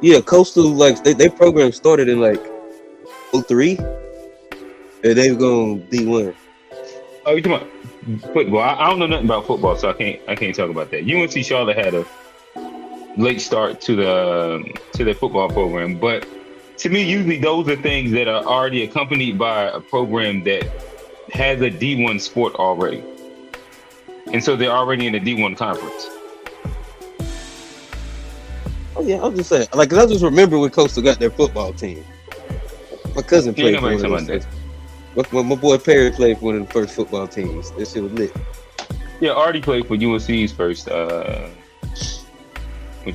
Yeah, Coastal like they program started in like '03, and they were going D1. Oh, you talking about football? I don't know nothing about football, so I can't talk about that. UNC Charlotte had a late start to their football program, but to me, usually those are things that are already accompanied by a program that has a D1 sport already, and so they're already in the D1 conference. Oh yeah, I'm just saying. Like, 'cause I just remember when Coastal got their football team. My cousin Ain't played for nobody one of talking those about that. first. My boy Perry played for one of the first football teams. That shit was lit. Yeah, already played for UNC's first. What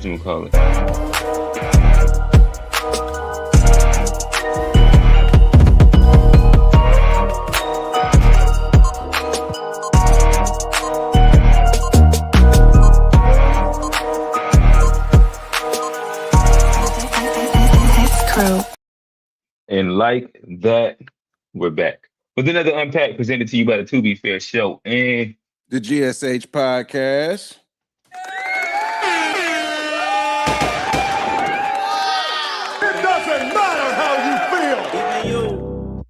you gonna call it? And like that, we're back with another Unpack presented to you by the To Be Fair Show. And The GSH podcast. It doesn't matter how you feel.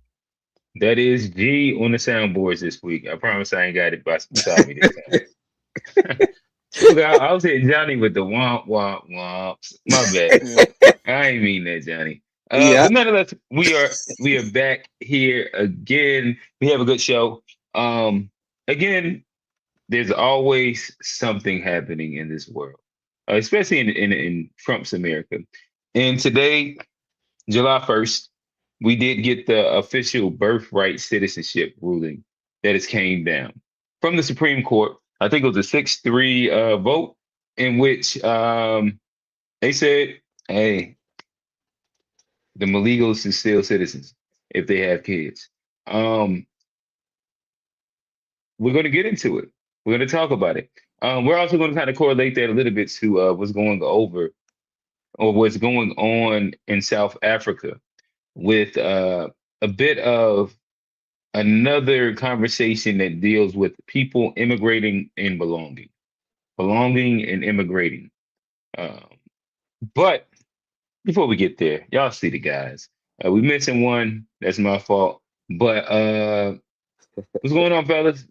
that is G on the soundboards this week. I promise I ain't got it beside me this time. Look, I was hitting Johnny with the womp womp womps. My bad. I ain't mean that, Johnny. Yeah, But nonetheless, we are back here again. We have a good show. Again, there's always something happening in this world, especially in Trump's America. And today, July 1st, we did get the official birthright citizenship ruling that has came down from the Supreme Court. I think it was a 6-3 vote in which they said, hey, the Maligos is still citizens if they have kids. Um, we're going to get into it. We're going to talk about it. We're also going to kind of correlate that a little bit to what's going over or what's going on in South Africa with a bit of another conversation that deals with people immigrating and belonging and immigrating. Um, but before we get there, y'all see the guys. We mentioned one. That's my fault. But what's going on, fellas?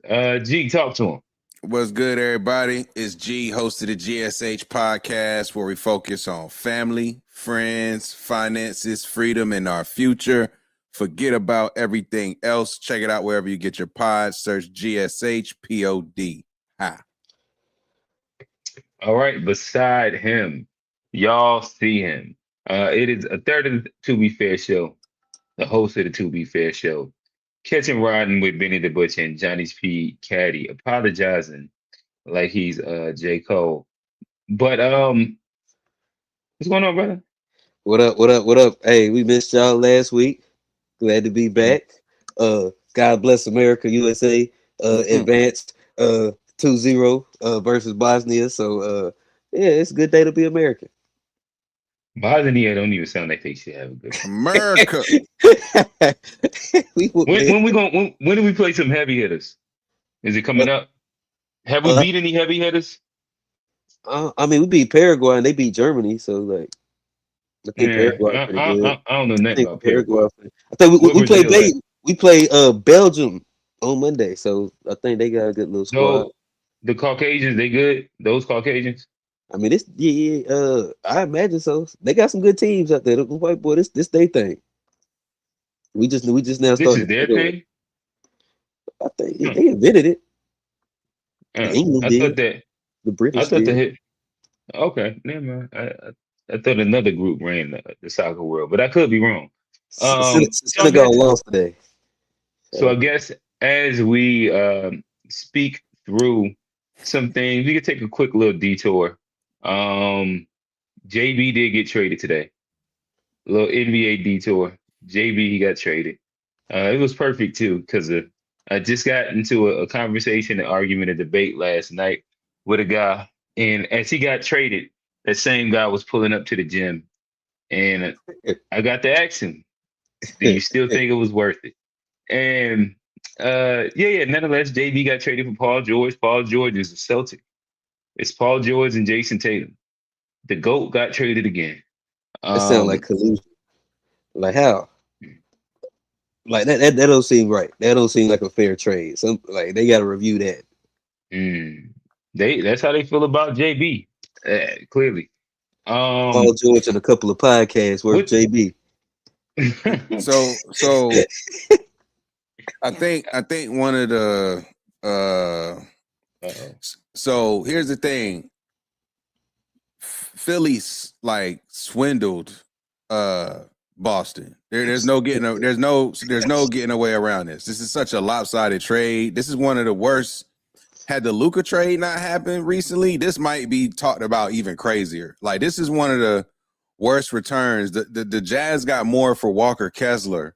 G, talk to him. What's good, everybody? It's G, host of the GSH podcast, where we focus on family, friends, finances, freedom, and our future. Forget about everything else. Check it out wherever you get your pods. Search GSH POD. Ha. All right, beside him, y'all see him. It is a third of the To Be Fair show, the host of the To Be Fair show, catching riding with Benny the Butcher and Johnny's P. Caddy, apologizing like he's J. Cole. But what's going on, brother? what up? What up? What up? Hey, we missed y'all last week. Glad to be back. God bless America, USA. Advanced 2-0 versus Bosnia. So yeah, it's a good day to be American. Bosnia don't even sound like they should have a good. America. we whooped When we going? When do we play some heavy hitters? Is it coming up? Have we uh, beat any heavy hitters? I mean, we beat Paraguay and they beat Germany. So like, I think Yeah, Paraguay pretty good. I don't know I nothing think about Paraguay. Paraguay. I think Where we play Brazil at? Belgium on Monday. So I think they got a good little squad. So the Caucasians, they good? Those Caucasians? I mean, this yeah, I imagine so. They got some good teams out there. The white boy, this they thing. We just now This starting is to their pick up. thing? I think Huh. they invented it. England I thought did. that The I British thought the did. hit. Okay, never mind. I thought another group ran the soccer world, but I could be wrong. So I Senegal guess lost today. so. I So, guess as we speak through some things, we could take a quick little detour. Um, JB did get traded today. A little NBA detour. JB he got traded. It was perfect too because I just got into a conversation, an argument, a debate last night with a guy, and as he got traded, that same guy was pulling up to the gym, and I got to ask him, "Do you still think it was worth it?" And yeah. Nonetheless, JB got traded for Paul George. Paul George is a Celtic. It's Paul George and Jason Tatum. The GOAT got traded again. That sounds like collusion. Like how? Like that don't seem right. That don't seem like a fair trade. Some like they got to review that. That's how they feel about JB. Clearly. Paul George and a couple of podcasts worth JB. So I think one of the so here's the thing. Philly's like swindled Boston. There's no getting away around this. This is such a lopsided trade. This is one of the worst. Had the Luka trade not happened recently, this might be talked about even crazier. Like this is one of the worst returns. The Jazz got more for Walker Kessler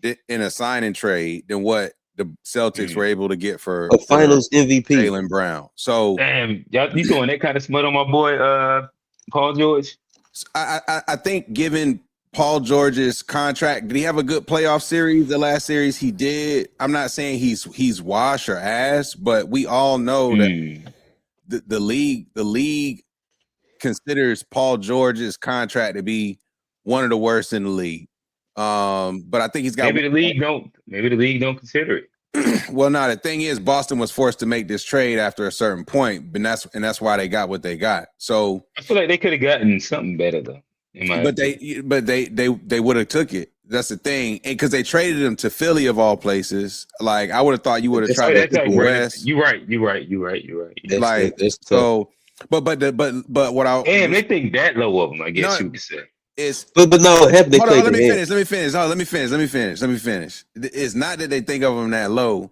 in a signing trade than what the Celtics were able to get for a Finals MVP, Jaylen Brown. So damn, y'all, you throwing that kind of smut on my boy Paul George? I think given Paul George's contract, did he have a good playoff series? The last series he did. I'm not saying he's wash or ass, but we all know that the league considers Paul George's contract to be one of the worst in the league. But I think he's got maybe the league don't consider it. Well, no, the thing is Boston was forced to make this trade after a certain point, and that's why they got what they got. So I feel like they could have gotten something better though. But they would have took it. That's the thing, and because they traded him to Philly of all places. Like I would have thought you would have tried to pick West. You're right. Like so, but what I damn, they think that low of them. I guess you could say. But no, let me finish. It's not that they think of them that low.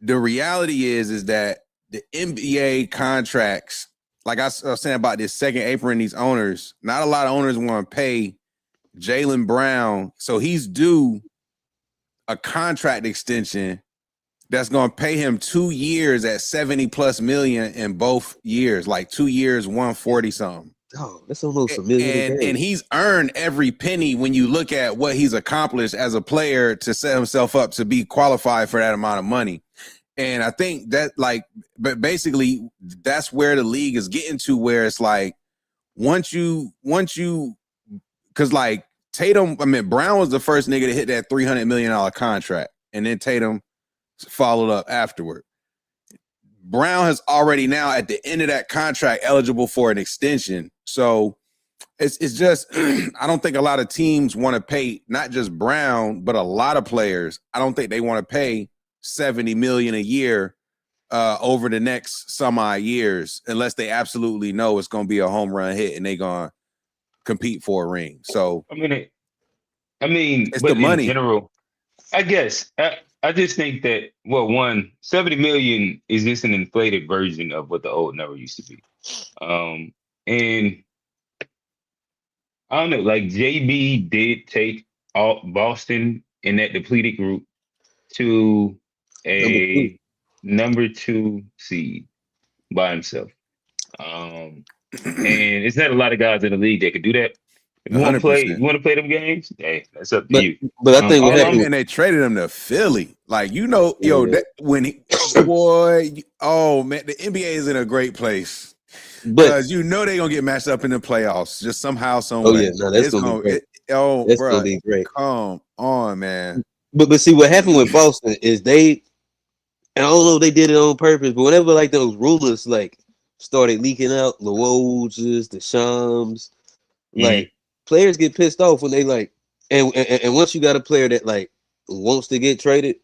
The reality is that the NBA contracts, like I was saying about this second apron, these owners, not a lot of owners want to pay Jaylen Brown, so he's due a contract extension that's going to pay him 2 years at $70+ million in both years, like 2 years, 140 something. Oh, that's almost $1 million. And he's earned every penny when you look at what he's accomplished as a player to set himself up to be qualified for that amount of money. And I think that but basically that's where the league is getting to, where it's like once you, because like Brown was the first nigga to hit that $300 million contract, and then Tatum followed up afterward. Brown has already now at the end of that contract eligible for an extension. So it's just I don't think a lot of teams want to pay not just Brown, but a lot of players. I don't think they want to pay $70 million a year over the next some odd years unless they absolutely know it's going to be a home run hit and they're going to compete for a ring. So I mean, it's the money. In general, I guess I just think that, well, one, 70 million is just an inflated version of what the old number used to be. And I don't know, like JB did take Boston in that depleted group to a number 2 seed by himself. And it's not a lot of guys in the league that could do that. If you want to play them games, hey, that's up to you. But I think what happened, and they traded him to Philly. Like, you know, man, the NBA is in a great place. Because you know they're gonna get matched up in the playoffs just somehow, some way. Oh yeah, no, that's gonna be great. That's gonna be great. Come on, man. But see what happened with Boston is and I don't know if they did it on purpose, but whenever like those rumors like started leaking out, the Woj's, the Shams, like players get pissed off when they like, and once you got a player that like wants to get traded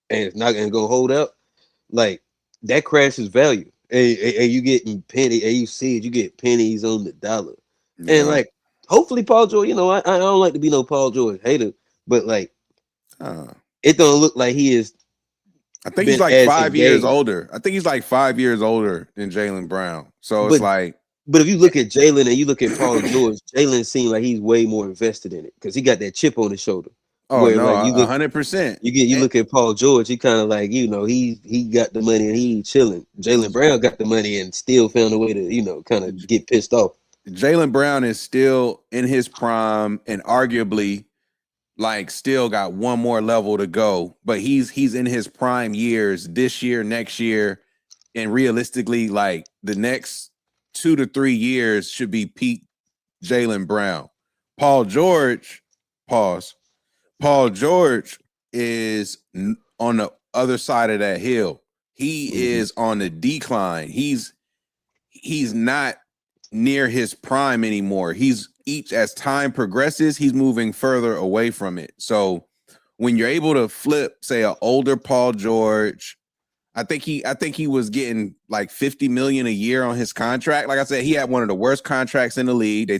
and it's not gonna go hold out, like that crashes value. And you getting penny, and you see it, you get pennies on the dollar. Yeah. And like, hopefully Paul George, you know, I don't like to be no Paul George hater, but like, it don't look like he is. I think he's like 5 years older. I think he's like 5 years older than Jaylen Brown. So it's like, but if you look at Jaylen and you look at Paul George, Jaylen seems like he's way more invested in it because he got that chip on his shoulder. Oh no, like 100%. You look at Paul George, he kind of like, you know, he got the money and he chilling. Jaylen Brown got the money and still found a way to, you know, kind of get pissed off. Jaylen Brown is still in his prime and arguably like still got one more level to go, but he's in his prime years this year, next year, and realistically, like the next 2 to 3 years should be peak Jaylen Brown. Paul George, pause. Paul George is on the other side of that hill. He is on the decline. He's not near his prime anymore. As time progresses, he's moving further away from it. So when you're able to flip, say, an older Paul George, I think he was getting like $50 million a year on his contract. Like I said, he had one of the worst contracts in the league.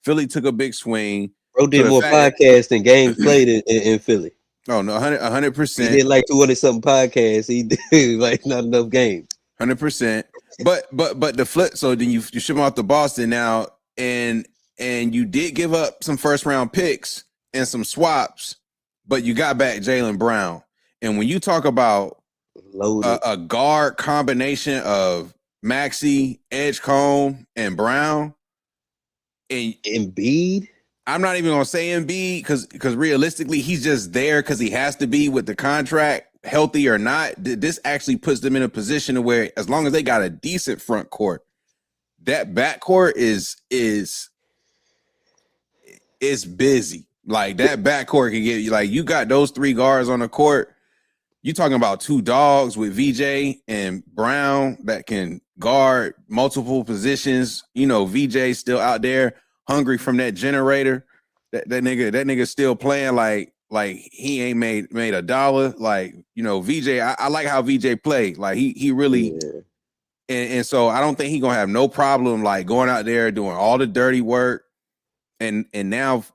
Philly took a big swing. Bro did more podcasts than games played in Philly. Oh no, 100%. He did like 200 something podcasts. He did like not enough games. 100%. But the flip. So then you ship him off to Boston now, and you did give up some first round picks and some swaps, but you got back Jaylen Brown. And when you talk about a guard combination of Maxey, Edgecombe, and Brown, and Embiid, I'm not even gonna say Embiid because realistically he's just there because he has to be with the contract, healthy or not. This actually puts them in a position where as long as they got a decent front court, that back court is busy. Like that back court can get you, like you got those three guards on the court. You talking about two dogs with VJ and Brown that can guard multiple positions. You know, VJ still out there hungry from that generator. That nigga still playing like he ain't made $1. Like, you know, VJ, I like how VJ played. Like he really and so I don't think he gonna have no problem like going out there doing all the dirty work. And now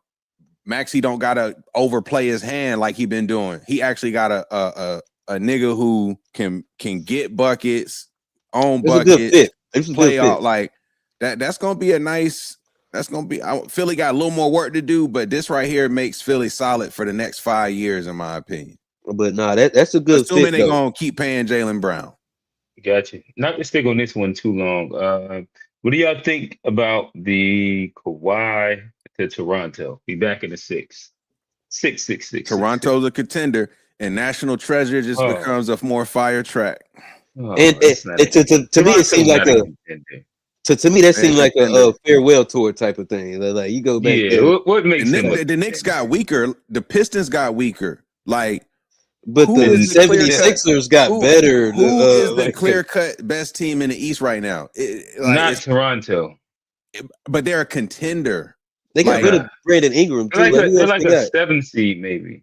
Maxey don't gotta overplay his hand like he been doing. He actually got a nigga who can get buckets, own buckets, play out like that. That's gonna be a nice. That's gonna be. Philly got a little more work to do, but this right here makes Philly solid for the next 5 years, in my opinion. But nah, that's a good. Assuming they're gonna keep paying Jaylen Brown. Gotcha. Not to stick on this one too long. What do y'all think about the Kawhi to Toronto? Be back in the 6. Toronto's a contender, and National Treasure just becomes a more fire track. And to me, it seems like to me that seemed like a farewell tour type of thing. Like you go back. Yeah, what makes the Knicks got weaker. The Pistons got weaker. Like, but the 76ers got better. Who is the clear-cut best team in the East right now? Not Toronto. But they're a contender. They got rid of Brandon Ingram too. They're like a 7 seed, maybe.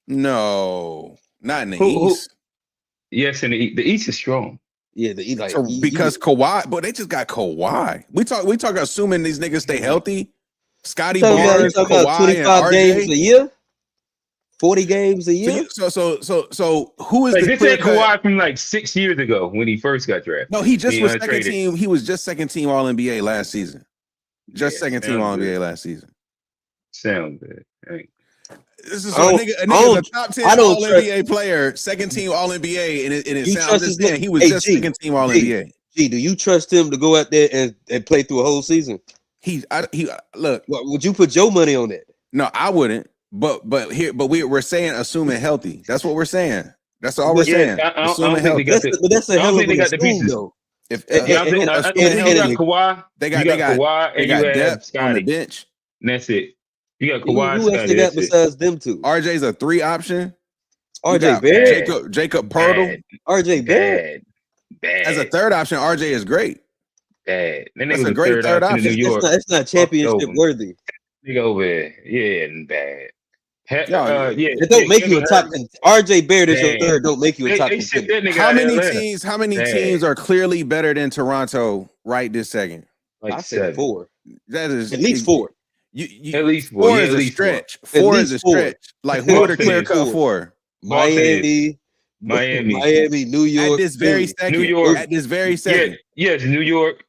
No, not in the East. Yes, in the East is strong. Yeah, the East, because Kawhi, but they just got Kawhi. We talk assuming these niggas stay healthy. Scotty Barnes, Kawhi, 25 and games a year, 40 games a year. So who is this is Kawhi from like 6 years ago when he first got drafted? No, he just was second team. He was just second team All NBA last season. Second team All NBA last season. Sound good. Right. This is a nigga's a top 10 All NBA player, second team All NBA, and it sounds just then he was just second team All NBA. Do you trust him to go out there and play through a whole season? Look. Would you put your money on that? No, I wouldn't. But we're saying assuming healthy. That's what we're saying. That's all we're saying. Assuming healthy. That's a hell of a scheme, though. If you got Kawhi, they got Kawhi, and you depth on the bench. And that's it. You got Kawhi. Who else they got besides them two? RJ's a 3 option. RJ Barrett, Jacob Pirtle. RJ Barrett. Bad. As a 3rd option, RJ is great. Bad. That's a great third option. It's not championship worthy. Nigga over there, and bad. It don't make you a top. RJ Barrett is your 3rd. Don't make you a top. How many teams are clearly better than Toronto right this second? Like I said 4. That is at least 4. At least 4 is a stretch. 4 is a stretch. Like who are the clear cut 4? Miami, New York. At this very second. Yes, New York.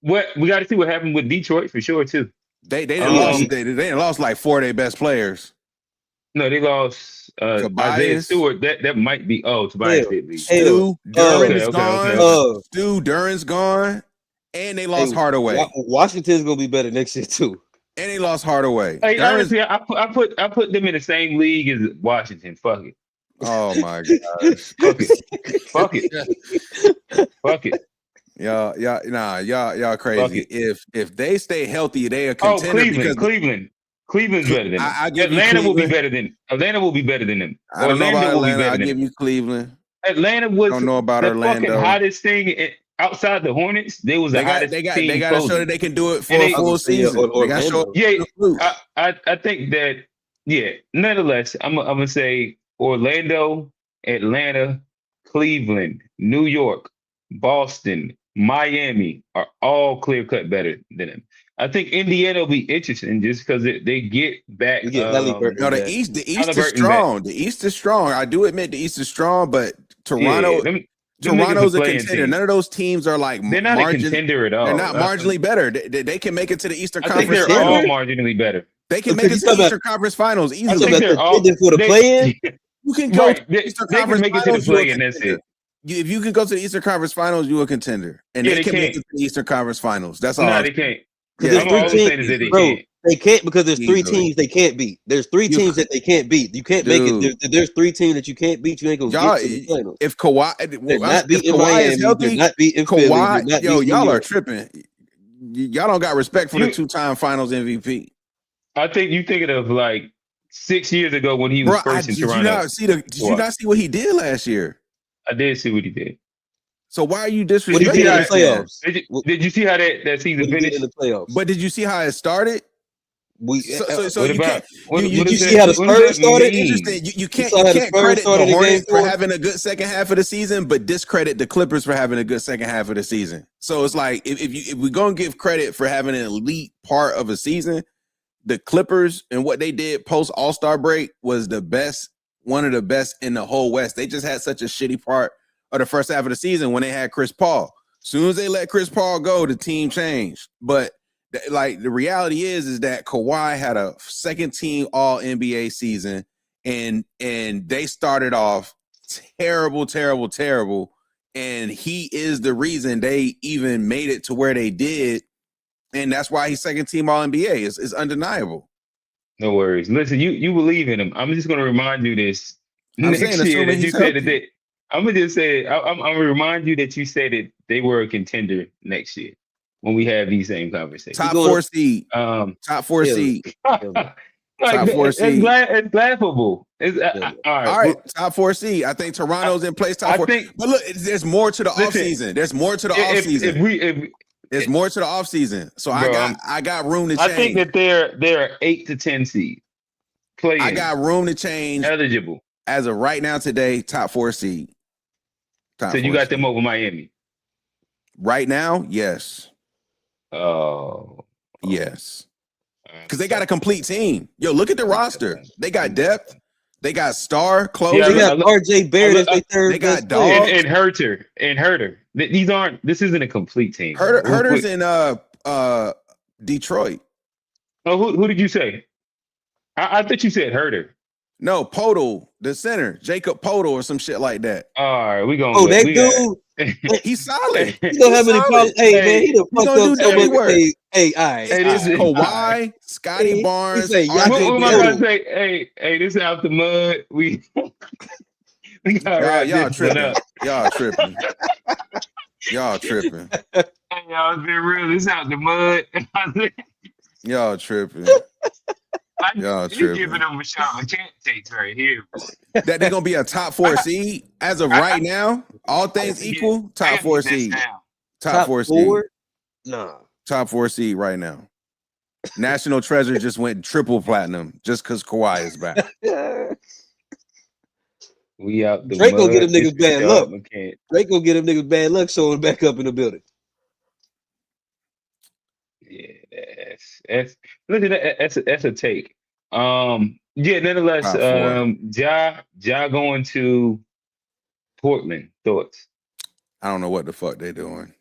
What we got to see what happened with Detroit for sure too. They lost like 4 of their best players. No, they lost Isaiah Stewart. That might be Tobias did leave. Stu Duran's gone. Stu Duran's gone. And they lost Hardaway. Washington's gonna be better next year too. And they lost Hardaway. Hey, honestly, I put them in the same league as Washington. Fuck it. Oh my gosh. Fuck it. Y'all crazy. If they stay healthy, they are Oh, contender. Cleveland's better than them. I give you Atlanta will be Cleveland. Atlanta will be better than them. I don't know about Orlando will be Atlanta. better I than give them. you Cleveland. Atlanta was Don't know about the fucking Orlando. hottest thing outside the Hornets. They was the hottest team. They got to show that they can do it for And a they- full season. They got to show Orlando. Yeah, flute. I think that nonetheless, I'm gonna say Orlando, Atlanta, Cleveland, New York, Boston, Miami are all clear cut better than them. I think Indiana will be interesting just because they get back. You get Halliburton. No, the back. East is Halliburton strong. The East is strong. I do admit the East is strong, but Toronto, them Toronto's niggas a playing contender. team. None of those teams are like They're not a contender at all. They're not marginally better. They can make it to the Eastern I think Conference they're all Finals. marginally better. They can Because make it you to the talking Eastern Conference Finals I easily. think about they're all contending for the play-in? You can go Right, to the Eastern they can Conference make it to the Finals. You a play, and that's contender. it. If you can go to the Eastern Conference Finals, you a contender, and Yeah, they they can make can't. it to the Eastern Conference Finals. That's all. No, they can't. Because Yeah, I'm there's always three saying is that teams, they bro. can't. They can't because there's three Easily. teams they can't beat. There's three You- teams that they can't beat. You can't make Dude. it. There's three teams that you can't beat. You ain't gonna Y'all, get to the finals. if Kawhi, They're if not beating Kawhi Miami. is healthy, They're not beating Philly. They're Kawhi, not yo, beating y'all New are York. tripping. Y'all don't got respect for the two-time Finals MVP, I think you thinking of like 6 years ago when he was bro. first in Did you Toronto. not see Did you What? not see what he did last year? I did see what he did. So why are you What he you did in the how- disrespecting this man? playoffs. Did you see how that What season he did finished? in the playoffs. But did you see how it started? We So What you about can't. what, you what you does see that- how the what does Spurs that started? mean? Interesting. You can't saw how the Spurs credit the started in Hornets game for 4? having a good second half of the season, but discredit the Clippers for having a good second half of the season. So it's like if we're gonna give credit for having an elite part of a season, the Clippers and what they did post All-Star break was the best, one of the best in the whole West. They just had such a shitty part of the first half of the season when they had Chris Paul. Soon as they let Chris Paul go, the team changed. But like the reality is that Kawhi had a second team All NBA season, and they started off terrible, and he is the reason they even made it to where they did, and that's why he's second team All NBA. It's undeniable. No worries. Listen, you believe in him. I'm just gonna remind you this I'm next saying, year assuming that you he's said that healthy. I'm gonna just say I'm gonna remind you that you said that they were a contender next year when we have these same conversations. Top going- 4 seed. Um, Top 4 Yeah. seed. like, Top 4 it's seed. it's laughable. It's, Yeah. all right. All right, top 4 seed. I think Toronto's in place. Top I 4. think- But look, there's more to the Listen, offseason. There's more to the If offseason. There's more to the offseason. So Bro, I got room to change. I think that they're 8 to 10 seed. Playing I got room to change eligible. as of right now today. Top 4 seed. Top So you 4 got seed. them over Miami. Right now? Yes. Oh, Yes. Because they got a complete team. Yo, look at the roster. They got depth. They got star closers. Yeah, They got RJ Barrett as their third They got best player. Dog. and Herter. This isn't a complete team. Herter's in Detroit. Oh, who did you say? I thought you said Herter. No, Podol, the center, Jacob Podol or some shit like that. All right, we going. Oh, that dude. He's solid. You know how many solid. calls? Hey, man, he done He fucked gonna up do so dirty much. work. Hey, all right. Hey, all this right. is- Kawhi, Scotty He Barnes, say, RJ y'all What am I Barrett. about to say? Hey, this is out the mud. We got wrap Y'all this one tripping. up. Y'all tripping. Y'all tripping. Hey, y'all, it's been real. This is out the mud. Y'all tripping. Y'all You tripping. giving them a shot. I can't take right here. That they're gonna be a top 4 seed as of right now. All things equal, I top 4 need this seed. now. Top 4 seed. Nah. Top 4 seed right now. National Treasure just went triple platinum just because Kawhi is back. We out the Drake mud. gonna get them niggas It's bad y'all, luck. I can't. Drake gonna get them niggas bad luck showing back up in the building. Yeah, that's look at that. That's a take. Nonetheless, Top 4. Ja going to Portland. Thoughts? I don't know what the fuck they doing.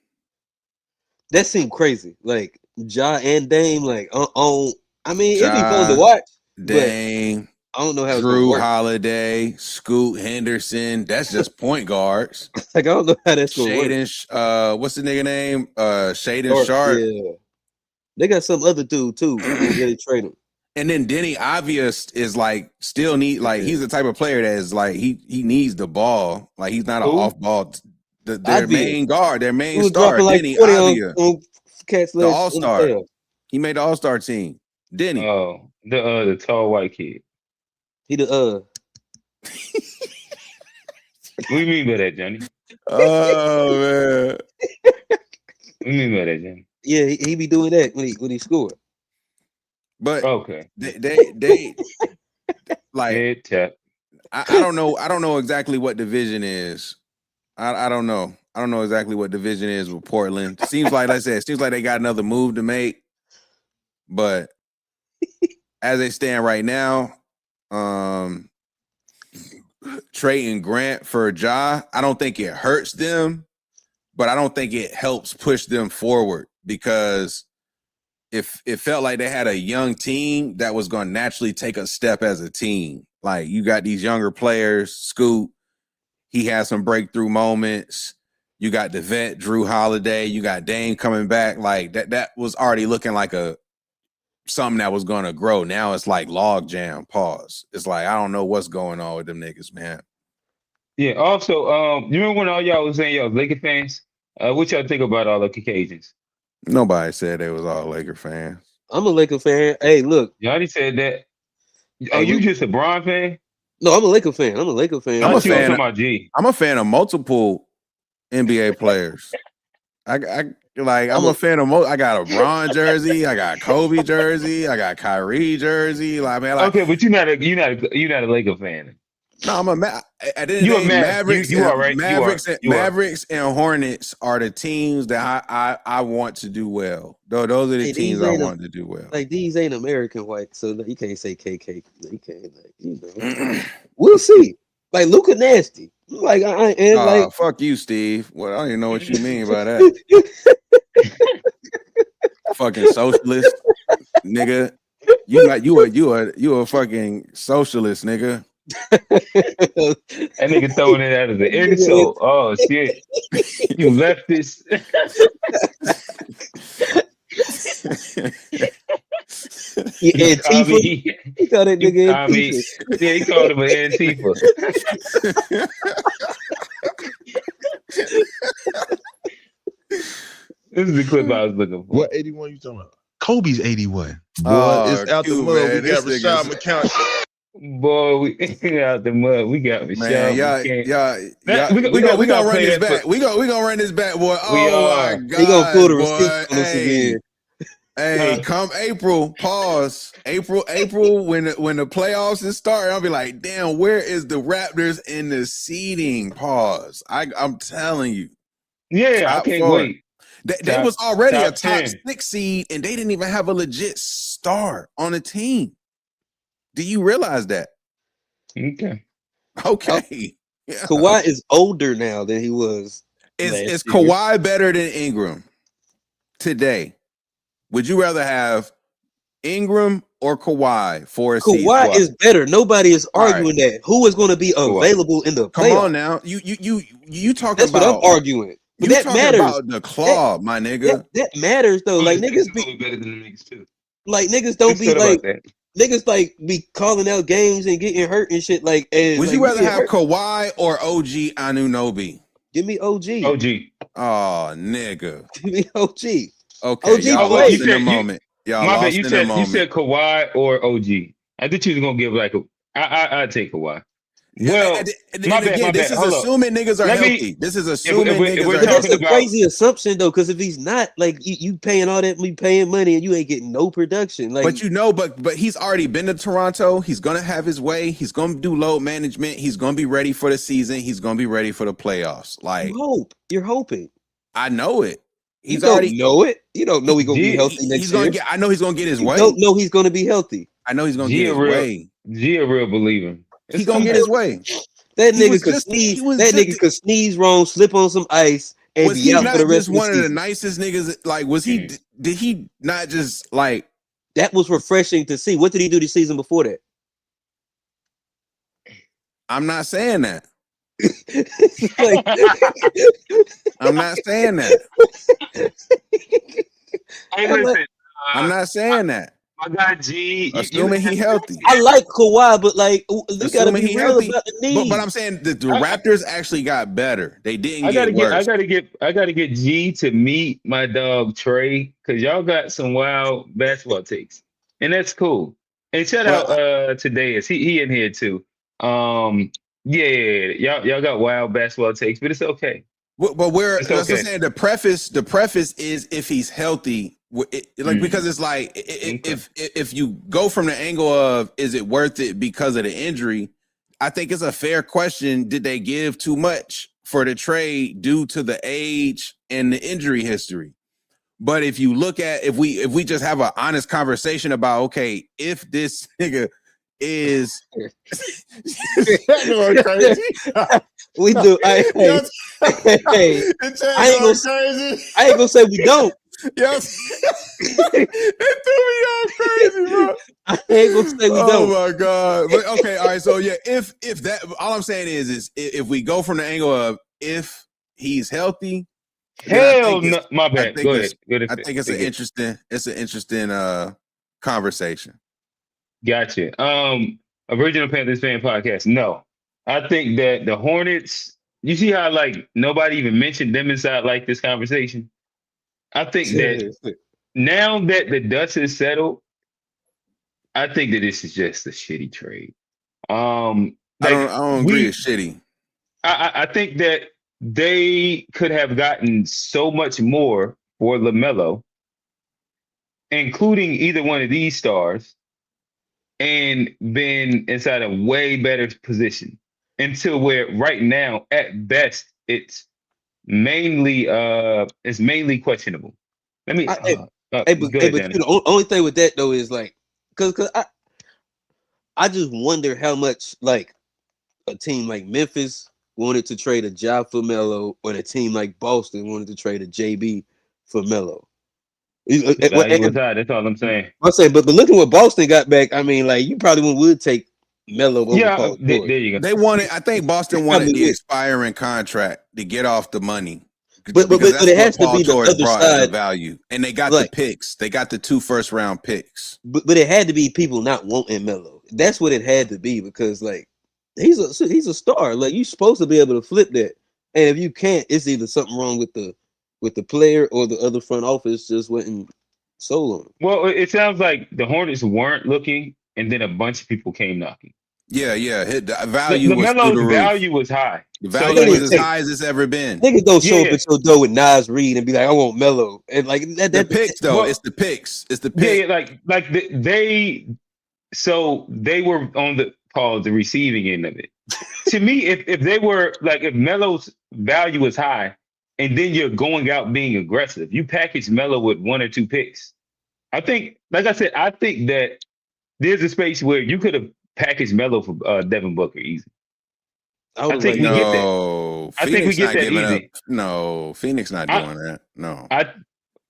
That seemed crazy. Like Ja and Dame, like on. I mean, it'd be Ja, fun to watch. Dame, I don't know how it's Drew gonna work. Holiday, Scoot Henderson. That's just point guards. Like I don't know how that's gonna work. Shaden, what's the nigga name? Shaden Sharp. Yeah. They got some other dude too. They trade him. And then Denny Obvious is like still need like he's the type of player that is like he needs the ball. Like he's not an Who? off ball. their main guard, their main He was star, dropping like Denny 40 Avia, on cats the last all-star. He made the all-star team. Denny. Oh, the tall white kid. He the What do you mean by that, Johnny? Oh man. What do you mean by that, Johnny? yeah, he be doing that when he scored. But Okay. they like Head tap. I don't know exactly what division is. I don't know. I don't know exactly what division is with Portland. Seems like they got another move to make. But as they stand right now, trading Grant for Ja, I don't think it hurts them, but I don't think it helps push them forward because if it felt like they had a young team that was going to naturally take a step as a team. Like you got these younger players, Scoot, he has some breakthrough moments. You got the vet, Drew Holiday. You got Dame coming back. Like that was already looking like something that was going to grow. Now it's like log jam. Pause. It's like I don't know what's going on with them niggas, man. Yeah. Also, you remember when all y'all was saying y'all Laker fans? What y'all think about all the Caucasians? Nobody said they was all Laker fans. I'm a Laker fan. Hey, look. You already said that. Oh, Hey, you look. just a Bron fan? No, I'm a Laker fan. I'm a Laker fan. I'm a You talking fan. about G. I'm a fan of multiple NBA players. I'm a fan of I got a Bron jersey, I got Kobe jersey, I got Kyrie jersey. Like man, Okay, but you're not a Laker fan. No, I'm at the end of You the a day, Mavericks. You are right. Mavericks and Hornets are the teams that I want to do well. Those are the teams I want to do well. Like these ain't American white, so you can't say KK. You can't we'll see. Like Luka nasty. Like fuck you, Steve. Well, I don't even know what you mean by that. Fucking socialist, nigga. You a fucking socialist, nigga. That nigga throwing it out of the insult. Oh shit. You leftist. Antifa. He called that nigga Antifa. Yeah, he called him an Antifa. This is the clip I was looking for. What 81 you talking about? Kobe's 81. Boy, it's out the mud. Man, we got Rashad McCown. Boy, we out the mud. We got Rashad. We gonna run this back. We gonna run this back, boy. My God, we gonna pull the boy. receipts on us again. Hey, come April, pause. April, when the playoffs is starting, I'll be like, damn, where is the Raptors in the seeding? Pause. I'm telling you. Yeah, I can't wait. They was already a top 10. 6 seed, and they didn't even have a legit star on the team. Do you realize that? Okay. Yeah. Kawhi is older now than he was. Is Kawhi better than Ingram today? Would you rather have Ingram or Kawhi for a season? Kawhi is better. Nobody is arguing that. Who is going to be available in the playoffs? Come on now. You talking That's about what I'm arguing. But you that talking matters. about the claw, my nigga. That matters though. Like niggas be better than the niggas too. Like niggas don't be like niggas like be calling out games and getting hurt and shit. Like, would you rather have Kawhi or OG Anunoby? Give me OG. OG. Oh, nigga. Give me OG. Okay, OG y'all lost in a moment. Y'all lost in a moment. You said Kawhi or OG. I thought you was gonna give like I'd take Kawhi. Well, this is assuming niggas are healthy. This is assuming niggas are healthy. That's a crazy assumption though, because if he's not, like you paying all that, me paying money, and you ain't getting no production. Like, but he's already been to Toronto. He's gonna have his way. He's gonna do load management. He's gonna be ready for the season. He's gonna be ready for the playoffs. Like, you're hoping. I know it. You don't know it. You don't know he's gonna be healthy next year. I know he's gonna get his way. You don't know he's gonna be healthy. I know he's gonna get his way. G a real believer. He's gonna get his way. That nigga could sneeze. That nigga could sneeze wrong, slip on some ice, and be out for the rest of the season. Was he not just one of the nicest niggas? Like, was he? Did he not just like? That was refreshing to see. What did he do the season before that? I'm not saying that. I'm not saying that. Hey, listen. I'm not saying that. My guy G. Assuming he healthy. I like Kawhi, but like they gotta Assuming be he real healthy. about the knee. But I'm saying the Raptors actually got better. They didn't get worse. I gotta get G to meet my dog Trey, because y'all got some wild basketball takes, and that's cool. And shout out to Deus. He in here too. Yeah, y'all got wild basketball takes, but it's okay. But we're It's that's what okay. I'm saying. The preface is if he's healthy, because it's like if you go from the angle of is it worth it because of the injury, I think it's a fair question. Did they give too much for the trade due to the age and the injury history? But if you look at if we just have an honest conversation about okay, if this nigga is going crazy. We do. Hey, I ain't gonna say we don't. Yes. It threw me off crazy, bro. I ain't gonna say we don't. Oh my god. But okay, all right. So yeah, if that all I'm saying is if we go from the angle of if he's healthy, Hell no, my bad. Go ahead. I think it's an interesting conversation. Gotcha. Original Panthers fan podcast. No, I think that the Hornets. You see how like nobody even mentioned them inside like this conversation. I think that now that the dust is settled, I think that this is just a shitty trade. I don't agree it's shitty. I think that they could have gotten so much more for LaMelo, including either one of these stars, and been inside a way better position until where right now, at best, it's mainly questionable. Let me but Danny. the only thing with that though is like because I just wonder how much like a team like Memphis wanted to trade a Ja for Melo, or a team like Boston wanted to trade a JB for Melo. That's all I'm saying. I say, but looking what Boston got back, I mean, like you probably would take Melo over Paul George. There you go. I think Boston wanted the expiring contract to get off the money. But it has to be the other side value, and they got the picks. They got the 2 first-round picks. But it had to be people not wanting Melo. That's what it had to be, because like he's a star. Like you're supposed to be able to flip that, and if you can't, it's either something wrong with the player or the other front office just went sold on him. Well, it sounds like the Hornets weren't looking, and then a bunch of people came knocking. Yeah. The value was through the roof. Value was high. The value was as high as it's ever been. Niggas don't show up at your door with Nas Reed and be like, "I want Melo," and like that. The picks though, it's the picks. It's the picks. Yeah, they were on the receiving end of it. To me, if they were like if Melo's value was high, and then you're going out being aggressive, you package Melo with 1 or 2 picks. I think, like I said, I think that there's a space where you could have packaged Melo for Devin Booker easy. I think we get that. I think we get that easy. No, Phoenix not doing that. No.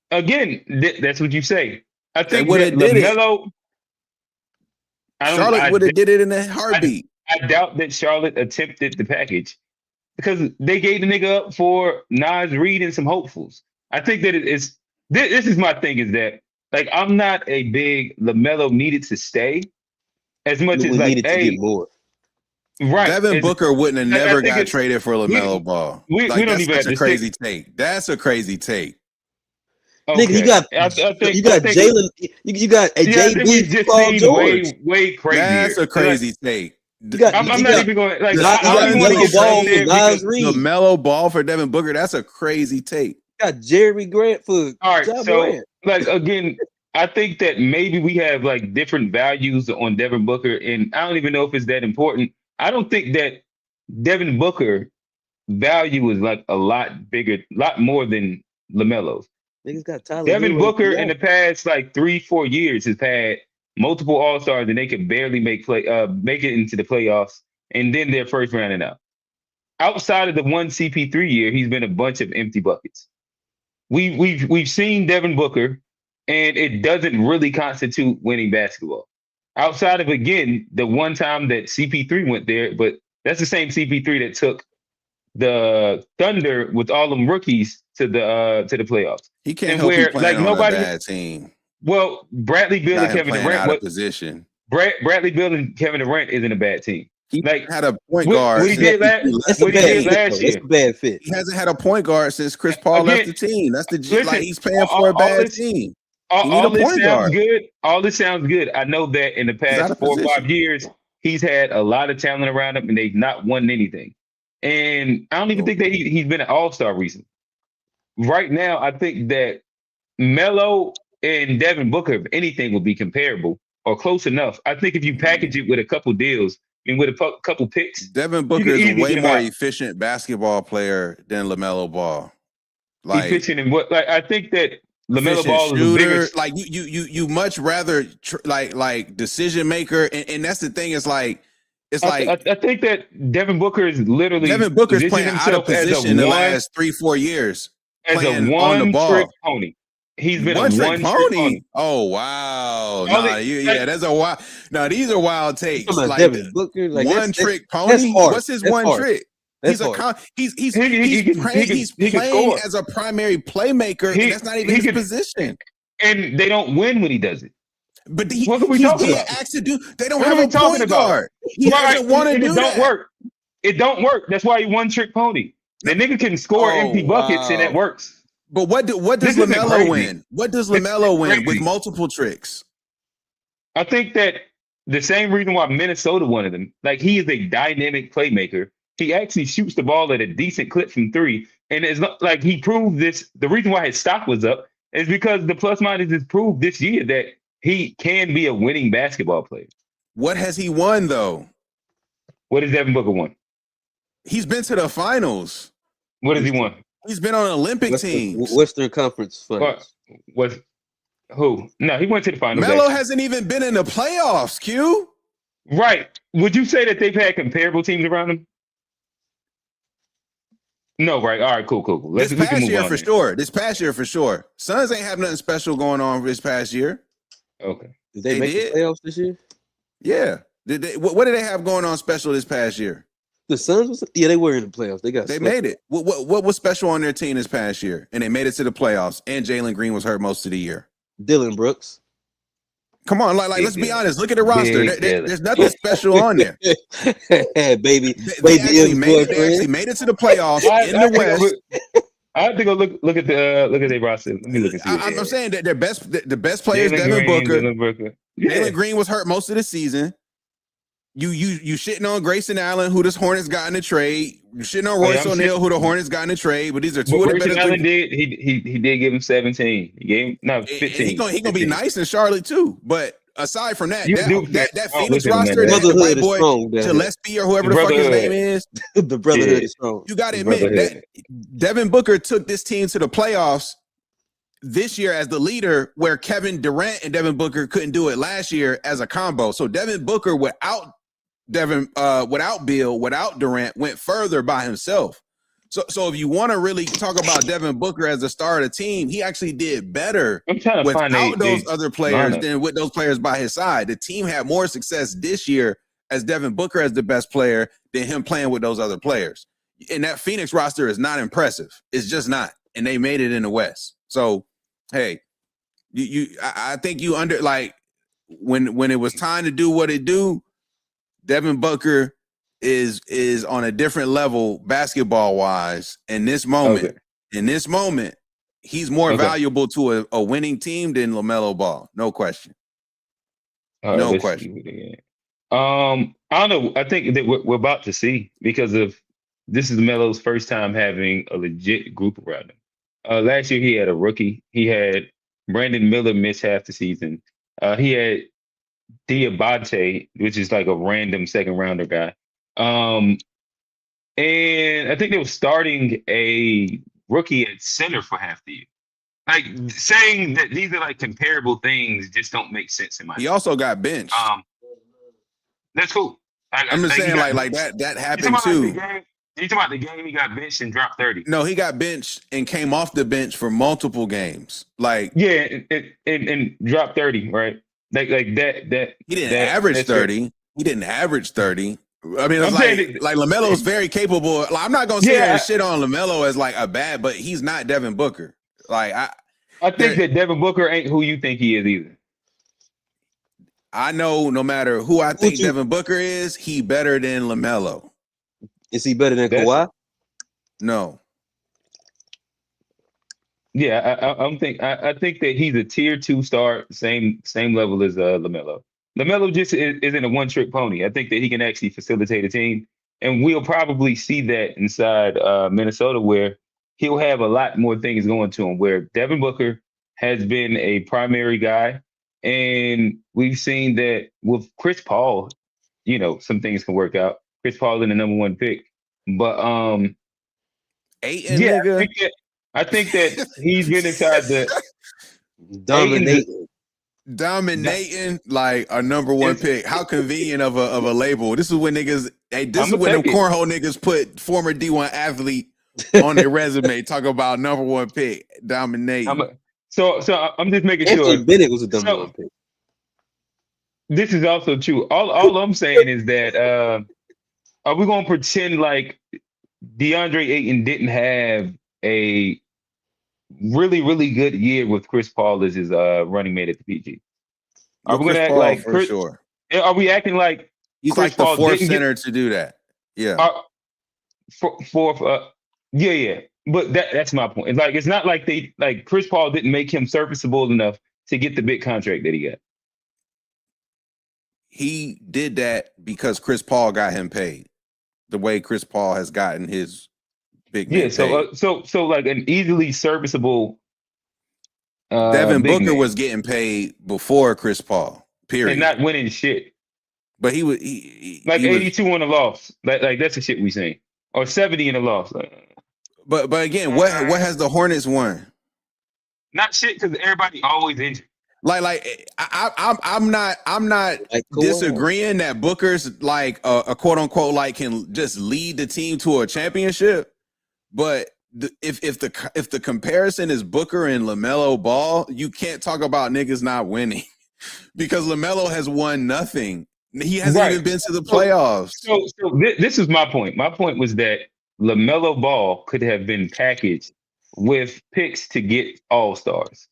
That's what you say. I think they would have did LaMelo, it. Charlotte would have did it in a heartbeat. I doubt that Charlotte attempted the package because they gave the nigga up for Nas Reed and some hopefuls. I think that this is my thing is that like I'm not a big LaMelo needed to stay as much as like to get more. Right. Devin Booker wouldn't have never got traded for LaMelo Ball. We don't even have a crazy take. That's a crazy take. Okay. Nigga, you got Jalen. You got a JB. Paul George. Way crazy. That's a crazy take. I'm not even going like LaMelo Ball for Devin Booker. That's a crazy take. You got Jeremy Grant for all right. John So Morant. like again, I think that maybe we have like different values on Devin Booker, and I don't even know if it's that important. I don't think that Devin Booker value is like a lot bigger, lot more than LaMelo's. Niggas got Tyler Devin Booker in the past like 3-4 years has had multiple All-Stars and they could barely make it into the playoffs, and then they're first rounding out. Outside of the one CP3 year, he's been a bunch of empty buckets. We've seen Devin Booker, and it doesn't really constitute winning basketball. Outside of, again, the one time that CP3 went there, but that's the same CP3 that took the Thunder with all them rookies to the playoffs. He can't help you playing on a bad team. Well, Bradley Beal Got and him Kevin playing Durant. out of position. Bradley Beal and Kevin Durant isn't a bad team. He Like had a point guard. what he did last That's a what he bad did fit. last That's year. a bad fit. He hasn't had a point guard since Chris Paul left the Again, team. That's the listen, like he's paying for a bad team. He need a All this point sounds guard. good. All this sounds good. I know that in the He's out past of 4 or position. 5 years, he's had a lot of talent around him, and they've not won anything. And I don't even think that he's been an all-star recently. Right now, I think that Melo and Devin Booker, if anything, will be comparable or close enough. I think if you package it with a couple deals and with a couple picks, Devin Booker is a way more efficient basketball player than LaMelo Ball. Like efficient and what? Like I think that LaMelo efficient Ball is a shooter. bigger. Like you much rather like decision maker, and that's the thing. It's like I think that Devin Booker is literally Devin Booker's playing positioned out of himself as position a the one- last 3-4 years. as a Playing on the ball. one-trick pony. He's been a one-trick pony. Oh wow! All Yeah, that's a wild. No, these are wild takes. Like Like Devin Booker, like one trick pony. that's hard. What's his That's one hard. trick? That's He He's can playing score. as a primary playmaker, and that's not even his position. And they don't win when he does it. But What are we he's talking being about? asked to do. They don't What have are a we talking point about? guard. He doesn't want to do It that. don't work. It don't work. That's why he one-trick pony. The nigga can score empty buckets, and it works. But what does This isn't LaMelo crazy. win? What does This LaMelo isn't win with crazy. multiple tricks? I think that the same reason why Minnesota wanted him, like he is a dynamic playmaker. He actually shoots the ball at a decent clip from three. And it's not like he proved this. The reason why his stock was up is because the plus minus has proved this year that he can be a winning basketball player. What has he won though? What has Devin Booker won? He's been to the finals. What has he won? He's been on Olympic teams. Western Conference Finals. Was who? No, he went to the finals. Melo actually. hasn't even been in the playoffs, Q. Right. Would you say that they've had comparable teams around him? No, right. All right, cool. This we can past move year on for then. sure. This past year for sure. Suns ain't have nothing special going on this past year. Okay. Did they They make did. the playoffs this year? Yeah. What did they have going on special this past year? The Suns they were in the playoffs. They They made it. What was special on their team this past year? And they made it to the playoffs. And Jalen Green was hurt most of the year. Dylan Brooks. Come on, like let's be honest. Look at the roster. Big There's nothing special on there. Baby. They actually made it to the playoffs in the West. I have to go look at their roster. Let me look at I'm saying that the best players, Devin Booker. Yeah. Jalen Green was hurt most of the season. You shitting on Grayson Allen, who the Hornets got in the trade. You shitting on Royce O'Neal, who the Hornets got in the trade. But these are two of the Grayson better. Allen did. He did give him 17. He gave him 15. He gonna be nice in Charlotte too. But aside from that, You that do that. Phoenix Listen, man, roster, that that white brotherhood is boy strong down there. Gillespie or whoever the fuck his name is, The brotherhood Yeah. is strong. you got to admit that Devin Booker took this team to the playoffs this year as the leader, where Kevin Durant and Devin Booker couldn't do it last year as a combo. So Devin Booker without Bill, without Durant, went further by himself. So if you want to really talk about Devin Booker as a star of the team, he actually did better I'm trying to find without those other players lineup. than with those players by his side. The team had more success this year as Devin Booker as the best player than him playing with those other players. And that Phoenix roster is not impressive. It's just not. And they made it in the West. So, hey, I think you when it was time to do what it do, Devin Booker is on a different level basketball wise in this moment. Okay. In this moment, he's more valuable to a winning team than LaMelo Ball. No question. No question. I don't know. I think that we're about to see, because of this is Melo's first time having a legit group around him. Last year he had a rookie. He had Brandon Miller miss half the season. He had Diabate, which is like a random second rounder guy. And I think they were starting a rookie at center for half the year. Like, saying that these are like comparable things just don't make sense in my He also got benched. That's cool. I'm just saying like that happened too. You talking about the game he got benched and dropped 30? No, he got benched and came off the bench for multiple games. Like, yeah, and dropped 30, right? Like that. He didn't average 30. Right. He didn't average 30. I mean, it's like LaMelo's very capable. Like, I'm not gonna say shit on LaMelo as like a bad, but he's not Devin Booker. Like I think that Devin Booker ain't who you think he is either. I know no matter who I think you- Devin Booker is, he better than LaMelo. Is he better than That's- Kawhi? No. Yeah, I think that he's a tier 2 star, same level as LaMelo. LaMelo just isn't a one-trick pony. I think that he can actually facilitate a team, and we'll probably see that inside Minnesota, where he'll have a lot more things going to him. Where Devin Booker has been a primary guy, and we've seen that with Chris Paul, some things can work out. Chris Paul in the number 1 pick, but Aiton, yeah, nigga. I think that he's getting inside the dominating like a number 1 pick. How convenient of a label. This is when niggas. Hey, this is I'ma when them take it. cornhole niggas put former D1 athlete on their resume. Talk about number 1 pick. Dominating. So I'm just making Anthony sure. Bennett was a number 1 pick. This is also true. All I'm saying is that are we gonna pretend like DeAndre Ayton didn't have a really, really good year with Chris Paul as his running mate at the PG? Are we gonna act like for sure? Are we acting like He's Chris like the Paul 4th didn't center to do that? Yeah. Fourth, yeah. But that's my point. It's like it's not like Chris Paul didn't make him serviceable enough to get the big contract that he got. He did that because Chris Paul got him paid. The way Chris Paul has gotten his big man paid. So like an easily serviceable. Devin big Booker man. was getting paid before Chris Paul. Period. And not winning shit. But he was he 82 on a loss. Like that's the shit we seen. Or 70 in a loss. But again, what has the Hornets won? Not shit because everybody always injured. I'm not Like, disagreeing that Booker's like a quote unquote like can just lead the team to a championship, but if the comparison is Booker and LaMelo Ball, you can't talk about niggas not winning because LaMelo has won nothing. He hasn't even been to the playoffs. So this is my point. My point was that LaMelo Ball could have been packaged with picks to get all-stars.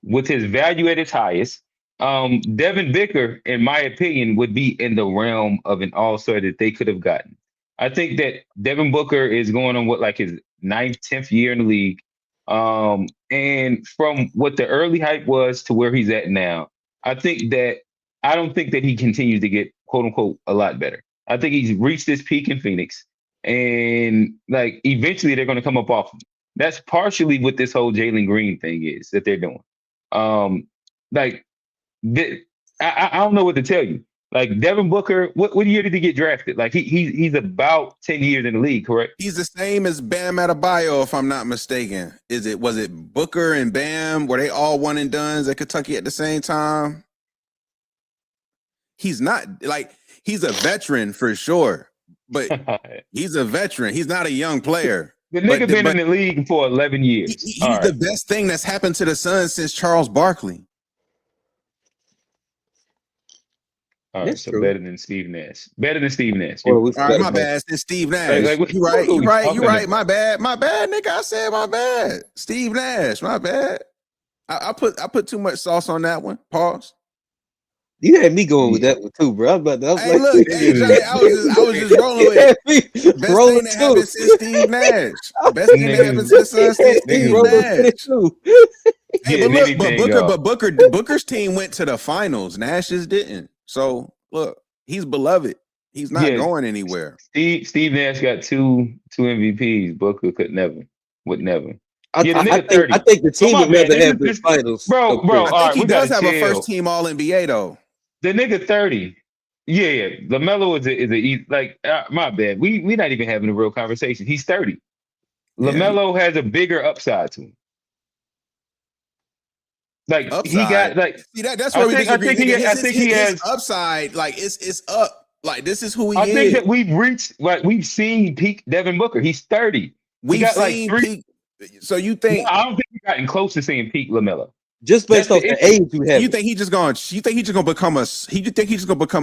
With his value at its highest, Devin Booker, in my opinion, would be in the realm of an all-star that they could have gotten. I think that Devin Booker is going on his 9th, 10th year in the league. And from what the early hype was to where he's at now, I don't think that he continues to get quote unquote a lot better. I think he's reached his peak in Phoenix, and eventually they're going to come up off him. That's partially what this whole Jalen Green thing is that they're doing. I don't know what to tell you. Like Devin Booker, what year did he get drafted? Like he's about 10 years in the league, correct? He's the same as Bam Adebayo, if I'm not mistaken. Was it Booker and Bam? Were they all one and dones at Kentucky at the same time? He's not he's a veteran for sure, but he's a veteran. He's not a young player. The nigga been in the league for 11 years. He's the best thing that's happened to the Suns since Charles Barkley. All right, so better than Steve Nash. All right, my bad. It's Steve Nash. You right. My bad, nigga. I said my bad. Steve Nash. My bad. I put too much sauce on that one. Pause. You had me going with that one too, bro. I was just rolling with it. Best thing that happened since Steve Nash. Best thing that happened since Steve Nash. Booker's team went to the finals. Nash's didn't. So look, he's beloved. He's not going anywhere. Steve Nash got two MVPs. Booker would never. I think the team would rather have the finals. Bro. I think he does have a first team All NBA though. The nigga 30. Yeah. LaMelo is my bad. We not even having a real conversation. He's 30. LaMelo has a bigger upside to him. Upside. He got see that's where we disagree. I think he has upside. It's up. Like this is who he is. I think that we've seen peak Devin Booker. He's 30. We've seen peak. So you think? No, I don't think we've gotten close to seeing peak LaMelo. Just based off the age you have. You think he's just going to become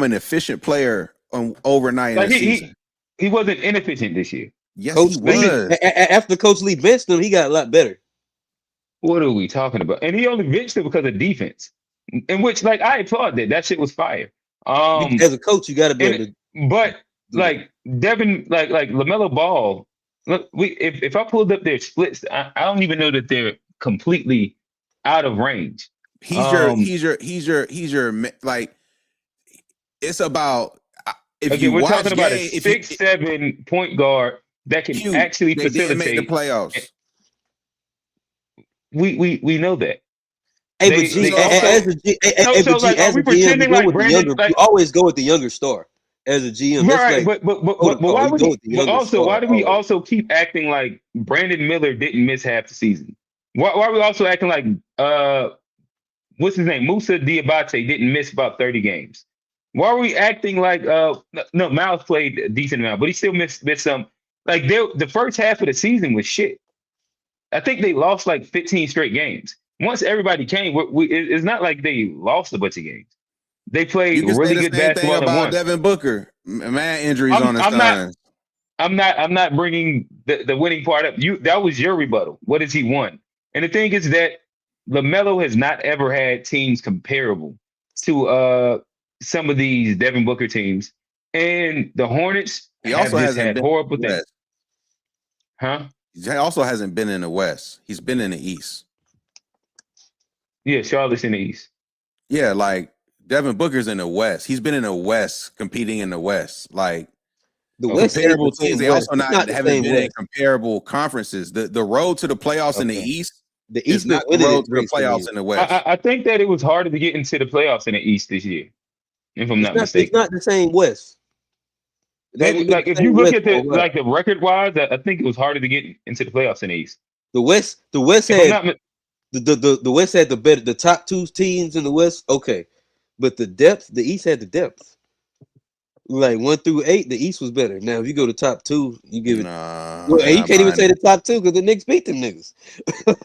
an efficient player overnight in the season? He wasn't inefficient this year. Yes, he was. After Coach Lee benched him, he got a lot better. What are we talking about? And he only benched it because of defense, in which like I applaud that. That shit was fire. As a coach, you got to be able And to but do that. like Devin, like LaMelo Ball. Look, if I pulled up their splits, I don't even know that they're completely out of range. He's your like. It's about if Again, you we're talking watch about a game. If you 6'7" point guard that can actually they didn't make the facilitate. playoffs. We know that. Hey, but They G, also as a G, so like, are as a we GM, you pretending go like with the Brandon younger. like You always go with the younger star as a GM. That's right? like But why protocol. You would go he? with the But younger also, why star do we always. also keep acting like Brandon Miller didn't miss half the season? Why are we also acting like what's his name? Musa Diabate didn't miss about 30 games. Why are we acting like no, Miles played a decent amount, but he still missed some. Like the first half of the season was shit. I think they lost like 15 straight games. Once everybody came, it's not like they lost a bunch of games. They played You can say really the good same thing basketball and about won. Devin Booker. Man, injuries I'm on the I'm not Suns. I'm not bringing the winning part up. That was your rebuttal. What has he won? And the thing is that LaMelo has not ever had teams comparable to some of these Devin Booker teams. And the Hornets He have also just hasn't had been horrible in the things. West. Huh? He also hasn't been in the West. He's been in the East. Yeah, Charlotte's in the East. Yeah, like Devin Booker's in the West. He's been in the West, competing in the West. Like The Okay. West ain't comparable the teams, same they West. also It's not the haven't same been in West. comparable conferences. The road to the playoffs in the Okay. East The is East been not the winning road it to the recently. playoffs in the West. I think that it was harder to get into the playoffs in the East this year, if I'm not It's mistaken. not the same West. It hasn't been Like the if you same look West at for a the while. like the record wise, I think it was harder to get into the playoffs in the East. The West If I'm had not mi- the West had the top two teams in the West. Okay, but the East had the depth. Like 1 through 8, the East was better. Now, if you go to top two, you give it. Nah, Well, I'm and you not can't even buying say it. the top two because the Knicks beat them niggas.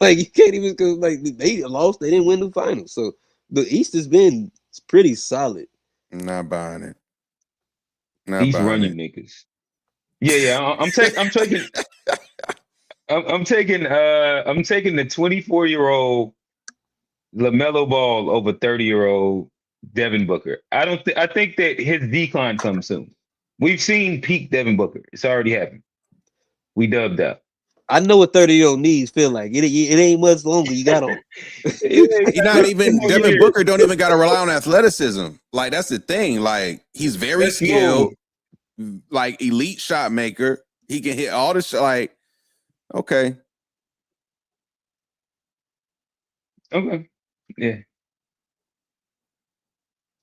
Like you can't even because like they lost, they didn't win the finals. So the East has been pretty solid. I'm not buying it. Not East buying run you it. niggas. Yeah. I'm taking the 24-year-old LaMelo Ball over 30-year-old Devin Booker. I think that his decline comes soon. We've seen peak Devin Booker. It's already happened. We dubbed up. I know what 30-year-old knees feel like. It ain't much longer. You got on. He's not even Devin Years. Booker don't even got to rely on athleticism. Like that's the thing. Like he's very Let's skilled, move. like elite shot maker. He can hit all the like okay. Okay. Yeah.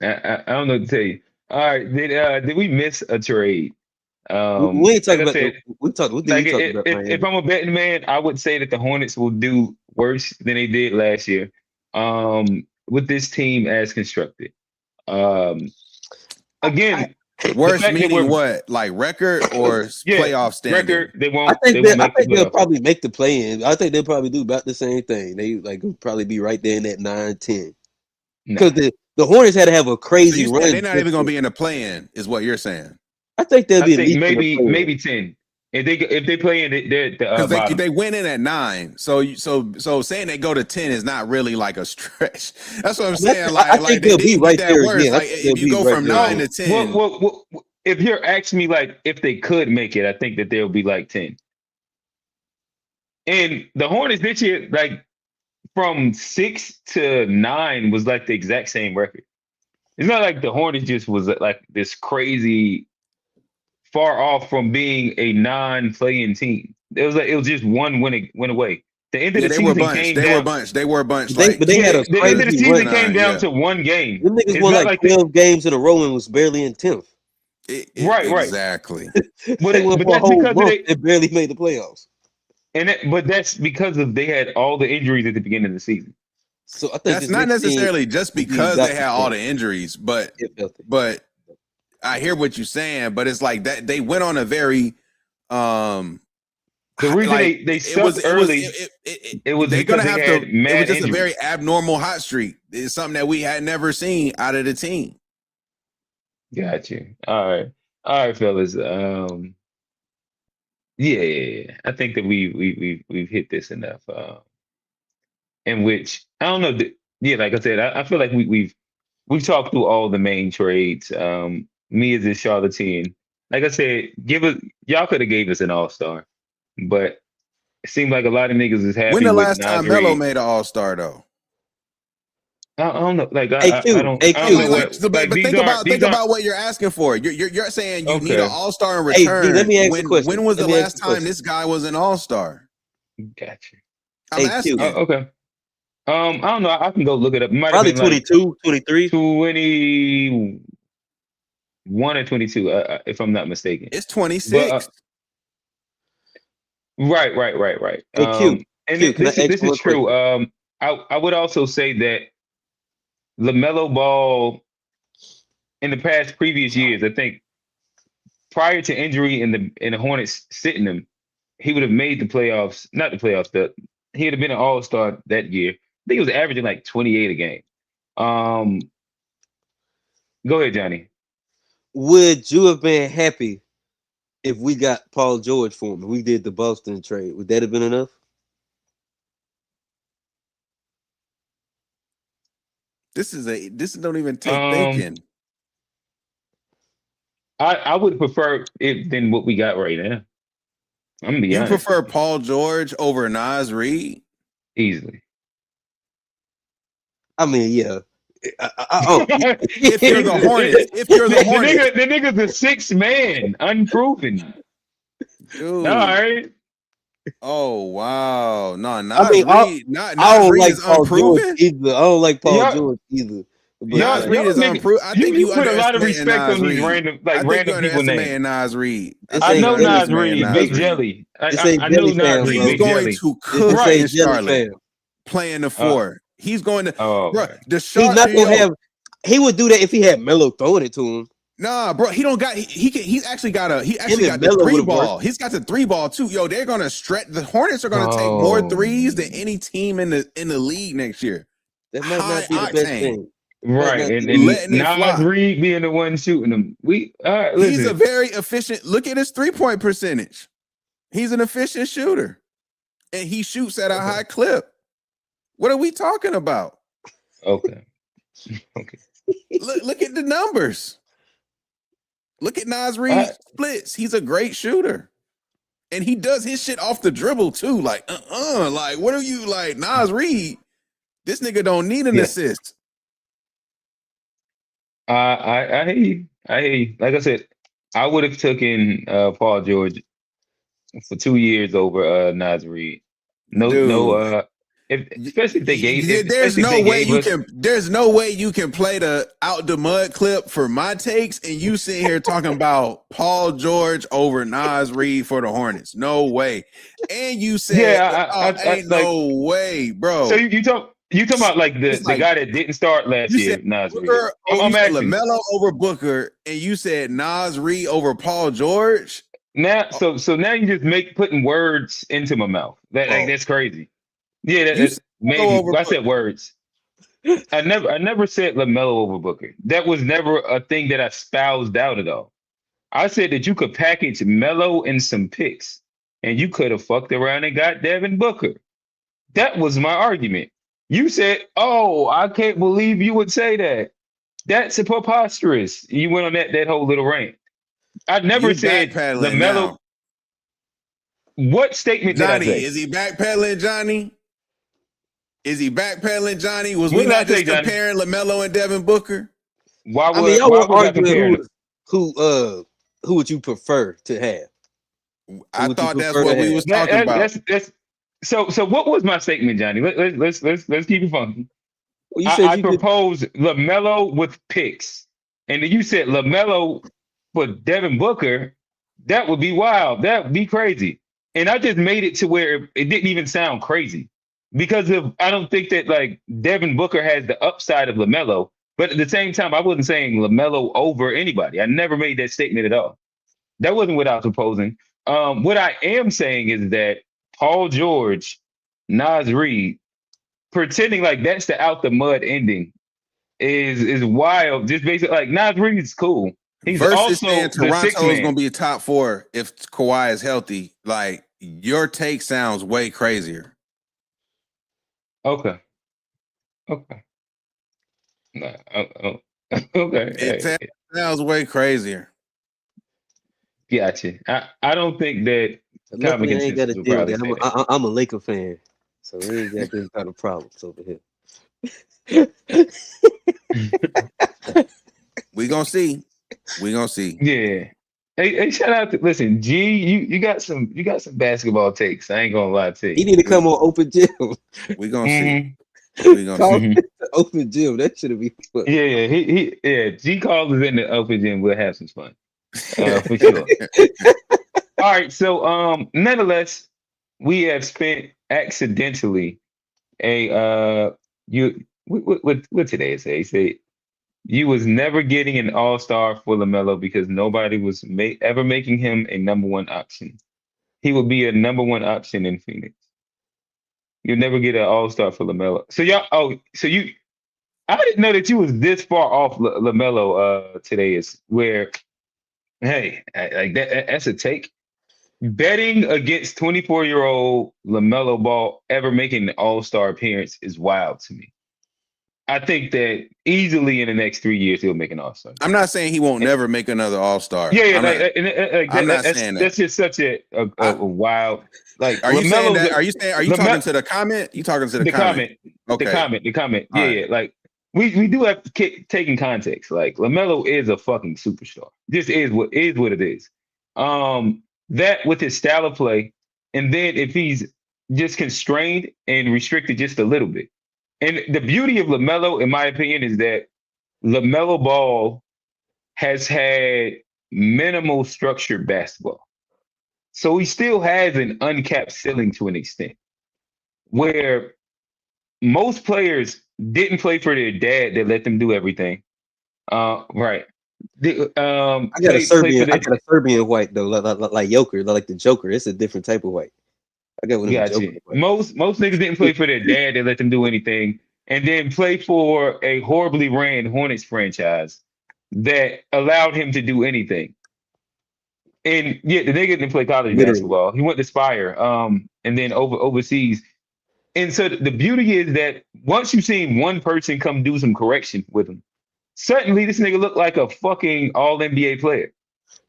I don't know what to tell you. All right. Did we miss a trade? We ain't talking Like I about said, we talked about if Miami. I'm a betting man, I would say that the Hornets will do worse than they did last year. With this team as constructed. Again, Worse fact that meaning we're- what? Like record or playoff standing? record, they I won't think make the they'll playoffs. probably make the play in. I think they'll probably do about the same thing. They like will probably be right there in that 9-10. Nah. Because the Hornets had to have a So crazy you run. saying they're not even going to be in the play-in, is what you're saying? I think they'll I be at think least in the play-in. maybe 10. If they play in the Because bottom. they went in at 9, so saying they go to 10 is not really like a stretch. That's what I'm saying. I think they they'll be didn't right get that there worse. again. I Like think they'll if you be go right from there 9 again. to 10, Well, if you're asking me like if they could make it, I think that they'll be like 10. And the Hornets this year, like from 6 to 9 was like the exact same record. It's not like the Hornets just was like this crazy far off from being a non-playing team. It was just one win away. The end of yeah, the they were season bunched. came They down. were bunched. They were bunched. But they had a The end of the crazy season run. came down Yeah. to one game. Them niggas It's won not like like 12 games in a row and was barely in 10th. Right. Exactly. They went But for a that's whole because month and barely made the playoffs. but that's because they had all the injuries at the beginning of the season. So I think That's this not next team necessarily just will be because about they the had all same. the injuries, but If healthy. I hear what you're saying, but it's like that they went on a very The reason like they sucked early, it was they're gonna because they have had to. It mad was just a injuries. very abnormal hot streak. It's something that we had never seen out of the team. Got you. All right, fellas. Yeah. I think that we've hit this enough. in which I don't know. Yeah, like I said, I feel like we've talked through all the main trades. Me as a charlatan, like I said, y'all could have gave us an all-star, but it seemed like a lot of niggas is When happy the with last Nas time Melo Reed. made an All-Star though? I don't know. Like I AQ, don't AQ. know what. So, Like but these think aren't. about what you're asking for. You're saying you need an Okay. All-Star in Hey, D, return. let me ask you a question. When was Let the me ask last you a time question. this guy was an All-Star? Gotcha. I'm Hey, asking. Q. Okay. I don't know. I can go look it up. It might have Probably been like 22, 23. 21 or 22, if I'm not mistaken. It's But 26. right. Hey, Q. And Q, can I this ask you is one true. question? I would also say that LaMelo Ball in the previous years, I think prior to injury and the Hornets sitting him, he would have made the playoffs. Not the playoffs. He would have been an All-Star that year. I think he was averaging like 28 a game. Go ahead, Johnny. Would you have been happy if we got Paul George for him? We did the Boston trade. Would that have been enough? This don't even take Um, thinking. I would prefer it than what we got right now. I'm gonna be You honest. prefer Paul George over Nas Reed? Easily. I mean, yeah. If you're the Hornets, the nigga's the sixth man, unproven. dude. All right. Oh wow, no, I Nas mean, Reed, I Nas don't Reed like is Paul George unproven. either. I don't like Paul Y'all- George either. But Nas Reed is nigga, unproven. I think you you put a lot of underestimating respect Nas on these Reed. I think you random people names. underestimating Nas Reed. This I ain't know Jelly Nas Fam, Reed, Nas Big Reed. Jelly. This I ain't know Jelly Nas Fam, Reed, He's bro. Big going Jelly. to This cook Right. in ain't Jelly Charlotte, Fam. playing the four. He's going to, bro. Okay. The He's Charlotte. not gonna have. He would do that if he had Melo throwing it to him. Nah, bro, he don't got. He's actually got and the Melo three would've ball. worked. He's got the three ball too. Yo, they're gonna stretch. The Hornets are gonna take more Oh. threes than any team in the league next year. That might High not be the best octane, thing. Might Right. not be And, the and best. letting it Nas fly. Reed being the one shooting them. All right, He's a listen. very efficient. Look at his 3-point percentage. He's an efficient shooter, and he shoots at a high clip. What are we talking about? Okay. Look at the numbers. Look at Nas Reed splits. He's a great shooter. And he does his shit off the dribble too. Like, like, what are you like, Nas Reed? This nigga don't need an assist. I hear you. I hear you. Like I said, I would have taken Paul George for 2 years over Nas Reed. Dude. Especially if they gave There's no way you can play the out the mud clip for my takes and you sit here talking about Paul George over Nas Reed for the Hornets. No way. And you said, ain't no way, bro. So you talking about like the guy that didn't start last year, Nas Reed. I'm asking. LaMelo over Booker, and you said Nas Reed over Paul George. Now, so now you just putting words into my mouth. That's crazy. Yeah, maybe I said words. I never said LaMelo over Booker. That was never a thing that I espoused out at all. I said that you could package Melo in some picks, and you could have fucked around and got Devin Booker. That was my argument. You said, "Oh, I can't believe you would say that. That's preposterous." You went on that whole little rant. I never said LaMelo. Now. What statement Johnny, did I say? Is he backpedaling, Johnny? Was What we did I not say, just comparing LaMelo and Devin Booker? Why I mean, y'all why were was I comparing arguing who would you prefer to have? I thought that's what we was talking about. So what was my statement, Johnny? Let's keep it funky. Well, you said I proposed LaMelo with picks, and then you said LaMelo for Devin Booker. That would be wild. That would be crazy. And I just made it to where it didn't even sound crazy because I don't think that like Devin Booker has the upside of LaMelo. But at the same time, I wasn't saying LaMelo over anybody. I never made that statement at all. That wasn't what I was proposing. What I am saying is that Paul George, Nas Reed, pretending like that's the out the mud ending is wild. Just basically like Nas Reed is cool. He's Versus also saying the sixth Toronto is man. going to be a top 4 if Kawhi is healthy. Like your take sounds way crazier. Okay. Okay. Nah, okay. It Hey, sounds way crazier. gotcha. I don't think that common Luckily, I ain't got to consensus would deal with probably that. say that. I'm a Laker fan, so we ain't got them kind of problems over here. We gonna see. We gonna see. Yeah. Hey, shout out to listen, G, you got some basketball takes. I ain't gonna lie to He you. need to come on open gym. We gonna see. Mhm. We gonna Call see. Mhm. it the open gym. That should be fun. Yeah, yeah. G calls us in the open gym. We'll have some fun. For sure. All right, so nonetheless, we have spent accidentally a you what today is today? Say you was never getting an all-star for LaMelo because nobody was ever making him a number one option. He would be a number one option in Phoenix. You'll never get an all-star for LaMelo. So I didn't know that you was this far off LaMelo today is where hey, like that's a take. Betting against 24-year-old LaMelo Ball ever making an all-star appearance is wild to me. I think that easily in the next 3 years he'll make an all-star. I'm not saying he won't never make another all-star. Yeah, I'm not I'm not that's saying that. that's just such a wild like Are you saying LaMelo's that? Are you talking to the comment? You talking to the comment? Okay. the comment. All Yeah, right. yeah. Like we do have to take in context. Like LaMelo is a fucking superstar. This is what it is. That with his style of play, and then if he's just constrained and restricted just a little bit. And the beauty of LaMelo, in my opinion, is that LaMelo Ball has had minimal structured basketball. So he still has an uncapped ceiling to an extent where most players didn't play for their dad that let them do everything. Right. I got a Play for Serbian. I their got a Serbian white though, like Joker, like the Joker. It's a different type of white. I got one of them Joker gotcha. white. Most niggas didn't play for their dad that let them do anything, and then play for a horribly ran Hornets franchise that allowed him to do anything. And yeah, the nigga didn't play college Literally, basketball. He went to Spire, and then overseas. And so the beauty is that once you've seen one person come do some correction with him, suddenly this nigga looked like a fucking all NBA player.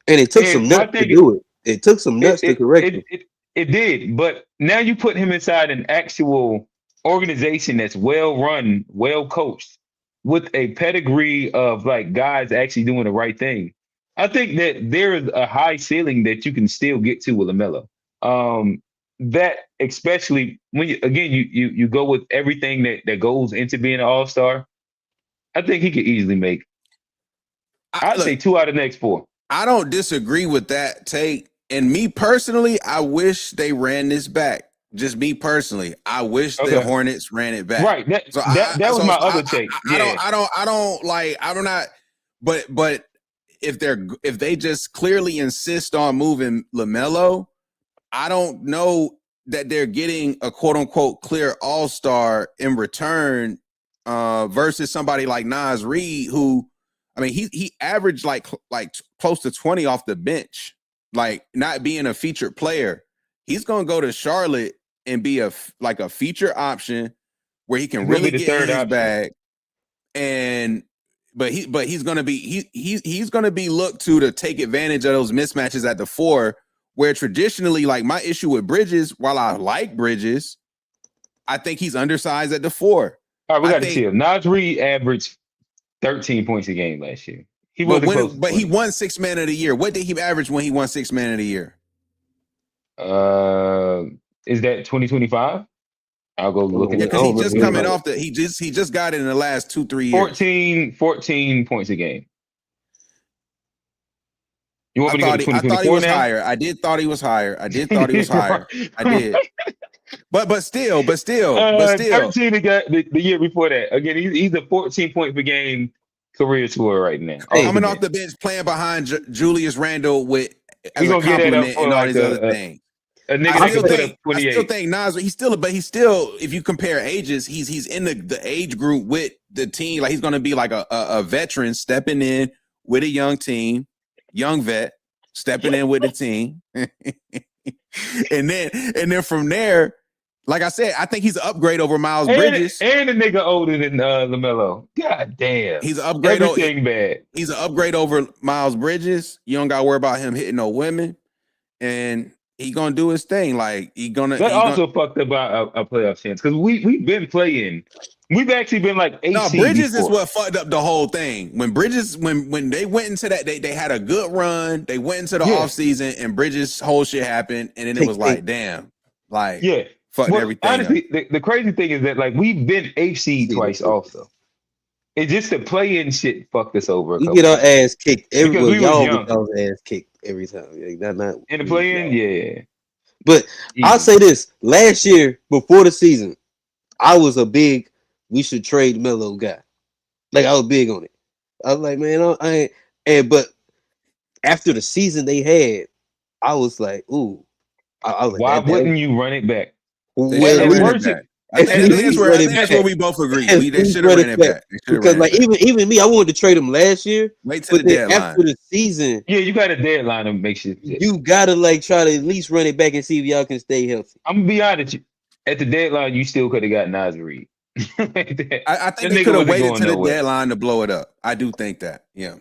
and it took And some my nuts to thing, do it. It took some it nuts to it correct it him. it, it did, but now you put him inside an actual organization that's well run, well coached, with a pedigree of like guys actually doing the right thing. I think that there is a high ceiling that you can still get to with LaMelo. That especially when you go with everything that goes into being an all-star, I think he could easily make. I'd say Look, 2 out of the next 4. I don't disagree with that take. And me personally, I wish they ran this back. Just me personally, I wish the Okay. Hornets ran it back. Right. That So that was my other take. Yeah. I don't like. I'm not. But if they just clearly insist on moving LaMelo, I don't know that they're getting a quote unquote clear all-star in return versus somebody like Nas Reed, who, I mean, he averaged like close to 20 off the bench, like not being a featured player. He's going to go to Charlotte and be a feature option where he can He's gonna really be the get in third his option. bag. And he's gonna be he's gonna be looked to take advantage of those mismatches at the 4, where traditionally, like my issue with Bridges, while I like Bridges, I think he's undersized at the 4. All right, we I got to think, chill. Nas Reed averaged 13 points a game last year. He wasn't close to but he 20. won 6 man of the year. What did he average when he won 6 man of the year? Is that 2025? I'll go look at Yeah, it. because he just really coming know. off he just got it in the last 2-3 years. 14 points a game. You want I me to go to thought he 2024 was now? higher. I did thought he was higher. I did. But still. 13 the year before that. Again, he's a 14 point per game career tour right now. Hey, Coming off the bench, playing behind Julius Randle We as a gonna get that up compliment for and all like these other things. a nigga that can put up I 28. still think Nas, he's still, if you compare ages, he's in the age group with the team. Like he's gonna be like a veteran stepping in with a young team, young vet stepping in with the team. and then from there, Like I said, I think he's an upgrade over Miles Bridges. And a nigga older than LaMelo. God damn. He's an upgrade. Everything bad. He's an upgrade over Miles Bridges. You don't got to worry about him hitting no women, and he gonna do his thing. Like That also fucked up our playoff chance because we've been playing. We've actually been like 8 No, Bridges is what fucked up the whole thing. When Bridges, when they went into that, they had a good run. They went into the offseason, and Bridges' whole shit happened, and then it was like, damn, like fucked everything. Honestly, the crazy thing is that like we've been HC twice also. It's just the play-in shit fucked us over. We get our ass kicked everywhere. Y'all get our ass kicked every time. Not in the play-in, yeah. But I'll say this: last year, before the season, I was a big we should trade Melo guy. Like I was big on it. I was like, man, I ain't. But after the season they had, I was like, ooh. I was like, why wouldn't you run it back? I think that's where we both agree. They should have ran it back. Because like even me, I wanted to trade him last year. Wait till the deadline. After the season, you got a deadline to make sure. You gotta like try to at least run it back and see if y'all can stay healthy. I'm gonna be honest. At the deadline, you still could have got Naz Reid. I think they could have waited to the deadline to blow it up. I do think that. Yeah.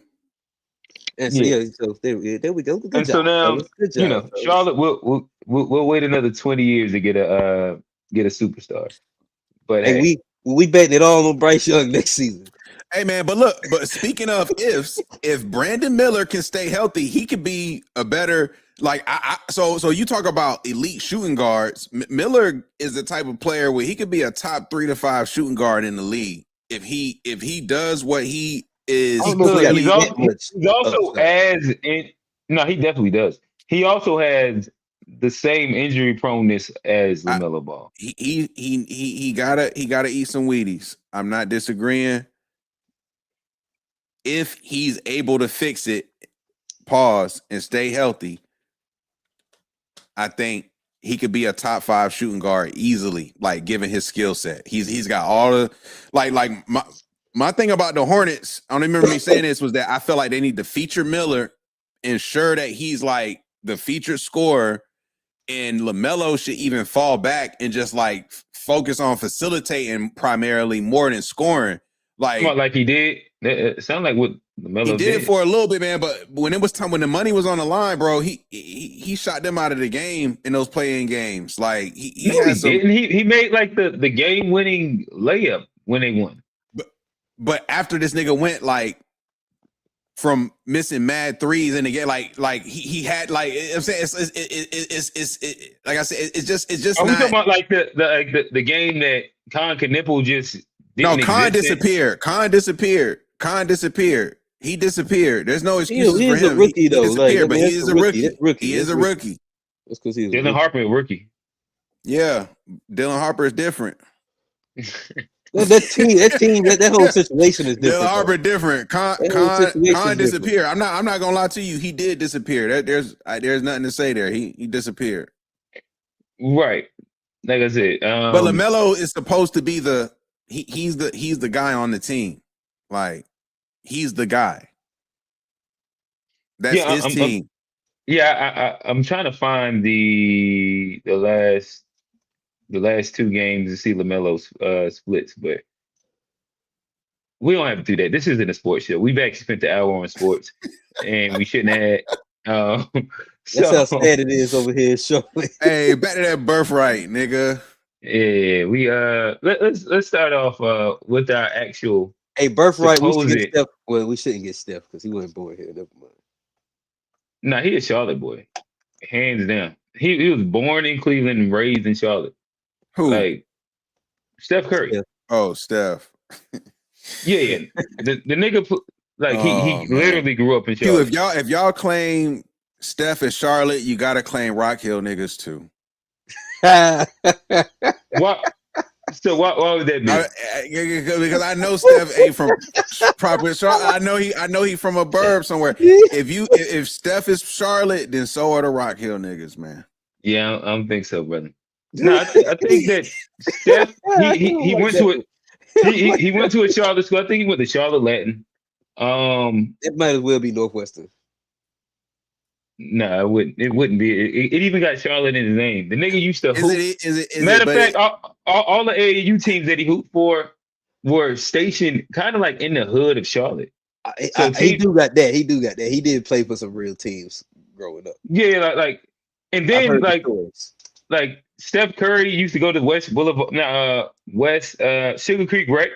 And so so there we go. Good and job, so now good job, Charlotte we'll wait another 20 years to get a superstar. But hey, we betting it all on Bryce Young next season. Hey man, but speaking of ifs, if Brandon Miller can stay healthy, he could be a better so you talk about elite shooting guards. Miller is the type of player where he could be a top 3 to 5 shooting guard in the league if he does what he is. He definitely does. He also has the same injury proneness as LaMelo Ball. He gotta eat some Wheaties. I'm not disagreeing. If he's able to fix it, and stay healthy, I think he could be a top 5 shooting guard easily. Like given his skill set, he's got all the like my thing about the Hornets. I don't remember me saying this was that I feel like they need to feature Miller, ensure that he's like the featured scorer. And LaMelo should even fall back and just like focus on facilitating primarily more than scoring. Like he did. It sounded like what LaMelo did it for a little bit, man. But when it was time, when the money was on the line, bro, he shot them out of the game in those play-in games. Like he made like the game-winning layup when they won. But after this nigga went like from missing mad threes in the game, like he had like I'm saying it's like I said it's just. Are we talking about like the game that Con Knipple just didn't Con disappeared. Con disappeared. He disappeared. There's no excuses for him. A rookie though. But he is a rookie. He is a rookie. That's because he's Dylan Harper, a rookie. Yeah, Dylan Harper is different. That whole situation is different. Dylan Harper different. Con disappeared. I'm not gonna lie to you. He did disappear. There's nothing to say there. He disappeared. Right. Like I said. But LaMelo is supposed to be he's the guy on the team. Like he's the guy. That's his team. I'm trying to find the last 2 games to see LaMelo's splits, but we don't have to do that. This isn't a sports show. We've actually spent the hour on sports, and we shouldn't have. That's how sad it is over here, Shirley. Hey, back to that birthright, nigga. Yeah, we let's start off with our actual. Hey, birthright. We should get Steph. Well, we shouldn't get Steph because he wasn't born here. Never mind. Nah, he a Charlotte boy, hands down. He was born in Cleveland and raised in Charlotte. Who? Like Steph Curry. Steph. Oh, Steph. Yeah. The nigga like he literally grew up in Charlotte. Dude, if y'all claim Steph is Charlotte, you gotta claim Rock Hill niggas too. What? So why would that be? Because I know Steph ain't from proper Charlotte. I know he from a burb somewhere. If Steph is Charlotte, then so are the Rock Hill niggas, man. Yeah, I don't think so, brother. No, I think that Steph he went to it. He went to a Charlotte school. I think he went to Charlotte Latin. It might as well be Northwestern. No, it wouldn't be. It even got Charlotte in his name. The nigga used to hoop. Is it? Matter of But fact, all the AAU teams that he hooped for were stationed kind of like in the hood of Charlotte. So He team, do got that. He do got that. He did play for some real teams growing up. yeah, and I've then heard the stories. like Steph Curry used to go to West Boulevard, West Sugar Creek Rec,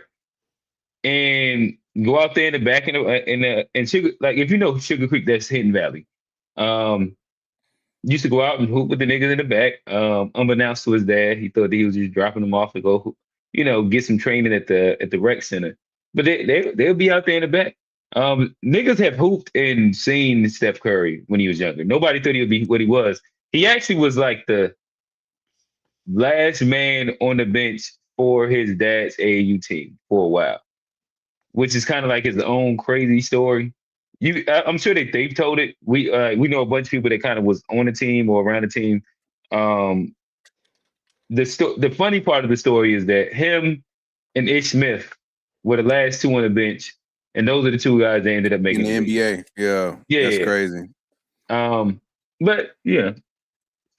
and go out there in the back in Sugar, like if you know Sugar Creek, that's Hidden Valley. Um, Used to go out and hoop with the niggas in the back. Unbeknownst to his dad, he thought that he was just dropping them off to go, get some training at the rec center. But they'll be out there in the back. Niggas have hooped and seen Steph Curry when he was younger. Nobody thought he would be what he was. He actually was like the last man on the bench for his dad's AAU team for a while, which is kind of like his own crazy story. I'm sure that they've told it. We know a bunch of people that kind of was on the team or around the team. Um, the funny part of the story is that him and Ish Smith were the last two on the bench, and those are the two guys that ended up in making the NBA, yeah, that's crazy. But yeah,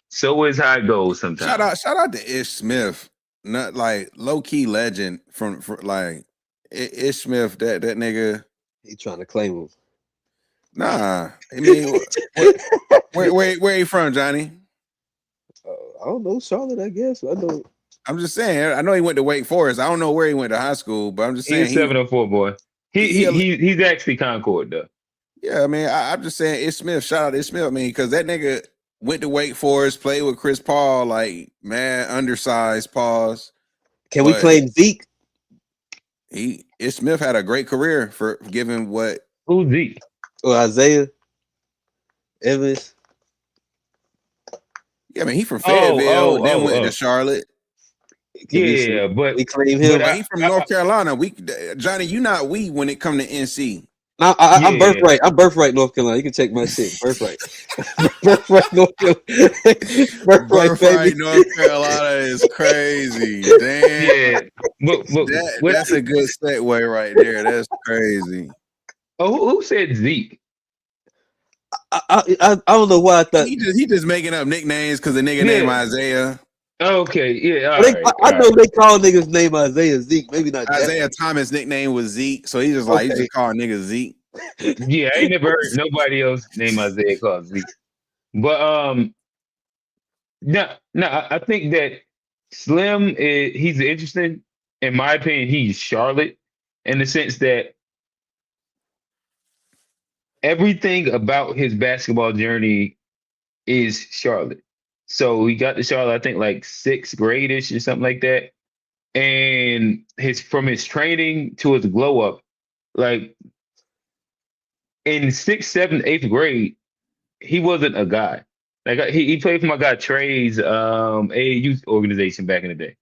so is how it goes sometimes. Shout out to Ish Smith, not like low key legend from like Ish Smith. That nigga. He trying to claim him. Nah, I mean, where he from, Johnny? I don't know, Charlotte. I guess I know. I'm just saying. I know he went to Wake Forest. I don't know where he went to high school, but I'm just saying He's 704 boy. He's actually Concord though. Yeah, I mean, I'm just saying Ish Smith. Shout out to Ish Smith. I mean, because that nigga went to Wake Forest, played with Chris Paul, like man, undersized pause. Can we claim Zeke? Ish Smith had a great career for given what. Who's Zeke? Or Isaiah Evans. Yeah, I mean, he from Fayetteville, then went to Charlotte. But we claim him. But he from North Carolina. Johnny, you not when it come to NC. I'm Birthright. I'm Birthright, North Carolina. You can check my shit. Birthright. Birthright, North Carolina. Birthright, North Carolina is crazy. Damn. Yeah. That's a good segue right there. That's crazy. Oh, who said Zeke? I don't know why I thought he just making up nicknames because the nigga named Isaiah. Okay, yeah. I know they call niggas name Isaiah Zeke. Maybe not Isaiah Thomas' nickname was Zeke, so he just calling niggas Zeke. Yeah, I ain't never heard nobody else name Isaiah called Zeke. But I think that Slim he's interesting. In my opinion, he's Charlotte in the sense that everything about his basketball journey is Charlotte. So he got to Charlotte, I think, like sixth grade-ish or something like that. And from his training to his glow up, like in sixth, seventh, eighth grade, he wasn't a guy. Like he played for my guy Trey's AAU organization back in the day,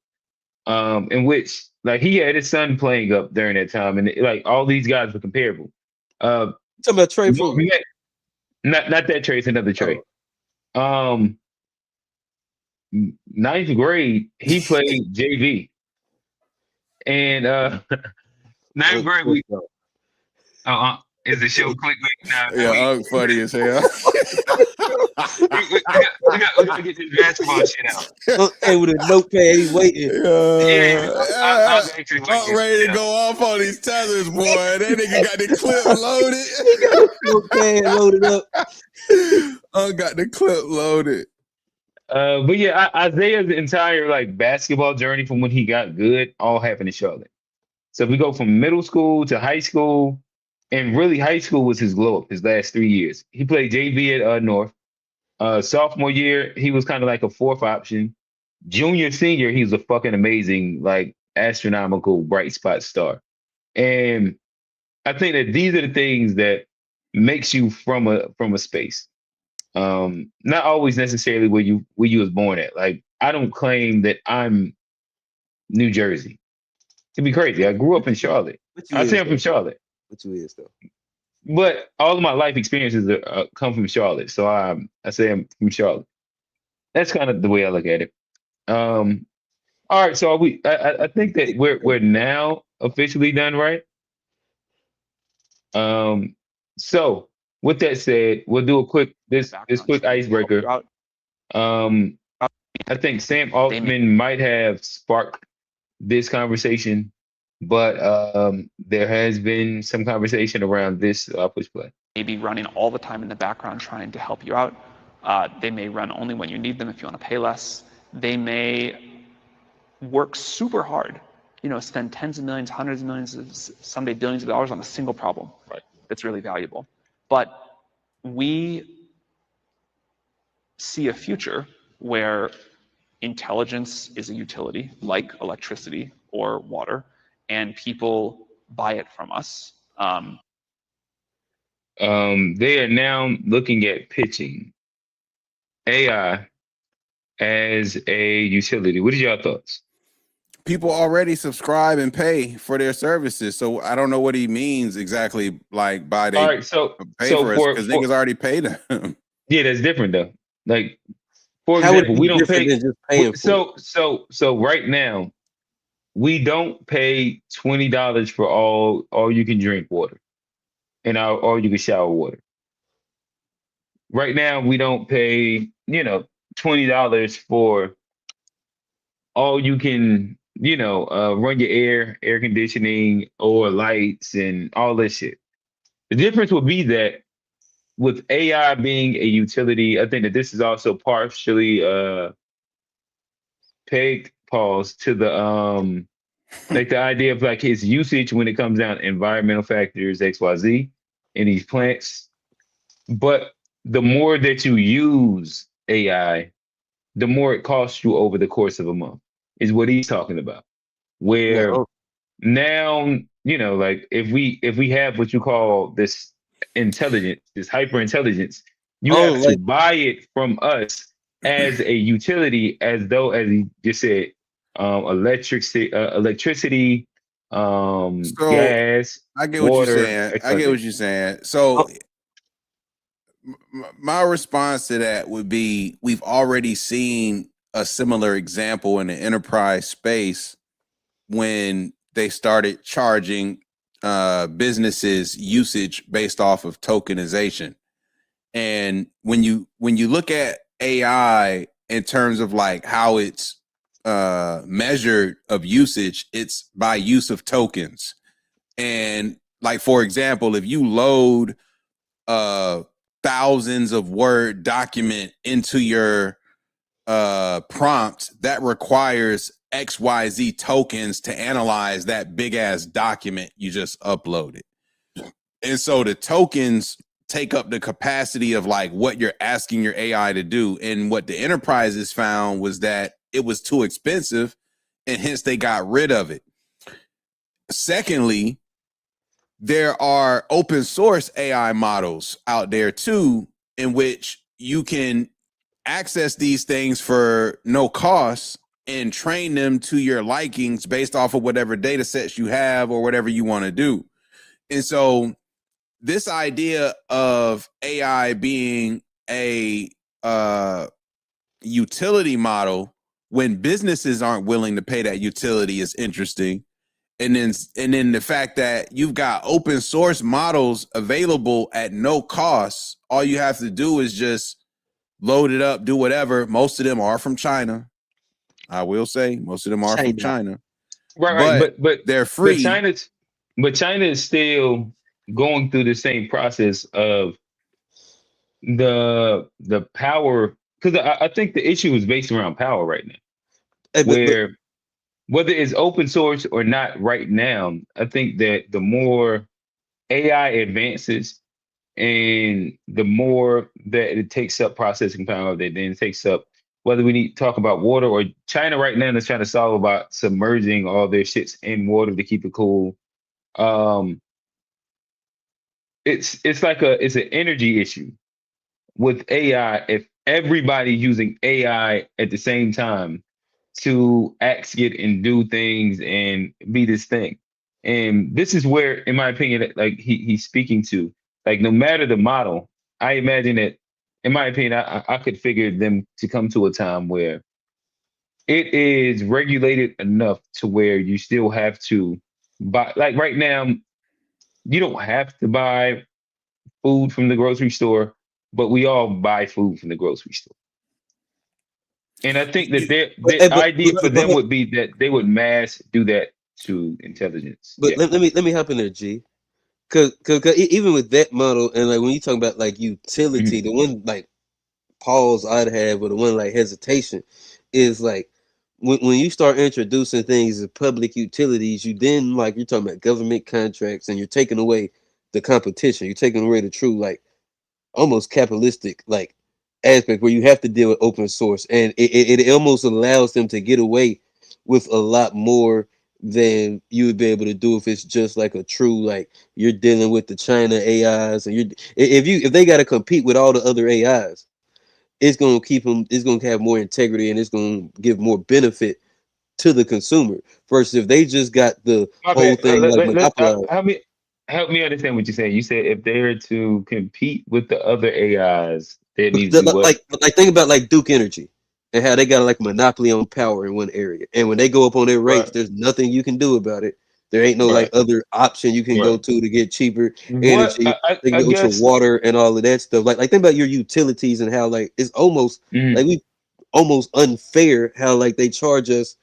in which like he had his son playing up during that time, and like all these guys were comparable. Talking about Trey Food. Not that Trey, it's another Trey. Ninth grade, he played JV. And ninth grade, we is the show clickbait now? Yeah, funny as hell. we gotta get this basketball shit out. Hey, with a notepad, he's waiting. I was actually I'm ready to go off on these tethers, boy. That nigga got the clip loaded. He got the notepad loaded up. I got the clip loaded. But yeah, Isaiah's entire like basketball journey from when he got good all happened in Charlotte. So if we go from middle school to high school, and really high school was his glow up, his last 3 years. He played JV at North. Sophomore year, he was kind of like a fourth option. Junior, senior, he was a fucking amazing, like astronomical bright spot star. And I think that these are the things that makes you from a space. Not always necessarily where you was born at. Like I don't claim that I'm New Jersey. It'd be crazy. I grew up in Charlotte. I say I'm from Charlotte. What you is though? But all of my life experiences come from Charlotte, so I say I'm from Charlotte. That's kind of the way I look at it. All right, so I think that we're now officially done, right? So with that said, we'll do a quick this quick icebreaker. I think Sam Altman might have sparked this conversation, but there has been some conversation around this push play. Maybe running all the time in the background trying to help you out. They may run only when you need them if you want to pay less. They may work super hard, spend tens of millions, hundreds of millions, someday billions of dollars on a single problem that's really valuable. But we see a future where intelligence is a utility like electricity or water, and people buy it from us. They are now looking at pitching AI as a utility. What are your thoughts? People already subscribe and pay for their services, so I don't know what he means exactly. Like by they all right, so pay so for us because niggas already paid them. Yeah, that's different though. Like, for example, we don't pay. So right now, we don't pay $20 for all you can drink water, and all you can shower water. Right now, we don't pay $20 for all you can run your air conditioning or lights and all this shit. The difference would be that with AI being a utility, I think that this is also partially pegged pause to the like the idea of like its usage when it comes down to environmental factors, XYZ, in these plants. But the more that you use AI, the more it costs you over the course of a month, is what he's talking about. Where now, like if we have what you call this intelligence, this hyper intelligence, you have to buy it from us as a utility, as he just said, electricity, gas. I get water, what you're saying. I get what you're saying. So my response to that would be, we've already seen a similar example in the enterprise space when they started charging businesses usage based off of tokenization. And when you look at AI in terms of like how it's measured of usage, it's by use of tokens. And like, for example, if you load thousands of word document into your prompt, that requires XYZ tokens to analyze that big ass document you just uploaded. And so the tokens take up the capacity of like what you're asking your AI to do. And what the enterprises found was that it was too expensive, and hence they got rid of it. Secondly, there are open source AI models out there too, in which you can access these things for no cost and train them to your likings based off of whatever data sets you have or whatever you want to do. And so this idea of AI being a utility model when businesses aren't willing to pay that utility is interesting. And then the fact that you've got open source models available at no cost, all you have to do is just load it up, do whatever. Most of them are from China. I will say most of them are from China. Right. But they're free. But China is still going through the same process of the power, because I think the issue is based around power right now. Where whether it's open source or not right now, I think that the more AI advances and the more that it takes up processing power, that then takes up, whether we need to talk about water, or China right now is trying to solve about submerging all their shits in water to keep it cool. It's like it's an energy issue with AI. If everybody using AI at the same time to execute and do things and be this thing. And this is where, in my opinion, like he's speaking to, like, no matter the model, I imagine that, in my opinion, I could figure them to come to a time where it is regulated enough to where you still have to buy. Like right now, you don't have to buy food from the grocery store, but we all buy food from the grocery store. And I think that the idea for them would be that they would mass do that to intelligence. But let me hop in there, G. Cause even with that model, and like when you talk about like utility, the one like pause I'd have, or the one like hesitation, is like when you start introducing things as public utilities, you then like you're talking about government contracts, and you're taking away the competition. You're taking away the true like almost capitalistic like aspect where you have to deal with open source, and it almost allows them to get away with a lot more than you would be able to do if it's just like a true like you're dealing with the China AIs, and if they got to compete with all the other AIs, it's going to keep them, it's going to have more integrity, and it's going to give more benefit to the consumer versus if they just got the whole thing like monopolized. Help me understand what you're saying. You said if they're to compete with the other AIs, they need to do what? Like think about like Duke Energy and how they got like a monopoly on power in one area, and when they go up on their rates, there's nothing you can do about it. There ain't no like other option you can go to get cheaper energy. They go to water and all of that stuff. Like think about your utilities and how like it's almost like we almost unfair how like they charge us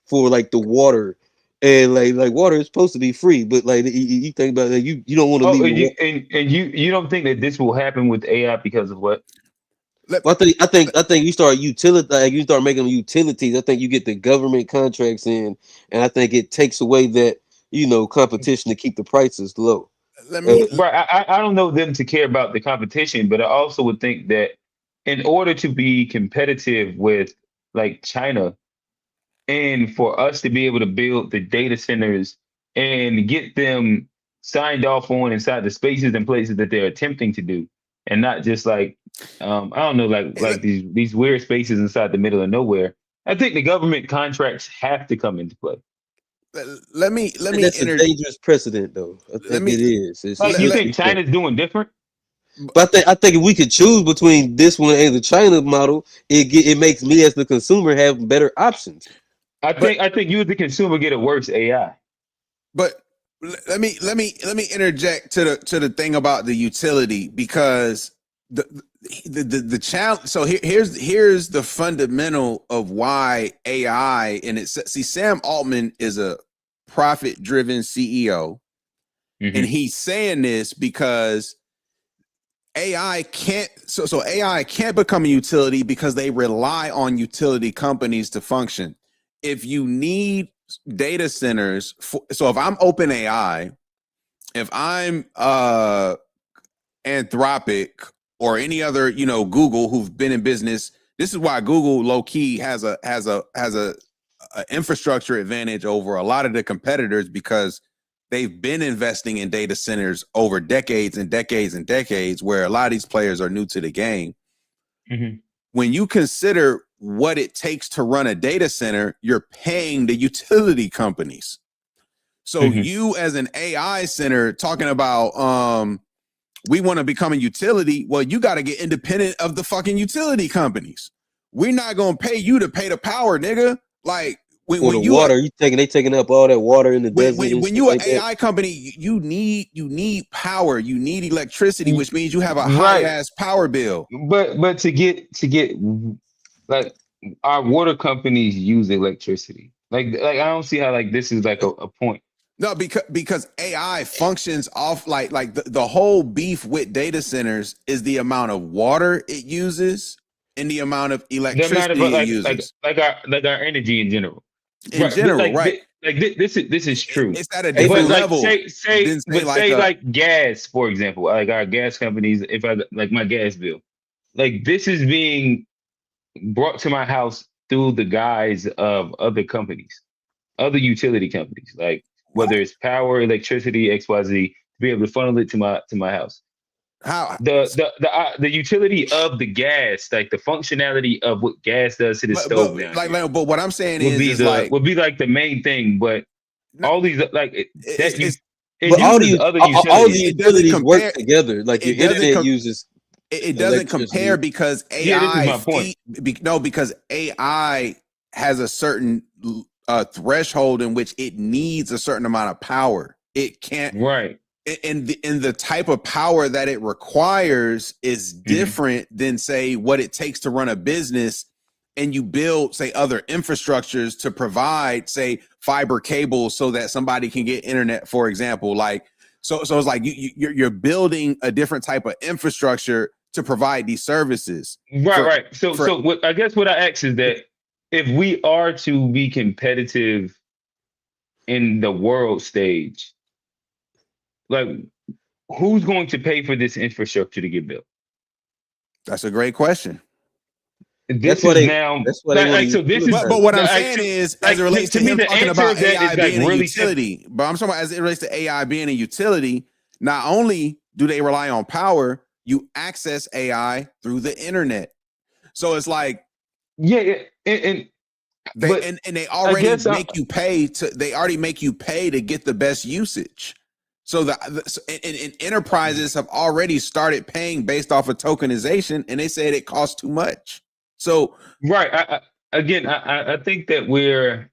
for like the water. And like water is supposed to be free, but like you think about it, you don't want to leave. And you don't think that this will happen with AI because of what? Well, I think you start you start making them utilities. I think you get the government contracts in, and I think it takes away that competition to keep the prices low. I don't know them to care about the competition, but I also would think that in order to be competitive with like China, and for us to be able to build the data centers and get them signed off on inside the spaces and places that they're attempting to do, and not just like I don't know, like these weird spaces inside the middle of nowhere. I think the government contracts have to come into play. Let me. That's a dangerous precedent, though. I think it is. You think China's doing different? But I think if we could choose between this one and the China model, it makes me as the consumer have better options. I think you as the consumer get a worse AI. But let me interject to the thing about the utility, because the challenge. So here's the fundamental of why AI, and Sam Altman is a profit-driven CEO, and he's saying this because AI can't. So AI can't become a utility because they rely on utility companies to function. If you need data centers, so if I'm OpenAI, if I'm Anthropic or any other, Google, who've been in business, this is why Google low key has a infrastructure advantage over a lot of the competitors, because they've been investing in data centers over decades and decades and decades, where a lot of these players are new to the game. When you consider what it takes to run a data center, you're paying the utility companies. So you as an AI center talking about we want to become a utility, well, you got to get independent of the fucking utility companies. We're not going to pay you to pay the power, nigga. Like when you water, they taking up all that water in the desert. When you an AI company, you need power, you need electricity, which means you have a high ass power bill. But to get like our water companies use electricity. Like I don't see how like this is like a point. No, because AI functions off like the whole beef with data centers is the amount of water it uses and the amount of electricity it uses. Like our energy in general. Right. This is true. It's at a different level. Say like gas, for example, like our gas companies. If I like my gas bill, like this is being brought to my house through the guise of other companies, other utility companies, like whether it's power, electricity, XYZ, to be able to funnel it to my house. How the utility of the gas, like the functionality of what gas does to the stove, but what I'm saying would be like the main thing. But all these all the utilities work together. Like your internet uses. It doesn't compare because AI. Because AI has a certain threshold in which it needs a certain amount of power. It can't. Right. and the type of power that it requires is different than, say, what it takes to run a business. And you build, say, other infrastructures to provide, say, fiber cables so that somebody can get internet, for example. Like, so it's like you're building a different type of infrastructure to provide these services. Right. So what I guess what I ask is that if we are to be competitive in the world stage, like, who's going to pay for this infrastructure to get built? That's a great question. This is now that's what they want to so use. this is But what I'm saying is, as it relates to me, him the talking answer about of that AI is like being a really utility, but I'm talking about as it relates to AI being a utility, not only do they rely on power, you access AI through the internet. So it's like, and they already make you pay to get the best usage. So and enterprises have already started paying based off of tokenization, and they said it costs too much. So right, I think that we're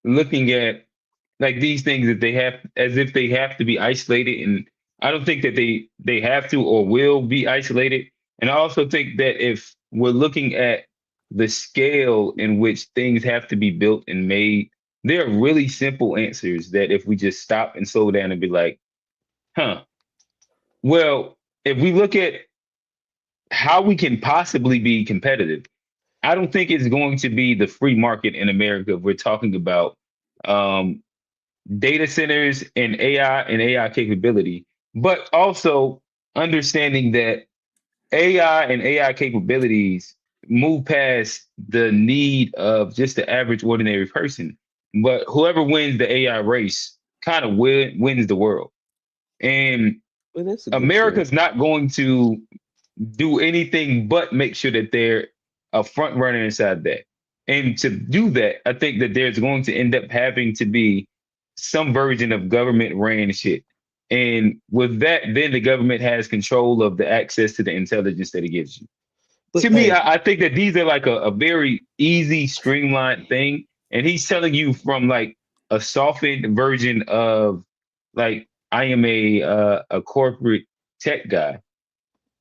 looking at like these things that they have as if they have to be isolated, and I don't think that they have to or will be isolated. And I also think that if we're looking at the scale in which things have to be built and made, there are really simple answers that if we just stop and slow down and be like, well, if we look at how we can possibly be competitive, I don't think it's going to be the free market in America. If we're talking about data centers and AI capability, but also understanding that AI and AI capabilities move past the need of just the average ordinary person. But whoever wins the AI race kind of wins the world. And America's not going to do anything but make sure that they're a front runner inside that. And to do that, I think that there's going to end up having to be some version of government ran shit. And with that, then the government has control of the access to the intelligence that it gives you. To me, I think that these are like a very easy, streamlined thing. And he's telling you from like a softened version of like, I am a corporate tech guy.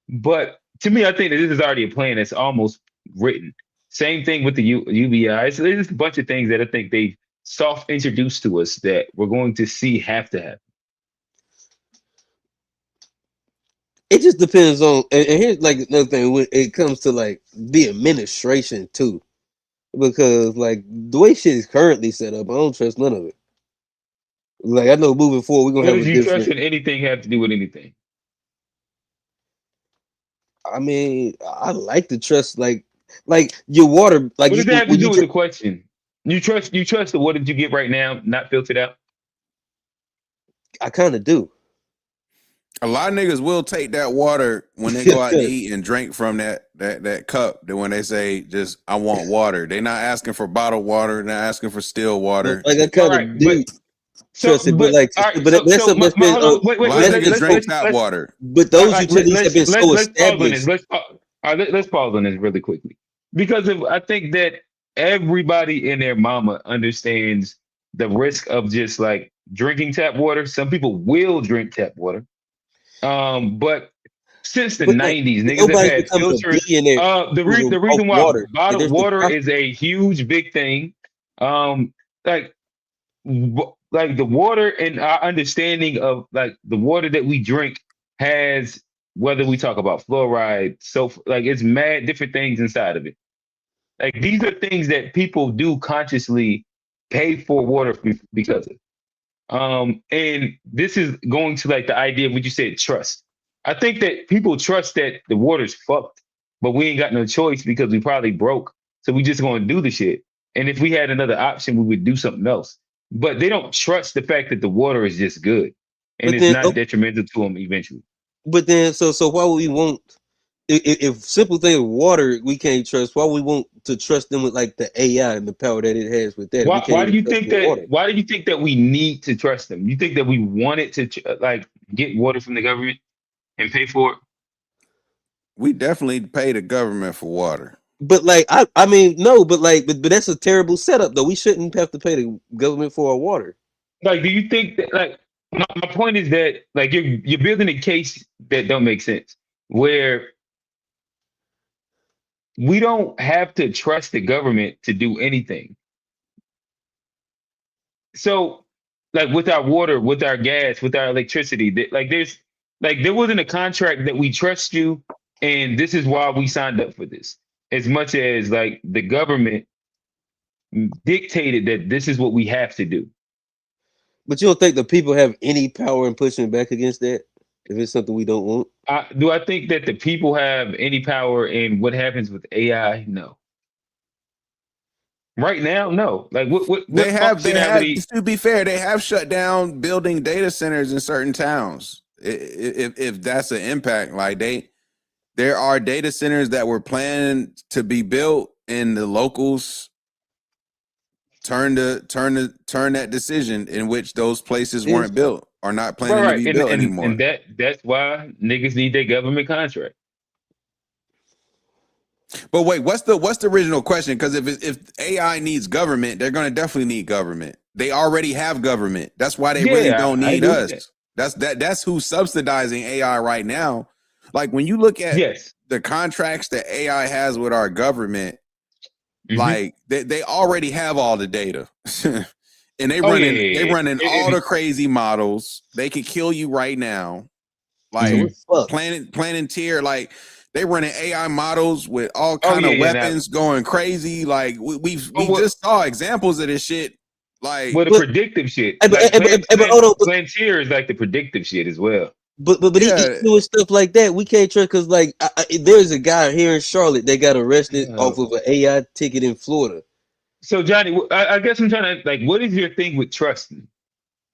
But to me, I think that this is already a plan that's almost written. Same thing with the UBI. So there's just a bunch of things that I think they soft introduced to us that we're going to see have to happen. It just depends on, and here's like another thing when it comes to like the administration too, because like the way shit is currently set up, I don't trust none of it. Like I know moving forward, we're gonna What have does a you different. trust in anything have to do with anything? I mean, I like to trust like your water. Like What does that have to when do you with the question? You trust the what did you get right now, not filtered out? I kind of do. a lot of niggas will take that water when they go out to eat and drink from that cup. That when they say just I want water, they're not asking for bottled water. They're not asking for still water. Like I kind of do trust it, but like, right, but that's something that's been. A lot of niggas drink tap water. But those utilities have been so established. Let's pause on this really quickly, because I think that everybody and their mama understands the risk of just like drinking tap water. Some people will drink tap water. But since the 90s, niggas have had filters. The reason why bottled water is a huge big thing. Like the water and our understanding of like the water that we drink has, whether we talk about fluoride, so like it's mad different things inside of it. Like these are things that people do consciously pay for water because of. And this is going to like the idea of what you said, trust. I think that people trust that the water's fucked, but we ain't got no choice because we probably broke. So we just going to do the shit. And if we had another option, we would do something else. But they don't trust the fact that the water is just good and it's not detrimental to them eventually. But then, so why would we want, if simple thing of water we can't trust, why we want to trust them with like the AI and the power that it has with that? Why do you think that? Water? Why do you think that we need to trust them? You think that we wanted to like get water from the government and pay for it? We definitely pay the government for water. But like I mean no, but that's a terrible setup though. We shouldn't have to pay the government for our water. Like, do you think that like My point is that like you're building a case that don't make sense. Where we don't have to trust the government to do anything. So, like with our water, with our gas, with our electricity, there wasn't a contract that we trust you, and this is why we signed up for this. As much as like the government dictated that this is what we have to do. But you don't think the people have any power in pushing back against that if it's something we don't want? Do I think that the people have any power in what happens with AI? No. Right now, no. Like what They have, functionality? to be fair, they have shut down building data centers in certain towns. If that's an impact, like there are data centers that were planned to be built, and the locals turn that decision in which those places weren't built, are not planning to Right, be and built and anymore. and that's why niggas need their government contract. But wait, what's the original question? Because if AI needs government, they're going to definitely need government. They already have government. That's why they really Yeah, don't I need agree with that. us. That's who's subsidizing AI right now. Like when you look at Yes. the contracts that AI has with our government, Mhm. like they already have all the data. And they Oh yeah, running all the crazy models. They could kill you right now. So Like what's fucked? Planeteer, like they running AI models with all Oh kind yeah, of yeah. Now, weapons going crazy. Like we what just saw examples of this shit. Like the But predictive shit? but, Like hold on, Plantier is like the predictive shit as well. he yeah, doing stuff like that. We can't trust because like there's a guy here in Charlotte that got arrested off Oh. of an AI ticket in Florida. So Johnny, I guess I'm trying to like, what is your thing with trusting?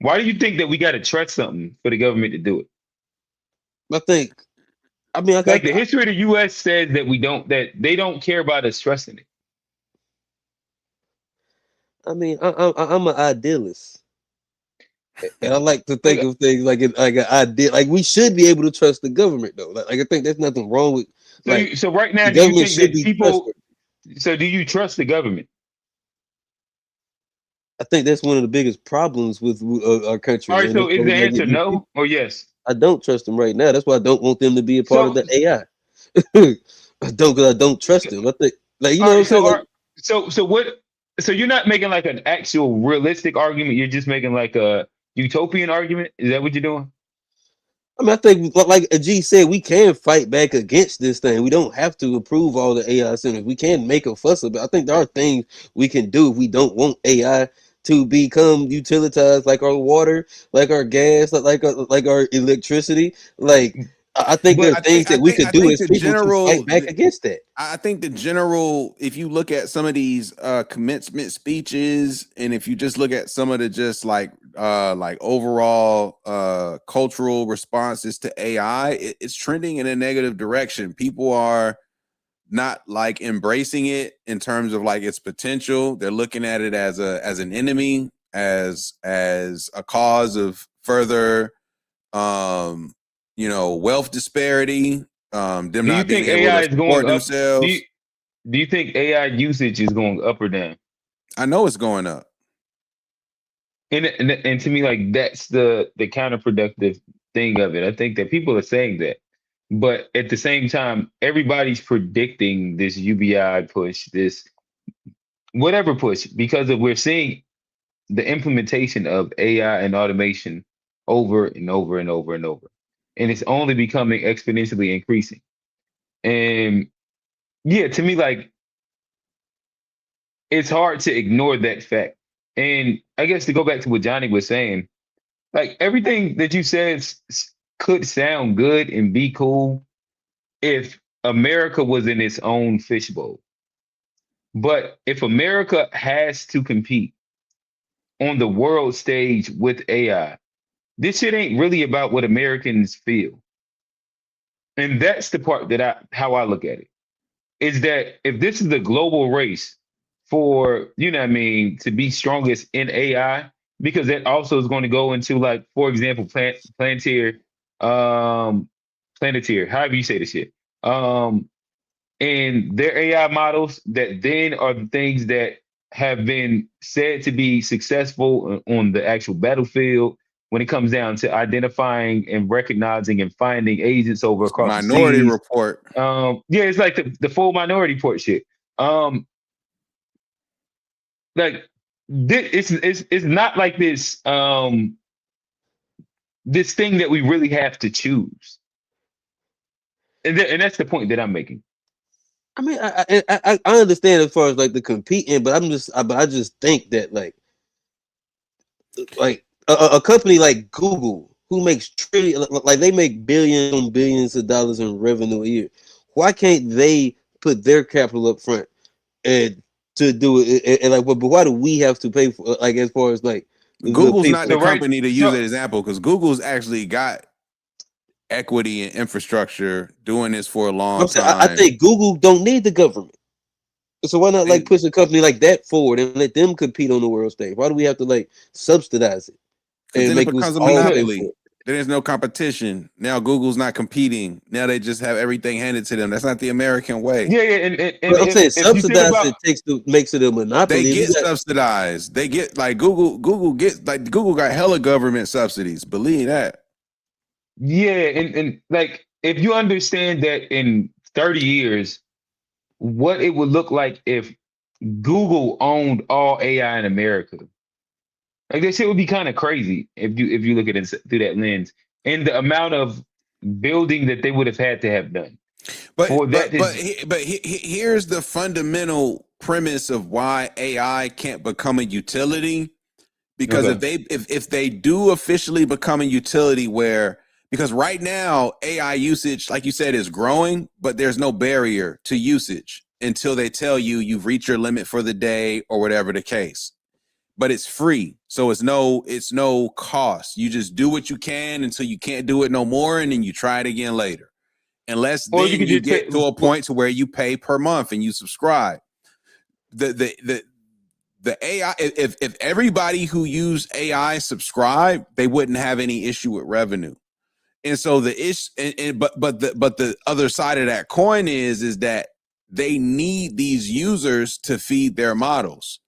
Why do you think that we got to trust something for the government to do it? I think. I mean, Like the history of the U.S. says that they don't care about us trusting it. I'm an idealist, and I like to think Like, of things like like an idea. Like we should be able to trust the government though. Like I think there's nothing wrong with like so right now, the do you government think should that be people? trusted. So do you trust the government? I think that's one of the biggest problems with our country, All right. man. So That's is why the we gotta get answer new people. no or yes? I don't trust them right now. That's why I don't want them to be a part of So the AI. I don't because I don't trust them. I think like you all know what I'm right. saying. Like So what? So you're not making like an actual realistic argument. You're just making like a utopian argument. Is that what you're doing? I mean, I think like G said, we can fight back against this thing. We don't have to approve all the AI centers. We can make a fuss about. I think there are things we can do if we don't want AI to become utilitized, like our water, like our gas, like our electricity. Like I think there But are things that we could I do think as people to fight back against that. I think the general, if you look at some of these commencement speeches, and if you just look at some of the just like overall cultural responses to AI, it's trending in a negative direction. People are not like embracing it in terms of like its potential. They're looking at it as an enemy, as a cause of further wealth disparity, them do you not being think able AI to is going support up? Do you themselves. do you think AI usage is going up or down? I know it's going up. And to me, like that's the counterproductive thing of it. I think that people are saying that, but at the same time, everybody's predicting this UBI push, this whatever push, because of we're seeing the implementation of AI and automation over and over and over and over, and it's only becoming exponentially increasing. And yeah, to me, like it's hard to ignore that fact. And I guess to go back to what Johnny was saying, like everything that you said could sound good and be cool if America was in its own fishbowl. But if America has to compete on the world stage with AI, this shit ain't really about what Americans feel. And that's the part that how I look at it. Is that if this is the global race for, you know what I mean, to be strongest in AI, because that also is going to go into like, for example, Plantier, Planeteer, however you say the shit. And their AI models that then are the things that have been said to be successful on the actual battlefield. when it comes down to identifying and recognizing and finding agents over across the Minority seas. Report. Yeah, it's like the full Minority Report shit. Like it's not like this this thing that we really have to choose, and that's the point that I'm making. I mean, I understand as far as like the competing, but I just think that like a company like Google, who makes like they make billions and billions of dollars in revenue a year, why can't they put their capital up front and to do it? And like, but why do we have to pay for like as far as like Google's not the So, right, company to use so- an example because Google's actually got equity and infrastructure doing this for a long time. I think Google don't need the government. So why not like push a company like that forward and let them compete on the world stage? Why do we have to like subsidize it Because and then it make us becomes a all pay for monopoly. it? Then there's no competition. Now Google's not competing. Now they just have everything handed to them. That's not the American way. yeah, and But I'm saying if you think subsidize about, it makes it a monopoly. They get We got- subsidized. They get like Google got hella government subsidies. Believe that. yeah, and like if you understand that in 30 years, what it would look like if Google owned all AI in America. Like that shit would be kind of crazy if you look at it through that lens, and the amount of building that they would have had to have done. But For that here's the fundamental premise of why AI can't become a utility. Because Okay. if they do officially become a utility because right now AI usage, like you said, is growing, but there's no barrier to usage until they tell you you've reached your limit for the day or whatever the case. But it's free, so it's no cost. You just do what you can until you can't do it no more, and then you try it again later. Unless Or then could you just get to a point to where you pay per month and you subscribe. The AI, if everybody who used AI subscribed, they wouldn't have any issue with revenue. And so the issue, but the other side of that coin is that they need these users to feed their models.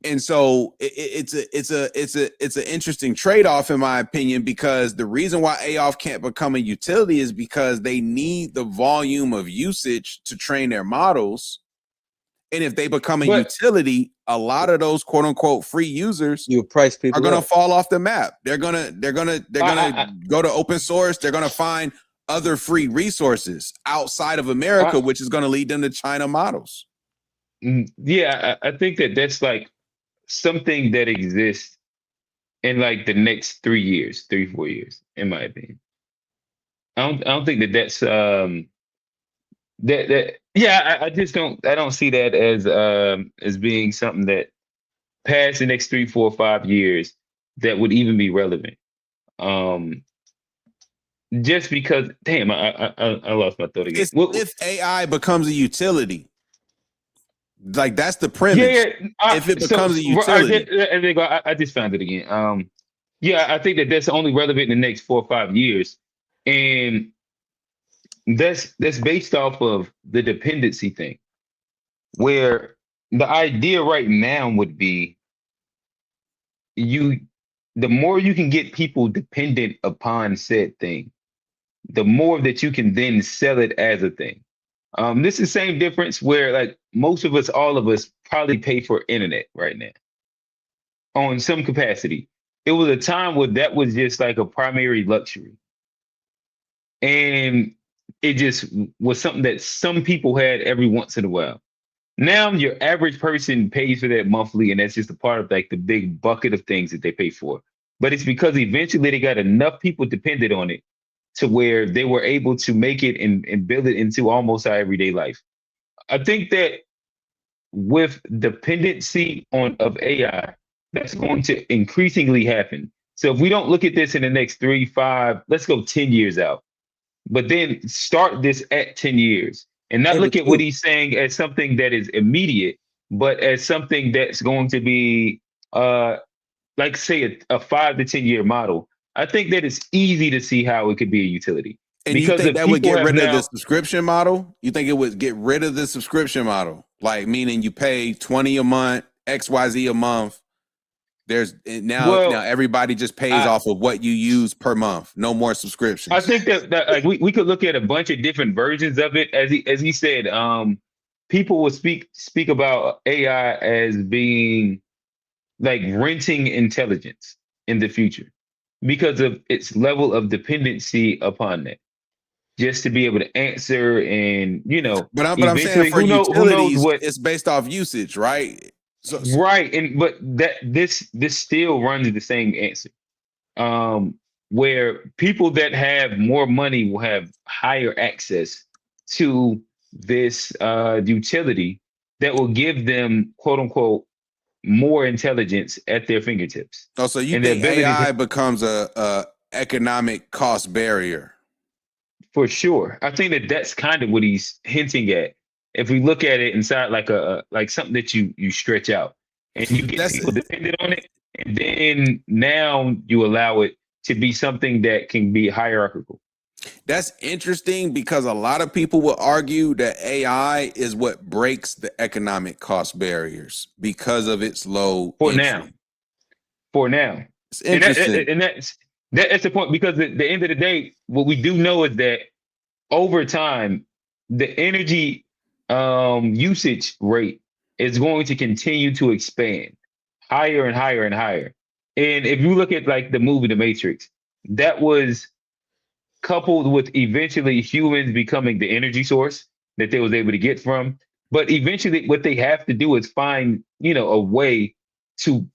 And so it's an interesting trade-off in my opinion, because the reason why AI can't become a utility is because they need the volume of usage to train their models. And if they become a utility, a lot of those quote unquote free users you price people are going to out. fall off the map. They're gonna go to open source. They're gonna find other free resources outside of America, which is going to lead them to China models. Yeah, I think that's like something that exists in like the next 3 years, 3-4 years, in my opinion. I don't think that's I just don't see that as being something that past the next 3, 4, 5 years that would even be relevant. Just because, damn, I lost my thought again. If AI becomes a utility, like that's the premise. If it becomes a utility, I just found it again. I think that's only relevant in the next 4 or 5 years, and that's based off of the dependency thing, where the idea right now would be the more you can get people dependent upon said thing, the more that you can then sell it as a thing. This is the same difference where like most of us, all of us probably pay for internet right now on some capacity. It was a time where that was just like a primary luxury. And it just was something that some people had every once in a while. Now your average person pays for that monthly, and that's just a part of like the big bucket of things that they pay for. But it's because eventually they got enough people dependent on it to where they were able to make it and build it into almost our everyday life. I think that with dependency of AI, that's going to increasingly happen. So if we don't look at this in the next 3, 5, let's go 10 years out, but then start this at 10 years and not look at what he's saying as something that is immediate, but as something that's going to be like say a 5 to 10 year model. I think that it's easy to see how it could be a utility. And because you think that would get rid of the subscription model? You think it would get rid of the subscription model? Like meaning you pay $20 a month, XYZ a month. Now everybody just pays off of what you use per month. No more subscriptions. I think that like we could look at a bunch of different versions of it. As he said, people will speak about AI as being like renting intelligence in the future because of its level of dependency upon that. Just to be able to answer and but I'm saying for who knows what it's based off usage, right? Right, but this still runs the same answer. Where people that have more money will have higher access to this utility that will give them quote unquote more intelligence at their fingertips. Oh, so you think AI becomes a economic cost barrier? For sure. I think that's kind of what he's hinting at. If we look at it inside like something that you stretch out and you get people dependent on it, and then now you allow it to be something that can be hierarchical. That's interesting because a lot of people will argue that AI is what breaks the economic cost barriers because of its low entry. For now. It's interesting. And that's the point, because at the end of the day, what we do know is that over time, the energy usage rate is going to continue to expand higher and higher and higher. And if you look at like the movie The Matrix, that was coupled with eventually humans becoming the energy source that they was able to get from. But eventually what they have to do is find, a way to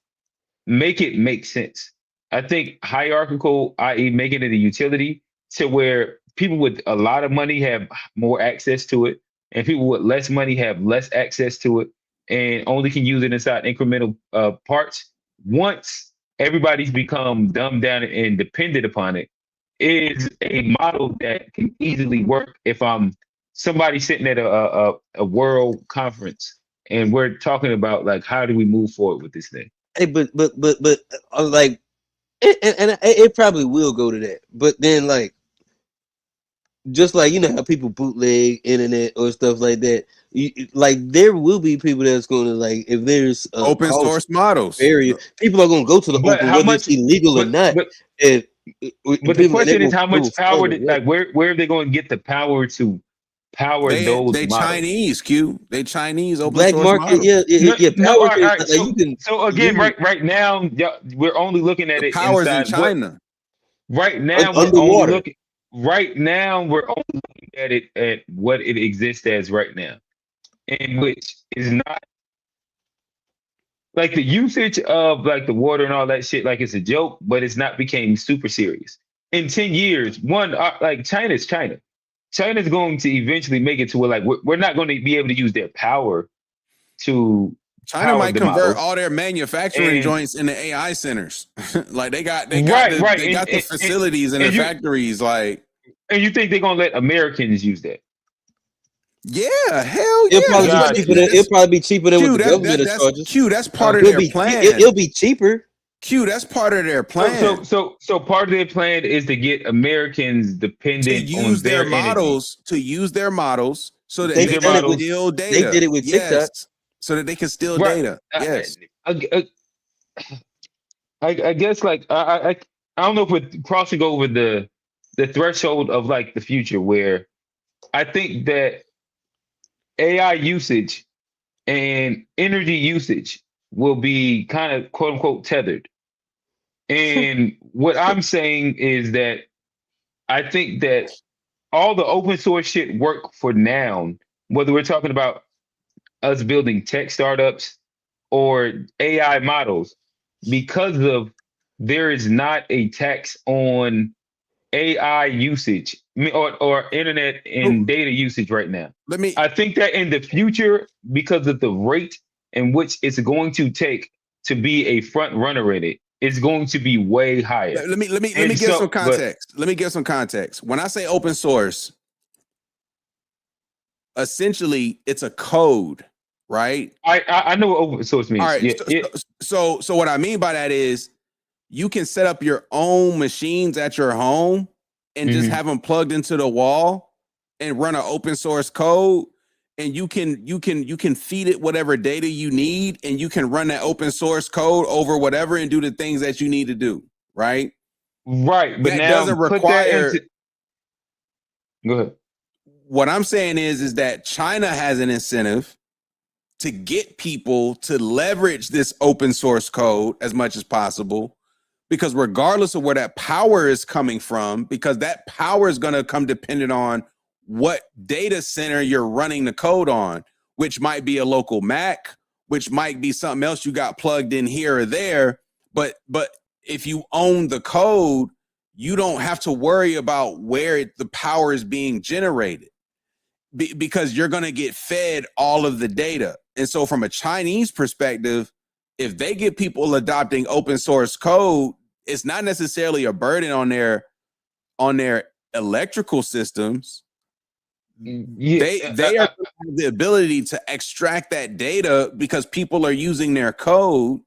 make it make sense. I think hierarchical, i.e. making it a utility to where people with a lot of money have more access to it and people with less money have less access to it and only can use it inside incremental parts. Once everybody's become dumbed down and dependent upon it, is a model that can easily work if I'm somebody sitting at a world conference and we're talking about like, how do we move forward with this thing? Hey, but like, and it probably will go to that. But then like, just like how people bootleg internet or stuff like that, like there will be people that's going to like, if there's open source models barrier, people are going to go to the open, whether it's illegal or not. But the question is, how much power? Where are they going to get the power to power those? They models? Chinese, Q. They Chinese open black source market. models. So again, right now, we're only looking at it. Powers in China. Right now, we're only looking. Right now, we're only looking at it at what it exists as right now, and which is not like the usage of like the water and all that shit. Like it's a joke, but it's not became super serious. In 10 years, like China's China. China's going to eventually make it to where like we're not going to be able to use their power to. China might convert all their manufacturing joints into AI centers. Like they got the facilities and the factories. Like, and you think they're gonna let Americans use that? Yeah, hell yeah. It'll probably be cheaper than what the government is charging. Q, that's part of their plan. It'll be cheaper. Q, that's part of their plan. So part of their plan is to get Americans dependent to use on their models, energy. to use their models so that they can steal data. They did it with TikTok. So that they can steal data. Yes. I guess like I don't know if we're crossing over the threshold of like the future, where I think that AI usage and energy usage will be kind of quote unquote tethered. And what I'm saying is that I think that all the open source shit work for now, whether we're talking about us building tech startups or AI models, because of there is not a tax on AI usage or internet and data usage right now. I think that in the future, because of the rate in which it's going to take to be a front runner in it, it's going to be way higher. Let me give some context. Let me give some context. When I say open source, essentially it's a code, right? I know what open source means. All right. So what I mean by that is you can set up your own machines at your home and just have them plugged into the wall and run an open source code. and you can feed it whatever data you need, and you can run that open source code over whatever and do the things that you need to do, right? Right, but That now doesn't put that require. into. Go ahead. What I'm saying is that China has an incentive to get people to leverage this open source code as much as possible, because regardless of where that power is coming from, because that power is going to come dependent on what data center you're running the code on, which might be a local Mac, which might be something else you got plugged in here or there. But if you own the code, you don't have to worry about where the power is being generated, because you're going to get fed all of the data. And so from a Chinese perspective, if they get people adopting open source code, it's not necessarily a burden on their electrical systems. They have the ability to extract that data because people are using their code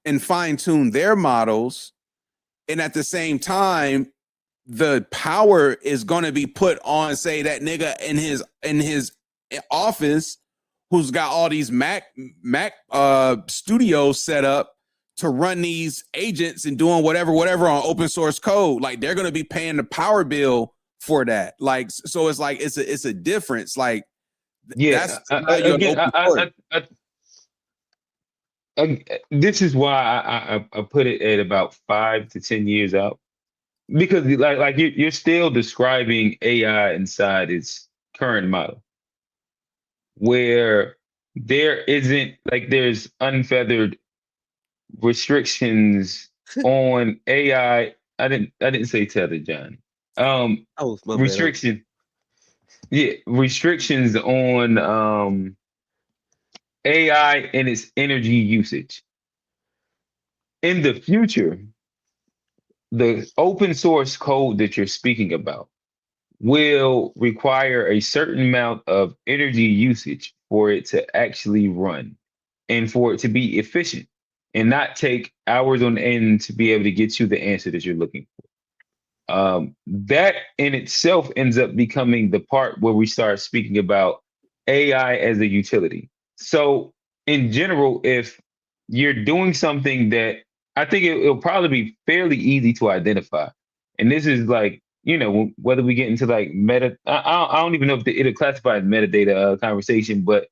and fine tune their models. And at the same time, the power is going to be put on, say, that nigga in his office who's got all these Mac studios set up to run these agents and doing whatever on open source code. Like, they're going to be paying the power bill for that. Like, so it's like it's a difference. Like, Yeah, this is why I put it at about 5 to 10 years out, because like you're still describing AI inside its current model, where there isn't, like, there's unfeathered restrictions on AI. I didn't say tethered, Johnny. Restriction. Yeah, restrictions on AI and its energy usage. In the future, the open source code that you're speaking about will require a certain amount of energy usage for it to actually run and for it to be efficient and not take hours on end to be able to get you the answer that you're looking for. That in itself ends up becoming the part where we start speaking about AI as a utility. So in general, if you're doing something that, I think it'll probably be fairly easy to identify. And this is like, whether we get into like meta, I don't even know if it'll classify as metadata conversation, but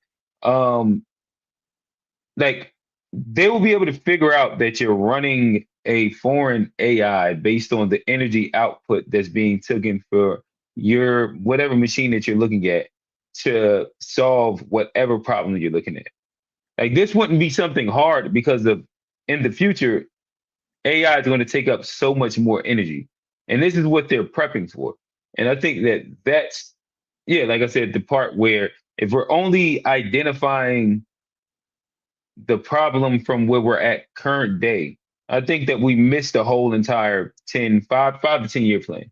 like, they will be able to figure out that you're running a foreign AI based on the energy output that's being taken for your whatever machine that you're looking at to solve whatever problem you're looking at. Like, this wouldn't be something hard, because in the future, AI is going to take up so much more energy. And this is what they're prepping for. And I think that's, yeah, like I said, the part where if we're only identifying the problem from where we're at current day, I think that we missed the whole entire 5 to 10 year plan.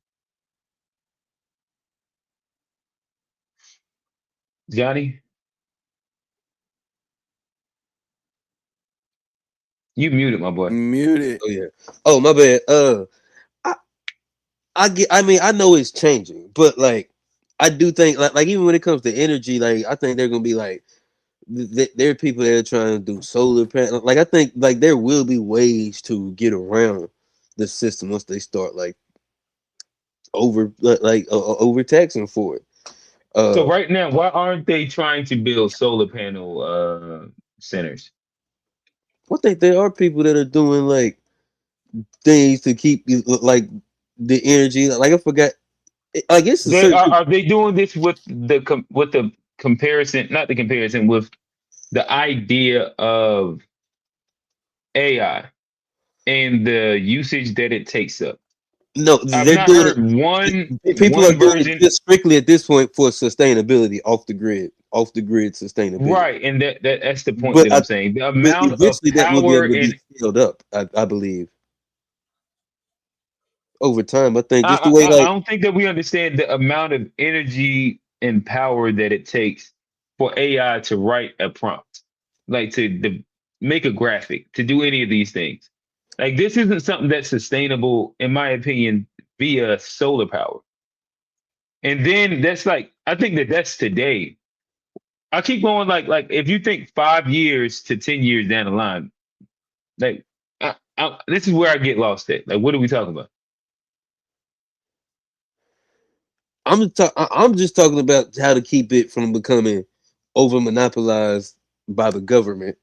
Johnny, you muted, my boy. Muted. Oh yeah. Oh, my bad. I mean, I know it's changing, but like, I do think like even when it comes to energy, like, I think they're gonna be like, there are people that are trying to do solar panel. Like, I think like there will be ways to get around the system once they start like overtaxing for it. So right now, why aren't they trying to build solar panel centers? I think there are people that are doing like things to keep like the energy. Like, I forgot. I guess a certain Are they doing this with the comparison, not the comparison, with the idea of AI and the usage that it takes up? No, I've they're not doing heard it. People are doing version. it just strictly at this point for sustainability, off the grid sustainability. Right, and that's the point But that I'm saying. The but amount of eventually that will be power able to and be scaled up. I believe over time. I think just the I, way I I like don't think that we understand the amount of energy and power that it takes for AI to write a prompt, like to make a graphic, to do any of these things. Like, this isn't something that's sustainable, in my opinion, via solar power. And then that's like, I think that's today. I keep going like if you think 5 years to 10 years down the line, like this is where I get lost at. Like, what are we talking about? I'm just talking about how to keep it from becoming over monopolized by the government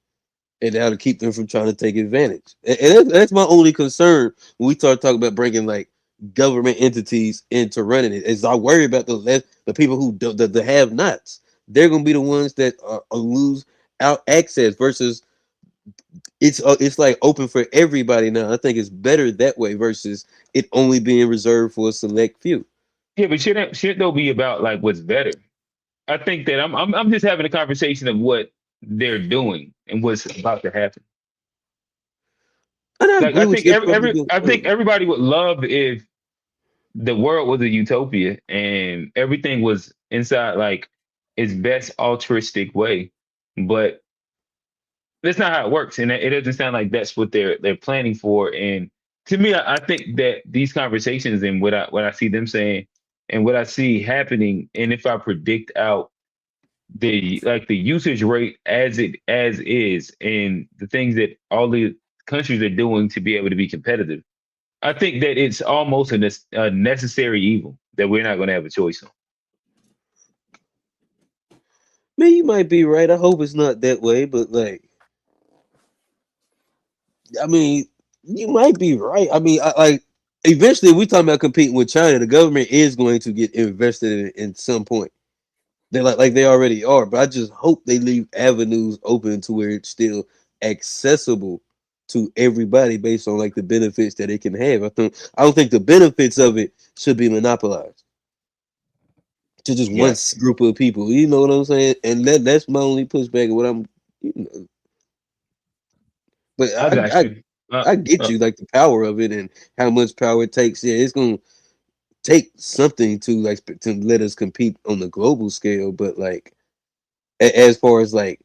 and how to keep them from trying to take advantage. And that's my only concern when we start talking about bringing like government entities into running it. Is I worry about the people who do, the have-nots. They're gonna be the ones that lose out access versus it's like open for everybody now. I think it's better that way versus it only being reserved for a select few. Yeah, but shouldn't though be about like what's better? I think that I'm just having a conversation of what they're doing and what's about to happen. And I Like agree I with think you. That's probably a I good think point. everybody would love if the world was a utopia and everything was inside like its best altruistic way. But that's not how it works, and it doesn't sound like that's what they're planning for. And to me, I think that these conversations and what I see them saying and what I see happening, and if I predict out the usage rate as is, and the things that all the countries are doing to be able to be competitive, I think that it's almost a necessary evil that we're not going to have a choice on. Man, you might be right. I hope it's not that way, but like, I mean, you might be right. I mean, like, eventually, we talking about competing with China. The government is going to get invested in some point. They like they already are, but I just hope they leave avenues open to where it's still accessible to everybody based on like the benefits that it can have. I don't think the benefits of it should be monopolized to just one Yeah, group of people. You know what I'm saying? And that's my only pushback. What I'm, you know, but I got you. I get you like the power of it and how much power it takes. Yeah, it's gonna take something to like to let us compete on the global scale. But like as far as like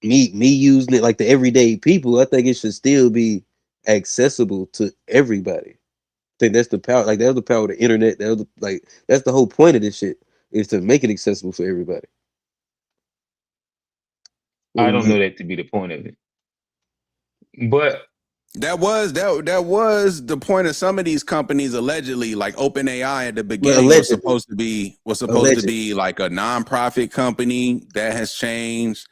me using it like the everyday people, I think it should still be accessible to everybody. I think that's the power. Like that's the power of the internet. Like that's the whole point of this shit is to make it accessible for everybody. What I do don't know you that to be the point of it, but That was the point of some of these companies allegedly, like OpenAI at the well, beginning allegedly? was supposed to Allegedly. be like a nonprofit company. That has changed.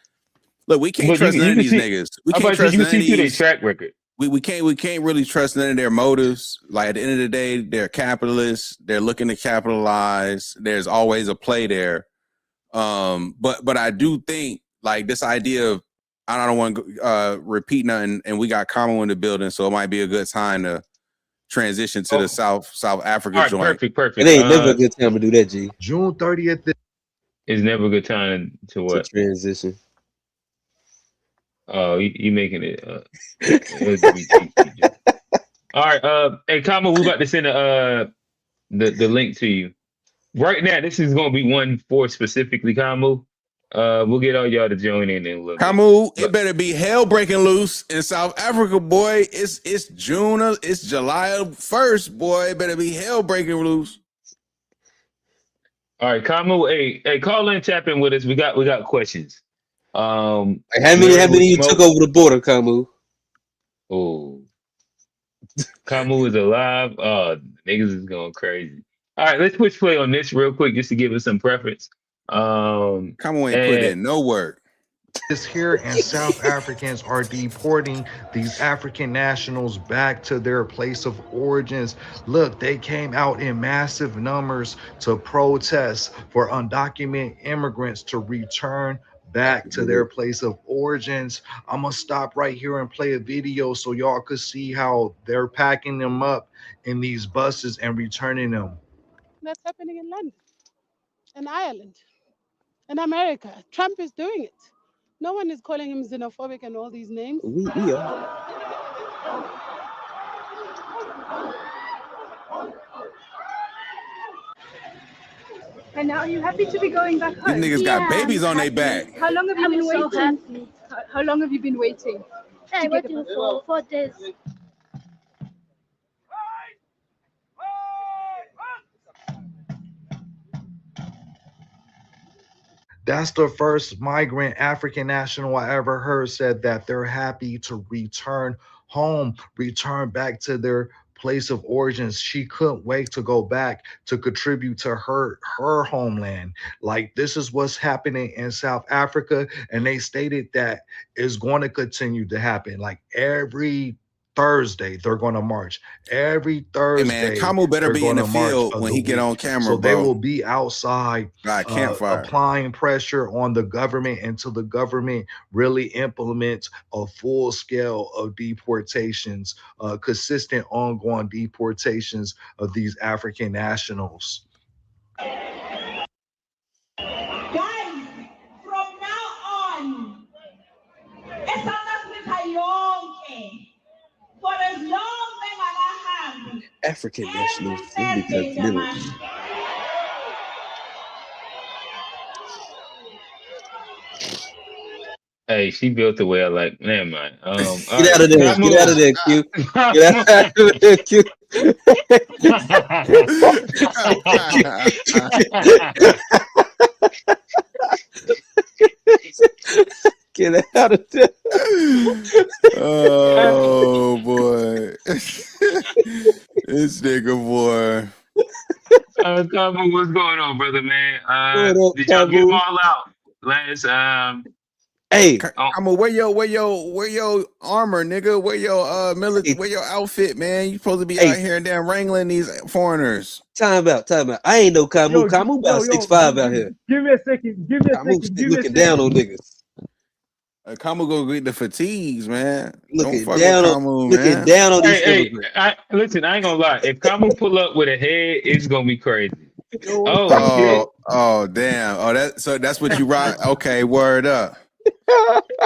Look, we can't but trust none you of can these see. niggas. We I'm can't about to say trust you can none of see through their these. track record. We can't really trust none of their motives. Like at the end of the day, they're capitalists. They're looking to capitalize. There's always a play there. But I do think like this idea of I don't want to repeat nothing, and we got Kamo in the building, so it might be a good time to transition to the Oh, South Africa all right, joint. perfect, It perfect. ain't never a good time to do that, G. June 30th. It's never a good time to To what? transition. Oh, you making it LGBT joke. All right, hey, Kama, we about to send the link to you right now. This is gonna be one for specifically Kama. We'll get all y'all to join in a little bit. Kamu, it But better be hell breaking loose in South Africa, boy. It's it's July 1st, boy. It better be hell breaking loose. all right, Kama, hey, call in, tap in with us. We got questions. Like, We how heard many with you took smoke. over the border, Kamu? Oh, Kamu is alive. Niggas is going crazy. All right, let's push play on this real quick just to give us some preference. Kamu ain't put And in no work. Is here, and South Africans are deporting these African nationals back to their place of origins. Look, they came out in massive numbers to protest for undocumented immigrants to return back to their place of origins. I'm gonna stop right here and play a video so y'all could see how they're packing them up in these buses and returning them. That's happening in London and Ireland and America. Trump is doing it. No one is calling him xenophobic and all these names. We are. And are you happy to be going back These home? niggas got Yeah, babies I'm on their happy. back. How long have you been so waiting? happy. How long have you been waiting? I to get waiting the for 4 days. That's the first migrant African national I ever heard said that they're happy to return home, return back to their place of origins. She couldn't wait to go back to contribute to her homeland. Like, this is what's happening in South Africa, and they stated that is going to continue to happen. Like, every Thursday they're going to march. Every Hey Thursday man, Kamu better they're be in going the to march field of when the he get week. on camera, So they bro. will be outside Campfire. applying pressure on the government until the government really implements a full scale of deportations, consistent ongoing deportations of these African nationals. Guys, from now on, for as long as African nationals in the continent. Hey, she built the way I like. Never mind. All Get right, out of there. Get out of there, Q. Get out of there, Q. Get out of there. Oh boy. This nigga boy. Kamu, what's going on, brother, man? What up, Did y'all get them Kamu? all out last? Hey, Kamu, wear your armor, nigga. Wear your wear your outfit, man. You supposed to be out here damn wrangling these foreigners. time out. I ain't no Kamu. Kamu about 6'5" out here. Give me a second. Kamu looking down on niggas. Kamu go get the fatigues, man. Looking Don't fuck down with on, Kamu, looking man. down on these Hey, immigrants. listen, I ain't gonna lie. If Kamu pull up with a head, it's gonna be crazy. Oh, Shit. oh, damn. Oh, that's what you rock. Okay, word up.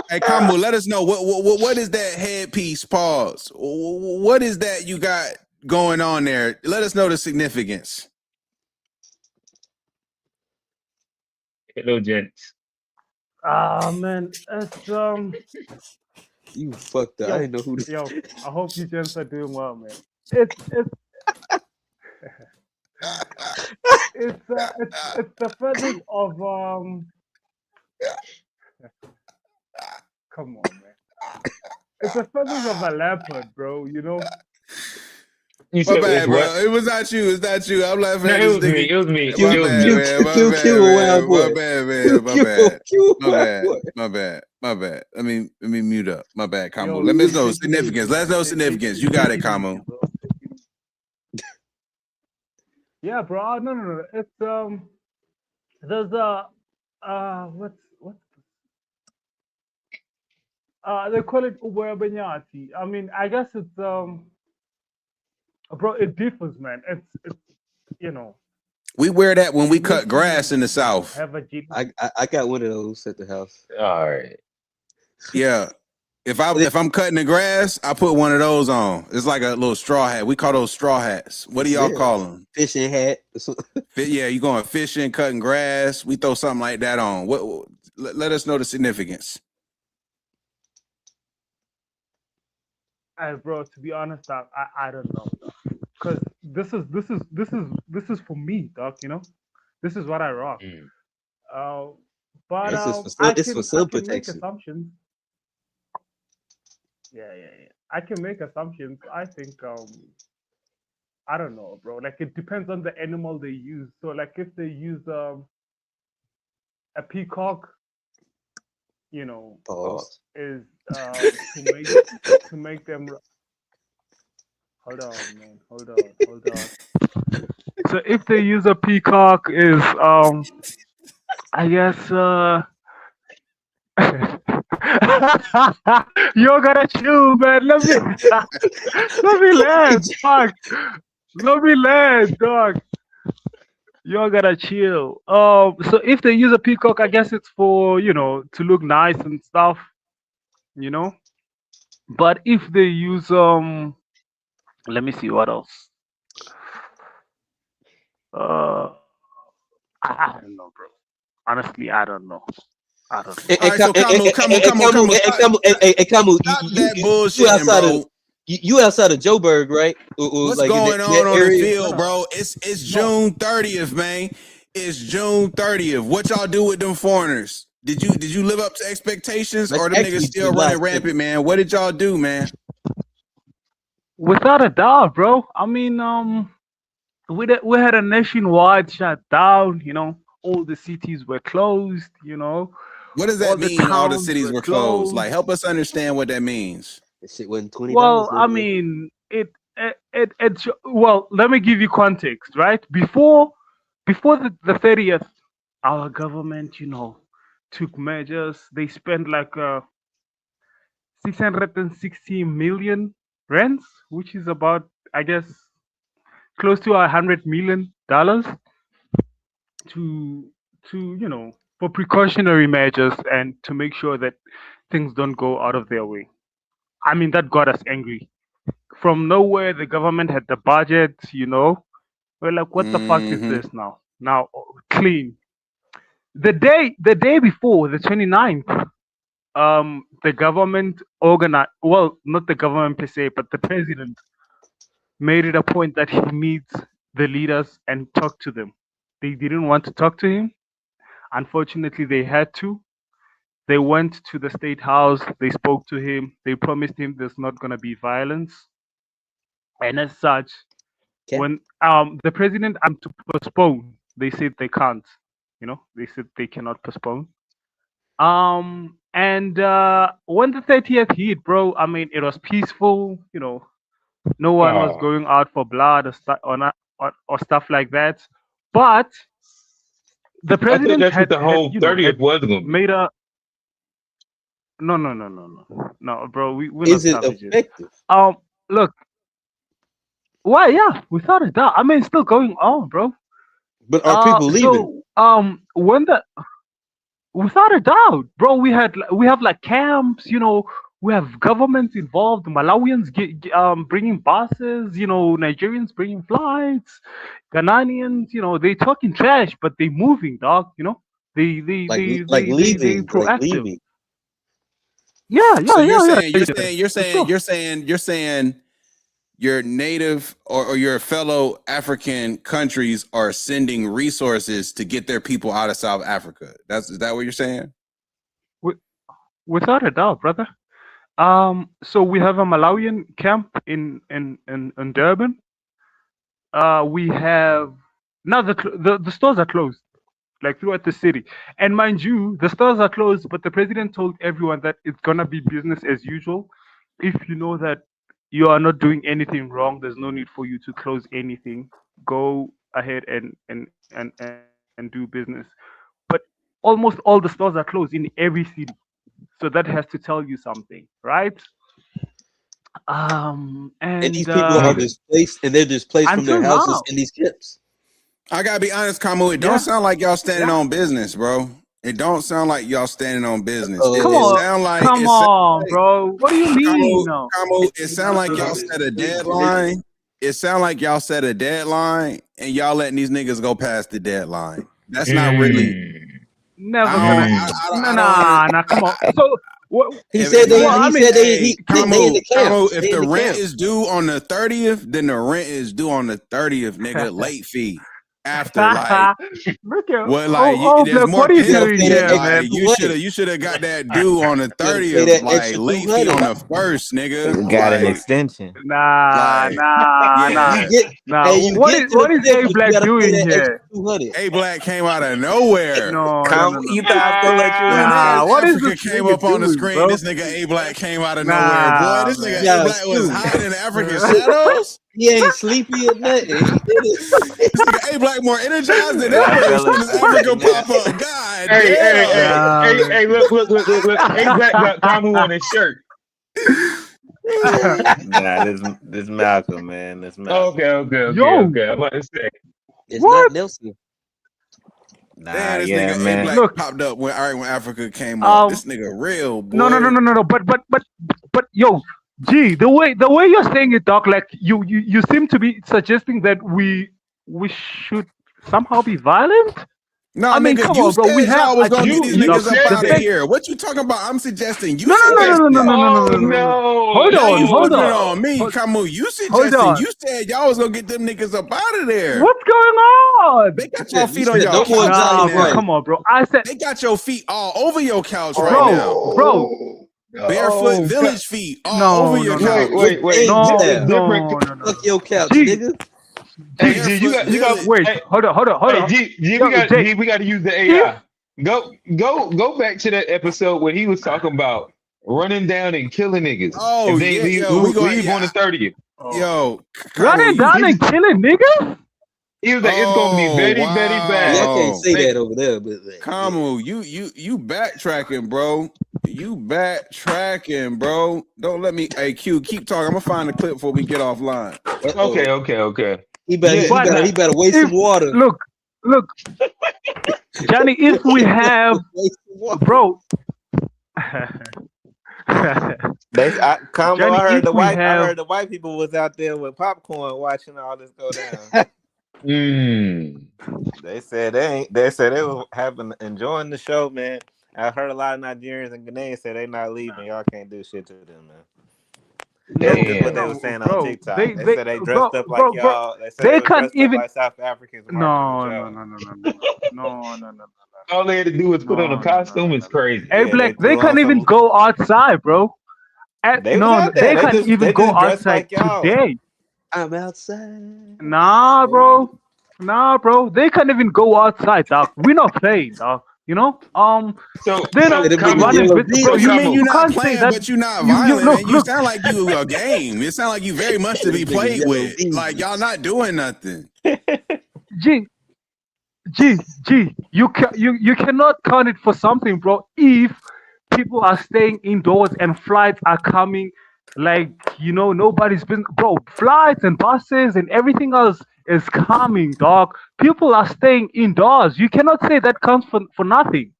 Hey, Kamu, let us know what is that headpiece? Pause. What is that you got going on there? Let us know the significance. Hello, gents. Man, it's You fucked up. I didn't know who this. Yo, I hope you gents are doing well, man. It's the feathers of come on, man. It's the feathers of a leopard, bro. You know. You My said bad, it's bro. what? It was not you. It's not you. I'm laughing No, at it this was me. nigga. It was me. My It was bad, me. man. My bad, Q, man. wild boy. My bad, man. My bad. Q, My wild bad. boy. My bad. Let me mute up. My bad, Kamu. Yo, Let me know take it significance. easy, Let us know man. significance. You got it, Take it Kamu. easy, bro. Yeah, bro. No. It's there's what's they call it ubenyati. I mean, I guess it's bro. It differs, man. It's you know. We wear that when we It cut makes grass you in the South. have a gene. I got one of those at the house. All right. Yeah. If I'm cutting the grass, I put one of those on. It's like a little straw hat. We call those straw hats. What do y'all call them? Fishing hat. Yeah, you going fishing, cutting grass. We throw something like that on. What? Let us know the significance. Bro, to be honest, dog, I don't know, because this is for me, dog. You know, this is what I rock. But It's for sun I can make protection. assumptions. Yeah. I can make assumptions. I think I don't know, bro. Like, it depends on the animal they use. So, like, if they use a peacock, you know, is to make them. Hold on, man. Hold on. So if they use a peacock, is I guess you gotta chill, man. Let me land, dog. Let me land, dog. You gotta chill. So if they use a peacock, I guess it's for, you know, to look nice and stuff, you know. But if they use let me see what else. I don't know, bro. Honestly, I don't know. All right, so Kamu. Stop that bullshit, bro. You outside of Joburg, right? What's like going in on that the area? field, bro? It's June 30th, man. It's June 30th. What y'all do with them foreigners? Did you live up to expectations, That's or them niggas actually still July running rampant, man? What did y'all do, man? Without a doubt, bro. I mean, we had a nationwide shutdown. All the cities were closed. What does All that the mean? All the towns cities were were closed. Like, closed. help us understand what that means. That shit wasn't $20. Well, I Nigga. mean, well, let me give you context, right? Before the 30th, our government, took measures. They spent like 660 million rands, which is about, I guess, close to $100 million to for precautionary measures and to make sure that things don't go out of their way. I mean, that got us angry. From nowhere, the government had the budget. We're like, what the fuck is this now? Now, clean. The day before, the 29th, the government organized. Well, not the government per se, but the president made it a point that he meets the leaders and talk to them. They didn't want to talk to him. Unfortunately, they had to. They went to the state house. They spoke to him. They promised him there's not going to be violence. And as such, when the president to postpone, they said they can't. They said they cannot postpone. And when the 30th hit, bro, I mean, it was peaceful. No one was going out for blood or stuff like that. But the I thought president that's what had the whole 30th was going to be. made a no, bro. We're Is not it savages. effective? Look. Why? Yeah, without a doubt. I mean, it's still going on, bro. But are people leaving? So, without a doubt, bro, we have like camps. We have governments involved. Malawians bringing buses. Nigerians bringing flights. Ghanaians, they talking trash, but they moving, dog. They leaving, proactive. like leaving. Yeah. So you're saying your native or your fellow African countries are sending resources to get their people out of South Africa. Is that what you're saying? Without a doubt, brother. So we have a Malawian camp in Durban. We have now the stores are closed, like throughout the city. And mind you, the stores are closed, but the president told everyone that it's gonna be business as usual. If you know that you are not doing anything wrong, there's no need for you to close anything. Go ahead and do business. But almost all the stores are closed in every city. So that has to tell you something, right? And these people are displaced, and they're displaced from their houses in these camps. I gotta be honest, Kamu. It don't sound like y'all standing on business, bro. It don't sound like y'all standing on business. Come on, bro. What do you mean? Kamu, it sound like y'all set a deadline. It sound like y'all set a deadline, and y'all letting these niggas go past the deadline. That's not really. Never gonna. Nah. Come on. So. He said they in the camp. If the rent is due on the 30th, then the rent is due on the 30th, nigga. Late fee. After there's more. What are you doing here, man? You should have got that due on the 30th, like late fee on the 1st, nigga. Got an extension. Nah. What is A Black doing here? A Black came out of nowhere. No. You thought I was gonna let you in? Nah, what is this came up on the screen? Bro? This nigga A Black came out of nowhere, boy. This nigga A Black was hiding in the African shadows. He ain't sleepy at nothing. This nigga A Black more energized than ever. This Africa pop up. God hey, look. A Black got Kamu on his shirt. Nah, this Malcolm, man. This Malcolm. Okay. I'm about to say. It's not Nelson. Nah, this yeah, nigga man. A Black popped up when Africa came up. This nigga real, boy. No. But yo, G, the way you're saying it, Doc, like you seem to be suggesting that we should somehow be violent. No, I mean, nigga, come you on, bro. We said have y'all was gonna get these achieved. niggas up The out of thing. here. What you talking about? I'm suggesting you No, no, no, no, suggested no, that. no, no, no, Oh no, no, no. no! Hold Now you on, hold flipping it on. on me, Hold, Kamu. You hold suggesting. on. You said y'all was gonna get them niggas up out of there. What's going on? They got Yeah, your you feet on said your no more couch right Nah, bro. now. Come on, bro. I said, They got your feet all over your couch right now. bro. Barefoot Oh, village feet all No, over no, your no, couch. no, wait. no, It's different. no, no, no, Fuck no. your couch, G, nigga. Hey, G. G, Barefoot you got. village. Wait, Hey, hold on. hey, G, Yo, Jay, we got to use the if AI. Go back to that episode where he was talking about running down and killing niggas Oh if they yeah, yo, we going leave on the yeah. 30th. Yo, Kamu, running you. down and killing niggas? He was like, it's gonna be Oh very, very Yeah, bad. I can't wow, say Like, that over there, but yeah. Kamu, you backtracking, bro. You backtracking, bro. Don't let me. Hey, Q, keep talking. I'm gonna find the clip before we get offline. Uh-oh. okay. He Yeah, But better waste if some water. look, Johnny, if we have, Waste some water. bro. Combo, Johnny, I if we I have, heard the white people was out there with popcorn watching all this go down. They said they were enjoying the show, man. I heard a lot of Nigerians and Ghanaians say they not leaving. Y'all can't do shit to them, man. That's just what they were saying on bro, TikTok. They said they dressed up like bro, y'all. They said they they were can't dressed up even. like South Africans marching with No, no, y'all. no, no, no, no, no, no, no, all they had to do was put on a costume. It's crazy. Hey, Yeah, they Black, they threw on can't even some. go outside, bro. They was No, out there. they can't even They go just dressed outside like y'all. today. I'm outside. Nah, bro. They can't even go outside, dog. We're not playing, dog. You know? They're So not Them niggas Kamu, running yellow with, bro. What jeans. you You mean Kamu, you you not can't say playing, that. but you not You violent, man? You look, sound like you a game. It sound like you very much to be Them niggas played yellow with. jeans. Like y'all not doing nothing. G G. You cannot count it for something, bro. If people are staying indoors and flights are coming, like nobody's been, bro. Flights and buses and everything else is coming, dog. People are staying indoors. You cannot say that counts for nothing.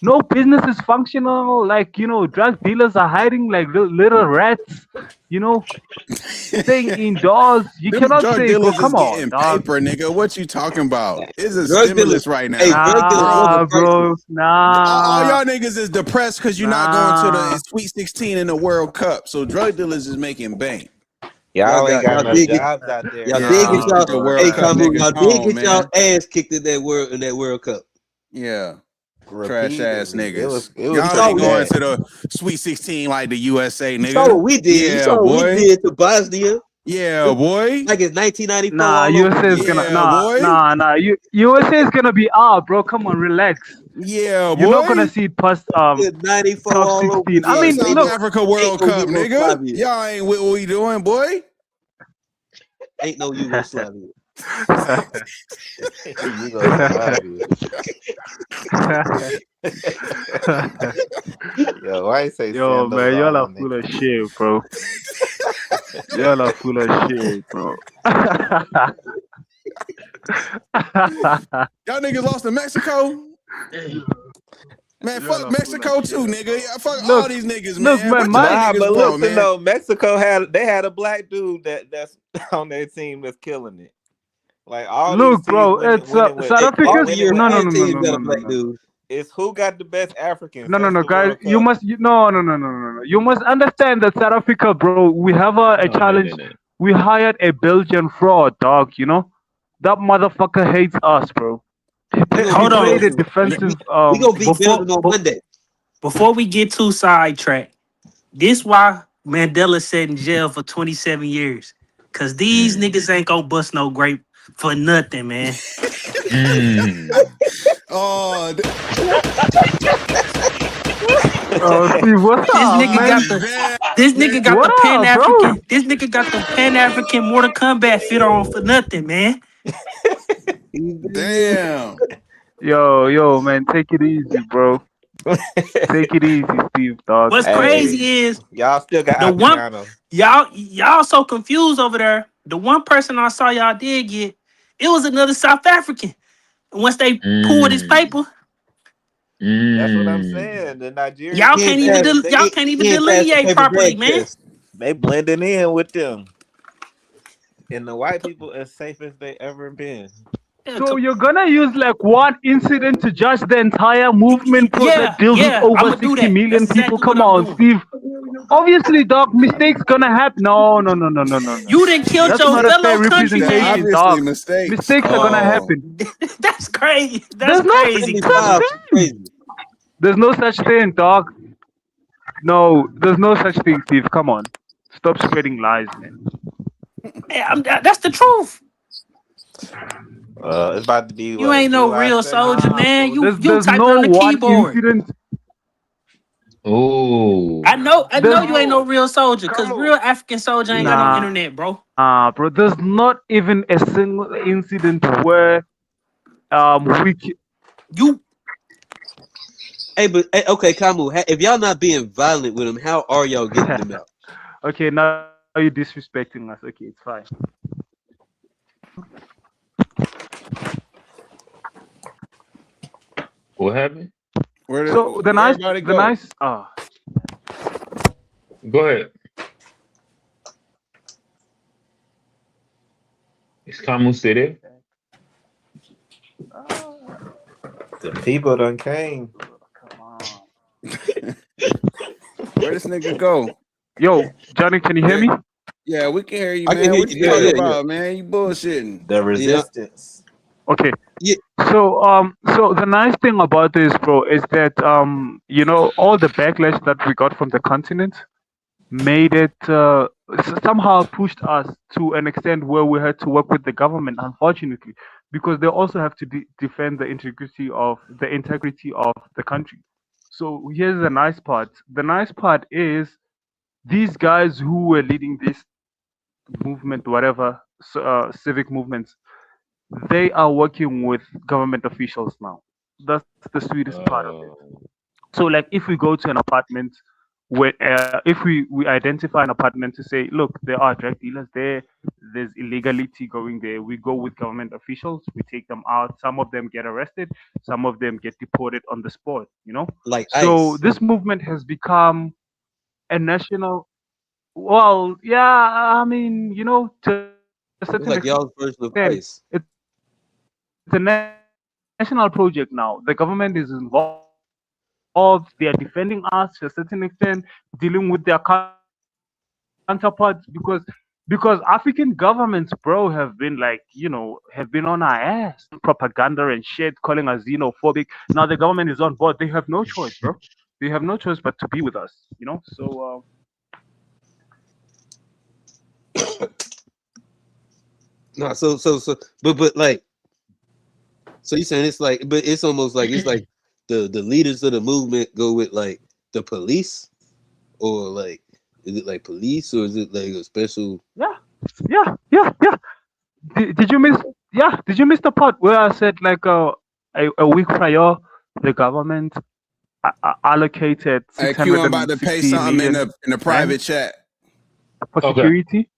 No business is functional. Like drug dealers are hiding like little rats. You know, staying indoors. You Them cannot drug say, bro. dealers is Come on, getting dog. paper, nigga. What you talking about? It's a Drug dealers. stimulus right Hey, now. drug dealers Nah, bro. overpriced. All Nah, y'all niggas is depressed because you're not going to the nah. Sweet 16 in the World Cup. So drug dealers is making bank. Y'all ain't got Y'all no did get jobs out there, y'all man. did get Nah, Yeah, y'all. the bro. World Hey, Cup Kamu, niggas y'all did home, get y'all man. ass kicked in that World Cup. Yeah. Trash ass Repeatedly. It niggas. was You Y'all saw pretty ain't what we going bad. to the Sweet 16 like the USA, you saw nigga. what we did. You Yeah, saw what we boy. did to Bosnia. Yeah, boy. Like it's 1994 Nah, all over USA is again. gonna Yeah, boy. USA is gonna be out, bro. Come on, relax. Yeah, You're not gonna boy. see it past It's 94 top all over 16. I Yeah, again, mean, South nigga. look, Africa Ain't World no Cup, nigga. Yugoslavia. Y'all ain't with what we doing, boy. Ain't no Yugoslavia. Yugoslavia. Yo, why you say yo, man, y'all are Sandoval, full of nigga? shit, bro. Y'all are full of shit, bro. Y'all niggas lost to Mexico? Man, Y'all fuck are full of Mexico too, shit, nigga. bro. Yeah, fuck all Look, these niggas, look, man. man, What y'all my Nah, niggas but want, listen man? though, Mexico had a black dude that's on their team that's killing it. Like all these look, teams bro. It's winning with South Hey, all Africa's. the winning with No, no, European no, no, teams no, Africans. got no, a no, black no, no. dude. It's who got the best Africans No, no, since no, the guys. World You Cup. must. No, no, no, no, no, no. You must understand that South Africa, bro. We have a challenge. No. We hired a Belgian fraud, dog. That motherfucker hates us, bro. We gonna He beat Hold on. played a Belgium. defensive. We gonna beat Before Belgium on Monday. before we get too sidetracked, this why Mandela sat in jail for 27 years. Cause these niggas ain't gonna bust no grape for nothing, man. Oh, Oh, Steve, what's This up, nigga got man? the damn. this nigga got What the Pan up, bro? African. This nigga got the Pan African Mortal Kombat fit on for nothing, man. Damn. Yo, man, take it easy, bro. Take it easy, Steve, dog. What's Hey, crazy is y'all still got the one Apiano. y'all so confused over there. The one person I saw y'all did get, it was another South African. Once they pulled his paper, That's what I'm saying. The Nigerian y'all He can't ain't even pass. team, y'all can't even He ain't passed the delineate paper properly, bag man. test. they blending in with them. And the white people as safe as they ever been. Yeah, So you're gonna use like one incident to judge the entire movement, bro, that deals with I'm over gonna do 60 that. That's million people? exactly what Come I'm on, doing. Steve. Obviously, dog, mistakes gonna happen. No. You done killed That's your not a fellow fair They're representation, countryman. obviously dog. mistakes. Mistakes are gonna Oh, happen. That's crazy. That's There's no crazy, Friendly such Kamu. fire is thing. crazy. There's no such thing, dog. No, there's no such thing, Steve. Come on. Stop spreading lies, man. Yeah, that's the truth. It's about to be You what, ain't no July real 2nd? soldier, Nah, man. bro. You There's typing no on the one keyboard. incident. I Oh, know There's you ain't no real soldier, cause real African soldier ain't got no internet, bro. bro. There's not even a single incident where we You Hey, but hey, okay, Kamu, if y'all not being violent with them, how are y'all getting them out? okay, now you're disrespecting us. Okay, it's fine. what happened? So the nice, everybody the go? nice. Go ahead. Is Kamu still there? The people done came. Come on. Where this nigga go? Yo, Johnny, can you hear me? Yeah, we can hear you, I can man. hear What you. you Yeah, talking yeah, yeah. about, man? You bullshitting. The Yeah, resistance. Okay. yeah. So the nice thing about this, bro, is that all the backlash that we got from the continent made it somehow pushed us to an extent where we had to work with the government, unfortunately, because they also have to defend the integrity of the country. So here's the nice part. The nice part is these guys who were leading this movement, whatever, civic movements, they are working with government officials now. That's the sweetest part of it. So, like, if we go to an apartment, if we identify an apartment to say, look, there are drug dealers there, there's illegality going there, we go with government officials, we take them out. Some of them get arrested, some of them get deported on the spot. Like So ice. this movement has become a national. Well, yeah, I mean, to a certain extent, It's like y'all's version of it's ice. a national project now. The government is involved. They are defending us to a certain extent, dealing with their counterparts because African governments, bro, have been on our ass, propaganda and shit, calling us xenophobic. Now the government is on board. They have no choice, bro. They have no choice but to be with us. So No, but like, so you saying it's like, but it's almost like it's like the leaders of the movement go with like the police, or like, is it like police, or is it like a special? yeah. Did you miss? Yeah, did you miss the part where I said like a week prior, the government allocated Hey, Q, I'm about to pay 660 something in million the private rand chat. for Okay. security?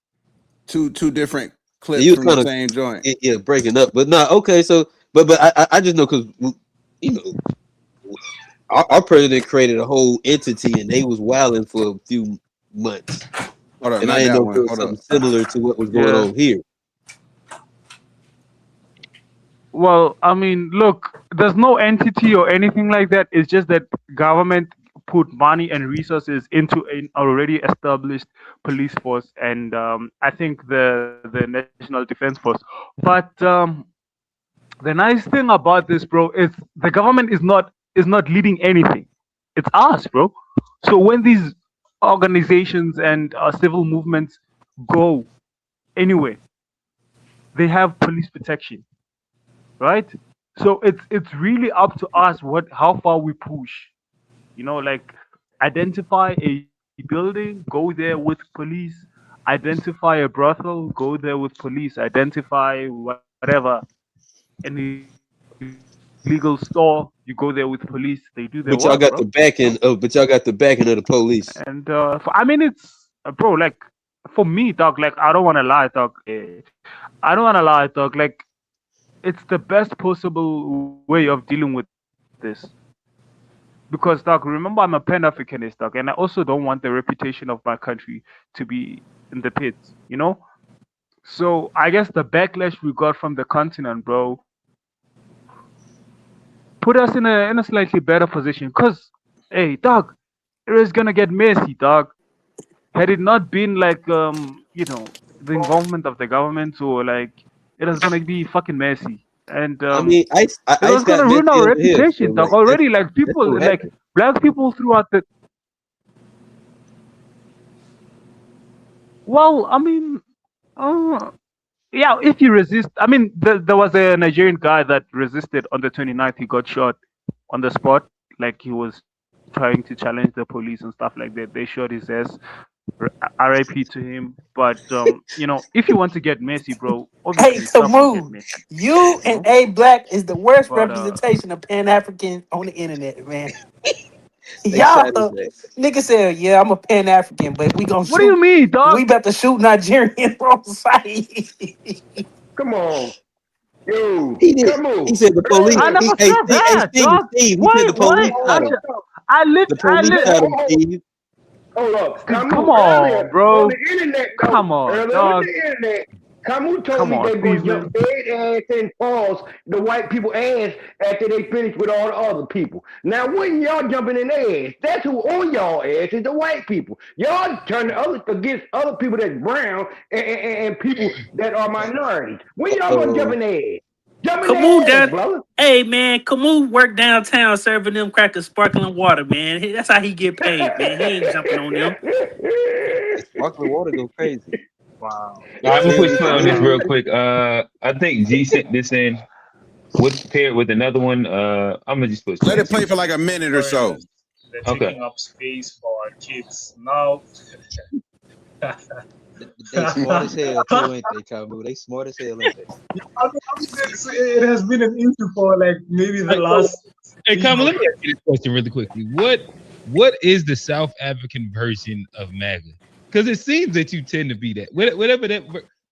Two different clips You was from the kind of same joint. breaking up, but not okay. So, but I just know because you know our president created a whole entity and they was wilding for a few months, Hold up, and I not didn't that know if it one. was Hold up. something similar to what was going Yeah. on here. Well, I mean, look, there's no entity or anything like that. It's just that government put money and resources into an already established police force, and I think the National Defense Force. But the nice thing about this, bro, is the government is not leading anything. It's us, bro. So when these organizations and civil movements go anywhere, they have police protection, right? So it's really up to us how far we push. Like, identify a building, go there with police. Identify a brothel, go there with police. Identify whatever, an illegal store, you go there with police. They do their work, bro. But y'all got the backing of, the police. And I mean, it's bro, like, for me, dog, like, I don't want to lie, dog. I don't want to lie, dog. Like, it's the best possible way of dealing with this. Because, dog, remember, I'm a Pan-Africanist, dog, and I also don't want the reputation of my country to be in the pits. So I guess the backlash we got from the continent, bro, put us in a slightly better position. Cause, hey, dog, it is gonna get messy, dog. Had it not been like the involvement of the government, or like it is gonna be fucking messy, and I mean, it was Ice gonna got ruin messy our over here, so reputation, dog. like Already, like that's people, what like happened. black people throughout the. Well, I mean, uh, yeah, if you resist, I mean, there was a Nigerian guy that resisted on the 29th. He got shot on the spot, like he was trying to challenge the police and stuff like that. They shot his ass. RIP to him. But if you want to get messy, bro, Hey, obviously stuff will get Camus, messy. you You and know. A Black is the worst But representation of Pan African on the internet, man. They Y'all, shot his ass. nigga said, yeah, I'm a Pan African, but we gonna what do you shoot. mean, dog? We about to shoot Nigerian on site. Come on. Yo, He did. come He on. said the police. I never Hey, said Steve, hey, that, Steve, dog. Steve. He said Why? the Why? police shot him. The I police lit. shot him, Steve. Hold up. Steve, Camus come on, earlier on bro. the internet, Come though. on, Earlier on dog. the internet, Camus told Come me on, they going Steve, to jump man. dead ass and pause the white people ass after they finish with all the other people. Now, when y'all jumping in their ass, that's who on y'all ass is the white people. Y'all turn the other against other people that's brown and people that are minorities. When y'all going to jump in their ass? Jump in Camus their ass, down. brother. Hey man, Camus work downtown serving them crackers sparkling water, man. That's how he get paid, man. He ain't jumping on them. Hey, sparkling water go crazy. Wow. All right, I'm gonna Steve, push you play on this familiar real with it? quick. I think G sent this in with paired with another one. I'm gonna just push Let play and it see play what for you like a think. minute or so. They're Okay. taking up space for our kids now. They smart as hell too, ain't they, Kamu? They smart as hell, ain't they? It has been an issue for like maybe the last. Hey, Kama, let me ask you this question really quickly. What is the South African version of MAGA? Because it seems that you tend to be that. Whatever that.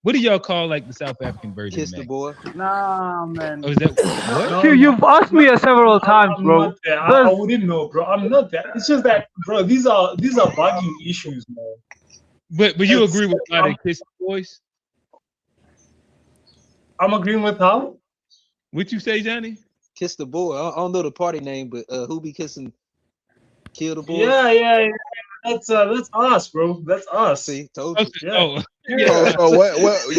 What do y'all call like the South African version of Kiss the MAGA? boy. Nah, man. Oh, is that what? No, you've asked me several times, bro. Not there. I wouldn't know, bro. I'm not that. It's just that, bro. These are bugging issues, man. But you agree with a lot of Kiss the Boys? I'm agreeing with how? What you say, Johnny? Kiss the boy. I don't know the party name, but who be kissing? Kill the boy. Yeah. That's us, bro. That's us. See, told you. Yeah. So what?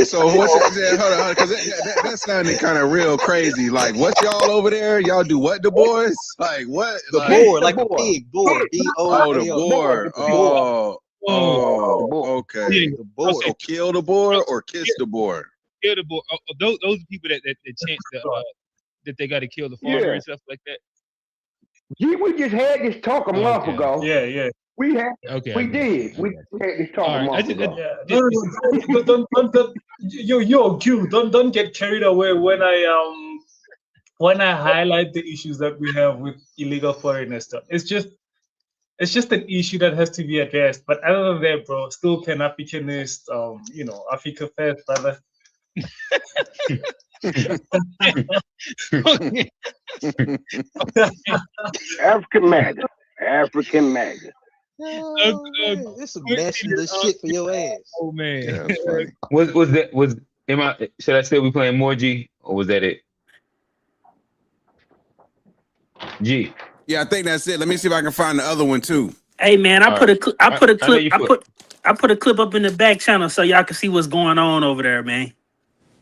So what's hold on, because that sounded kind of real crazy. Like, what's y'all over there? Y'all do what, the boys? Like what? The Like board, like a pig. Board. oh, the BOAR. boar. Oh, okay. Yeah. The board. So kill the boar or kiss the boar? Kill the boy. Those are people that chant that they got to kill the farmer and stuff like that. Gee, we just had this talk a month ago. Yeah. We did. Okay. We had this talk a month ago. Don't, yo, Q, don't get carried away when I highlight the issues that we have with illegal foreigners stuff. It's just an issue that has to be addressed. But other than that, bro, still Pan Africanist, Africa first, brother. African MAGA. African MAGA. This some nationalist shit for your ass. Oh man. Yeah, that's funny. Should I still be playing more G or was that it? G. Yeah, I think that's it. Let me see if I can find the other one too. Hey man, I put a clip I put a clip up in the back channel so y'all can see what's going on over there, man.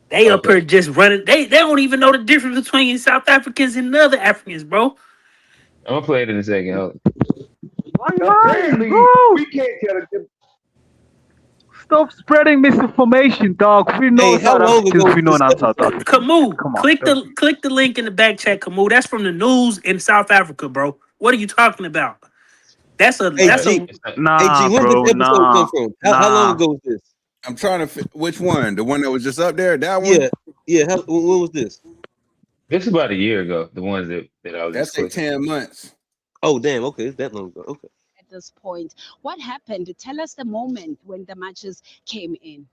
They up here just running. They don't even know the difference between South Africans and other Africans, bro. I'm gonna play it in a second. Apparently, bro. we can't tell the difference. Stop spreading misinformation, dog. We know South Africans. We know not South Africans. Camus, Come on, click the link in the back chat, Camus. That's from the news in South Africa, bro. What are you talking about? Nah, Hey, G, when bro, did this episode come from? How long ago was this? I'm trying to which one? The one that was just up there? That one? Yeah. When was this? This is about a year ago. The ones that I was That's just like clicking. 10 months. Oh damn, okay, it's that long ago. Okay. At this point, what happened? Tell us the moment when the matches came in.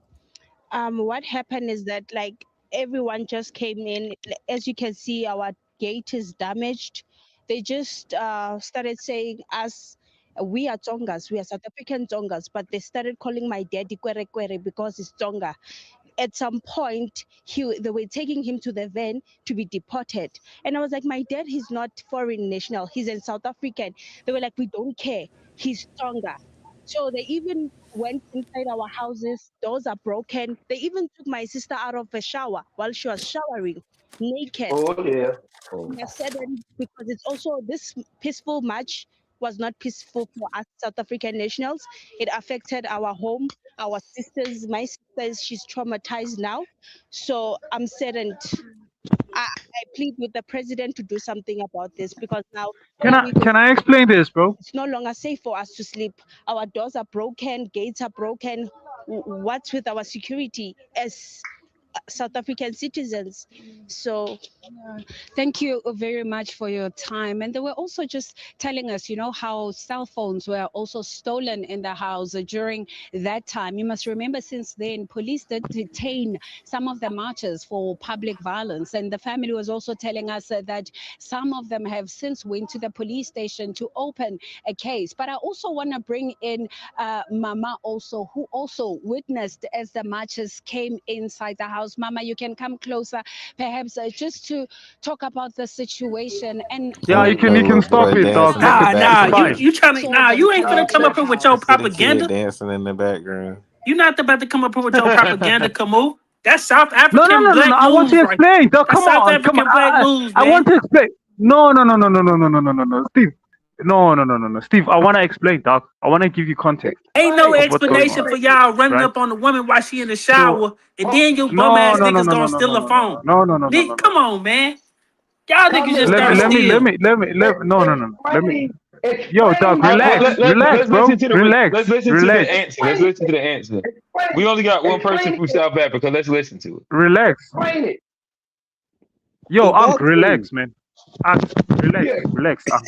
What happened is that like everyone just came in. As you can see, our gate is damaged. They just started saying us. We are Tongas, we are South African Tongas, but they started calling my daddy Kwere Kwere because he's Tonga. at some point they were taking him to the van to be deported. And I was like, my dad, he's not foreign national, he's in South African. They were like, we don't care, he's stronger. So they even went inside our houses, doors are broken. They even took my sister out of the shower while she was showering, naked. Oh yeah. I said, and because it's also this peaceful march was not peaceful for us South African nationals. It affected our home, our sisters. My sister, she's traumatized now. So I'm saddened. I plead with the president to do something about this, because now Can I explain this, bro? it's no longer safe for us to sleep. Our doors are broken, gates are broken. What's with our security as South African citizens? So Thank you very much for your time. And they were also just telling us, how cell phones were also stolen in the house during that time. You must remember, since then, police did detain some of the marchers for public violence. And the family was also telling us that some of them have since went to the police station to open a case. But I also want to bring in Mama also, who also witnessed as the marchers came inside the house. Mama, you can come closer, perhaps just to talk about the situation. And Yeah, you can stop it, dog. You ain't gonna come up here with your propaganda. Dancing in the background. You're not about to come up here with your propaganda, Camus. That's South No, African black I want news, to right? explain. Dog, That's come South on. African black news, I man. want to explain. No, Steve. No, Steve, I want to explain, dog. I want to give you context. Ain't no of what's going explanation on, for y'all running right? up on the woman while she in the So, shower, and then you bum no, ass no, no, niggas no, no, gonna no, steal no, a phone. no. Come on, man. Y'all niggas just Let gotta steal. me. No. Let me. Yo, dog, relax, Let's bro. listen to the Relax. answer. Let's listen to the answer. We only got one person from South Africa. Let's listen to it. Relax. Yo, He Unc, got to. relax, man. Unc, relax, Unc.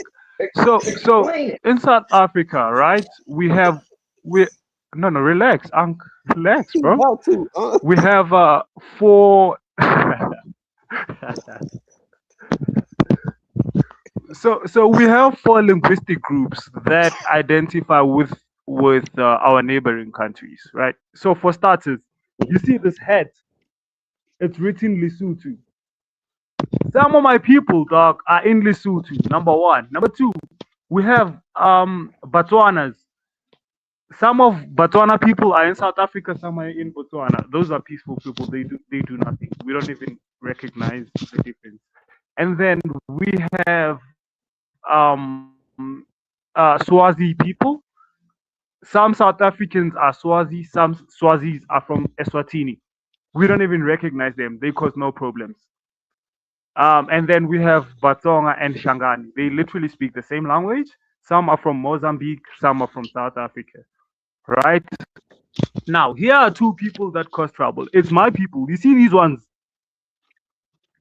So in South Africa, right? We no, relax, Unc, relax, He bro. got to. We have four. So we have four linguistic groups that identify with our neighboring countries, right? So for starters, you see this hat, it's written Lesotho. Some of my people, dog, are in Lesotho. Number one. Number two, we have Botswanas. Some of Botswana people are in South Africa. Some are in Botswana. Those are peaceful people. They do nothing. We don't even recognize the difference. And then we have Swazi people. Some South Africans are Swazi. Some Swazis are from Eswatini. We don't even recognize them. They cause no problems. And then we have Batonga and Shangani. They literally speak the same language. Some are from Mozambique, some are from South Africa. Right? Now, here are two people that cause trouble. It's my people. You see these ones?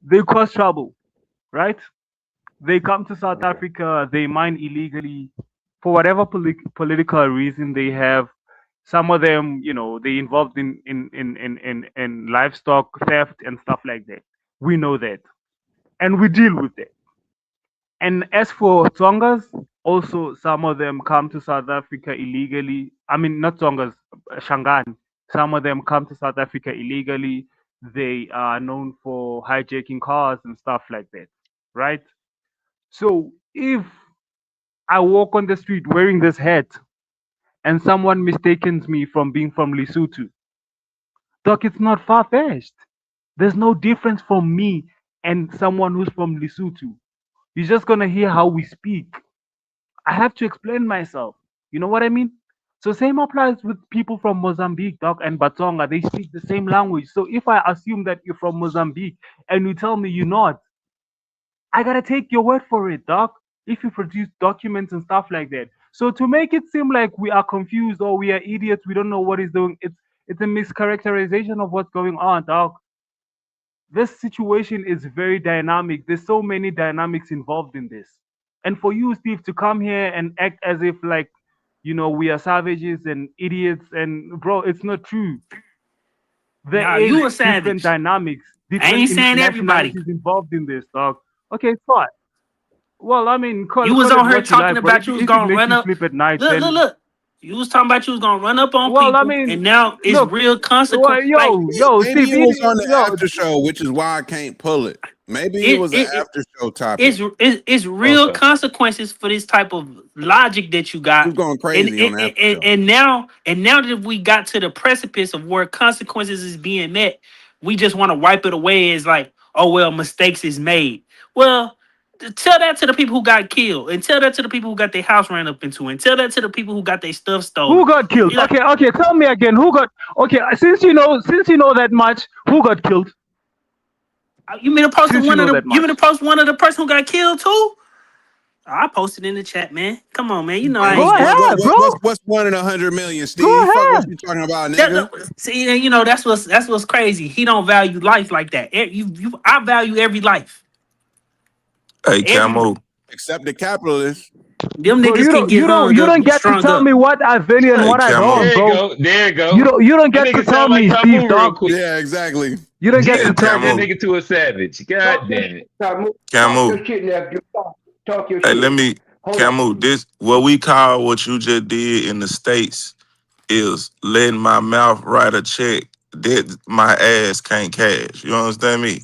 They cause trouble. Right? They come to South Africa, they mine illegally for whatever political reason they have. Some of them, they involved in livestock theft and stuff like that. We know that. And we deal with it. And as for Tongas, also some of them come to South Africa illegally. I mean, not Tongas, Shangan. Some of them come to South Africa illegally. They are known for hijacking cars and stuff like that, right? So if I walk on the street wearing this hat and someone mistakes me from being from Lesotho, Doc, it's not far-fetched. There's no difference from me and someone who's from Lesotho. You're just gonna hear how we speak. I have to explain myself. You know what I mean? So same applies with people from Mozambique, Doc, and Batonga. They speak the same language. So if I assume that you're from Mozambique and you tell me you're not, I gotta take your word for it, Doc. If you produce documents and stuff like that. So to make it seem like we are confused or we are idiots, we don't know what is doing, it's a mischaracterization of what's going on, Doc. This situation is very dynamic. There's so many dynamics involved in this. And for you, Steve, to come here and act as if like, we are savages and idiots, and bro, it's not true. There is You a different savage. dynamics, I different ain't saying everybody. nationalities involved in this, dog. Okay, fine. Well, I mean, You call was it on her what you talking like, but about you was if it gonna makes run you up. sleep at night, Look. You was talking about you was gonna run up on Well, I people, mean, and now it's look, real well, consequence. Like Maybe Steve, it was on the yo, after show, which is why I can't pull it. Maybe it it, was an it, it after show topic. it's real consequences for this type of logic that you He was got. going And, crazy on and, the after and, show. and now that we got to the precipice of where consequences is being met, we just want to wipe it away as like, oh well, mistakes is made. Well, tell that to the people who got killed, and tell that to the people who got their house ran up into, and tell that to the people who got their stuff stolen. who got killed? Like, Okay, tell me again. Who got? Okay, since you know that much, who got killed? you mean to post Since one you of know the? that You mean much. to post one of the person who got killed too? I posted in the chat, man. Come on, man. You know I Go ain't ahead, bro. What's 1 in 100 million, Go Steve? Fuck what ahead. you talking about, nigga? See, you know that's what's crazy. He don't value life like that. I value every life. Hey, Every Camo. Except the capitalists. them Bro, niggas can get hung you up, don't get to strung tell up. me what I value and Hey, what I Camo. don't, bro. There you go. You don't That get to nigga tell sound like me, Tamu Steve, real dog. quick. Yeah, exactly. You don't get Jizz to tell turned that me. nigga to a savage. God damn it. Talk Camo. your shit, nephew. Talk your Hey, shit. let me, Hold on. Camo, this, what we call what you just did in the States is letting my mouth write a check that my ass can't cash. You understand me?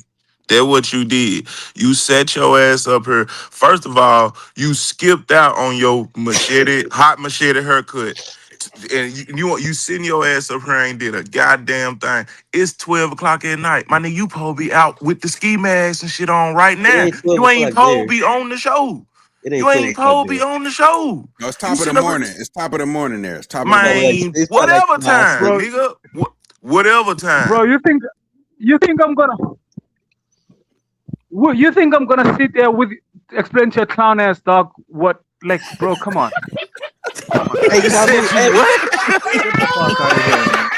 That's what you did. You set your ass up here. First of all, you skipped out on your hot machete haircut. And you sitting your ass up here ain't did a goddamn thing. It's 12 o'clock at night. My nigga, you supposed to be out with the ski mask and shit on right It now. ain't 12 You ain't o'clock supposed to there. be on the show. It ain't You 12 ain't o'clock supposed to there. be on the show. No, it's You top of the sitting up here. morning. It's top of the morning there. It's top of the Probably morning. like Man, it's probably like whatever 5, time, 6. Bro, nigga. Whatever time. bro, you think I'm gonna sit there with explain to your clown ass dog what, like, bro, come on. Hey, You said Kamu, you hey, what? Get the fuck out of here, man.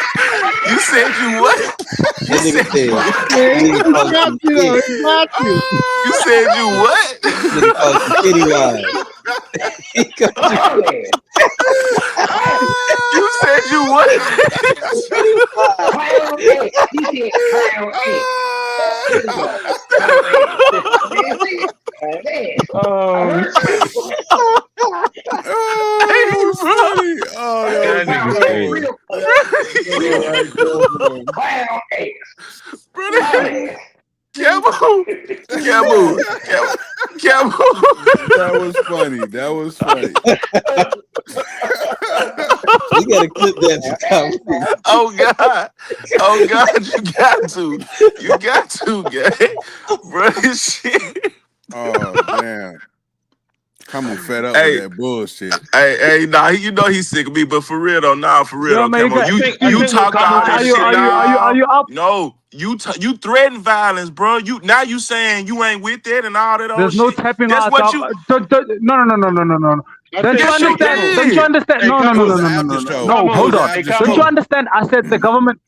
You said you what? You that nigga said you said, what? Yeah, nigga he called got you you though. skinny. He got you. You said you what? Nigga called you skinny wise. He called you Clown ass. You said you what? skinny wise. Clown ass. He said clown ass. There you go. Clown ass. That's it. Clown ass. I Oh, heard that. Oh, that Hey, was funny. Oh, that that was nigga's Clown ass. crazy. Real that quick. was Real good right there, man. clown ass. bro. Clown ass. Camu, Camu, Camu. That was funny. That was funny. We gotta clip that for Kamu. Oh God, oh God, you got to, guy, bro. This shit. Oh, damn. Come on, fed up with Hey, that bullshit. nah, you know he's sick of me, but for real though, Yo, man, you Camo, got. I you think what talked all Kamu that trying Are to you shit, are say you are is you nah. are you up? No, you threaten violence, bro. You saying you ain't with that and all that old There's no shit. tapping That's out, what dog. you. No. I Don't you think Yes, you understand? Kamu. Don't you did. understand? Hey, No, no, It no, was no, Kamu. an no, no, after no, no. show. No, It hold was Kamu. an on. Hey, after Don't you show. Kamu. understand? I said the government.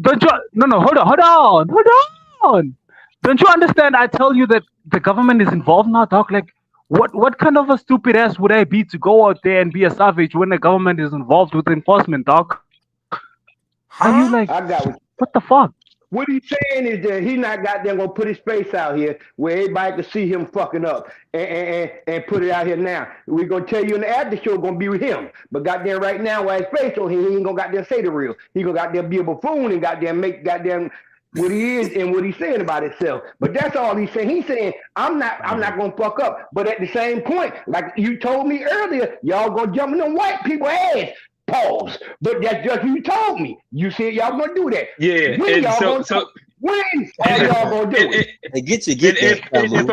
Don't you? No. Hold on. Don't you understand? I tell you that the government is involved now, dog. Like, what kind of a stupid ass would I be to go out there and be a savage when the government is involved with enforcement, dog? Are you like, I got what what the fuck? What he's saying is that he's not goddamn gonna put his face out here where everybody can see him fucking up and put it out here now. We're gonna tell you in the after show gonna be with him. But goddamn right now while his face on here, he ain't gonna goddamn say the real. He gonna goddamn be a buffoon and goddamn make goddamn what he is and what he's saying about himself. But that's all he's saying. He's saying, I'm not gonna fuck up. But at the same point, like you told me earlier, y'all gonna jump in them white people ass. Pause. But that's just what you told me. You said y'all gonna do that. Yeah, When and y'all so gonna do it? When are y'all gonna do it? Hey, get and that, Kamu.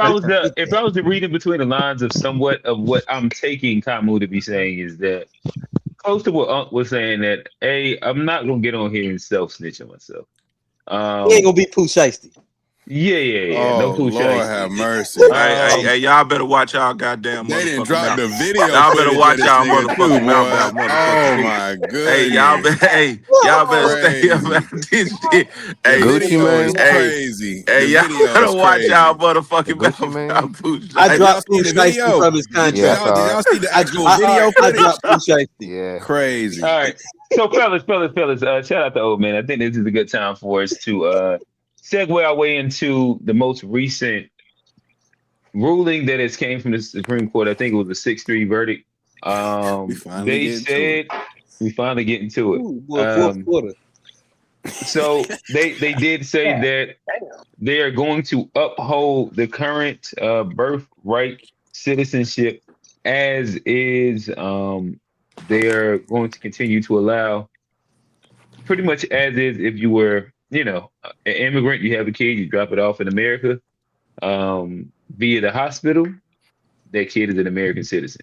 if I was to read in between the lines of somewhat of what I'm taking Kamu to be saying is that close to what Unc was saying that I'm not gonna get on here and self snitch on myself. He ain't gonna be Pooh Shiesty. Yeah. No Oh, Pooh Lord Shiesty. have mercy. Hey, y'all better watch y'all goddamn They didn't motherfucking drop mouth. the video Y'all better footage of watch this y'all nigga too, motherfucking mouth boy. about motherfucking Oh food. my Hey, y'all goodness. better, y'all better stay up Crazy. out this shit. The Hey, Gucci video is man. crazy. hey, The y'all video better is watch crazy. y'all The motherfucking Gucci mouth man. about food. I Have y'all dropped seen Pooh the Shiesty video? from his Did Yeah, I contract. y'all saw it. see the actual I video footage? dropped Pooh Shiesty. Yeah. Crazy. All right. So fellas, shout out to old man. I think this is a good time for us to segue our way into the most recent ruling that has came from the Supreme Court. I think it was a 6-3 verdict They said we finally getting to it. Ooh, boy, fourth quarter. So they did say that they are going to uphold the current birthright citizenship as is. They're going to continue to allow pretty much as is if you were, an immigrant, you have a kid, you drop it off in America, via the hospital, that kid is an American citizen.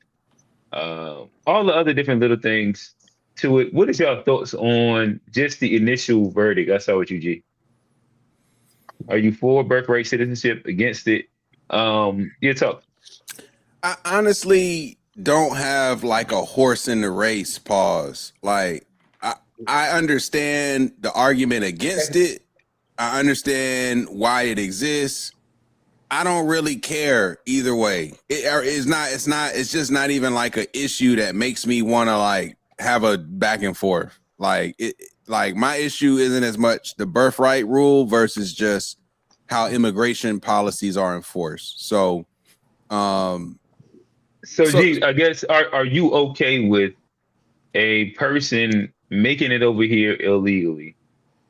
All the other different little things to it. What is your thoughts on just the initial verdict? I saw with you, G. Are you for birthright citizenship? Against it? Your talk. I honestly don't have like a horse in the race. Pause. Like I understand the argument against it. I understand why it exists. I don't really care either way. It's just not even like an issue that makes me want to like have a back and forth. Like my issue isn't as much the birthright rule versus just how immigration policies are enforced. So G, I guess are you okay with a person making it over here illegally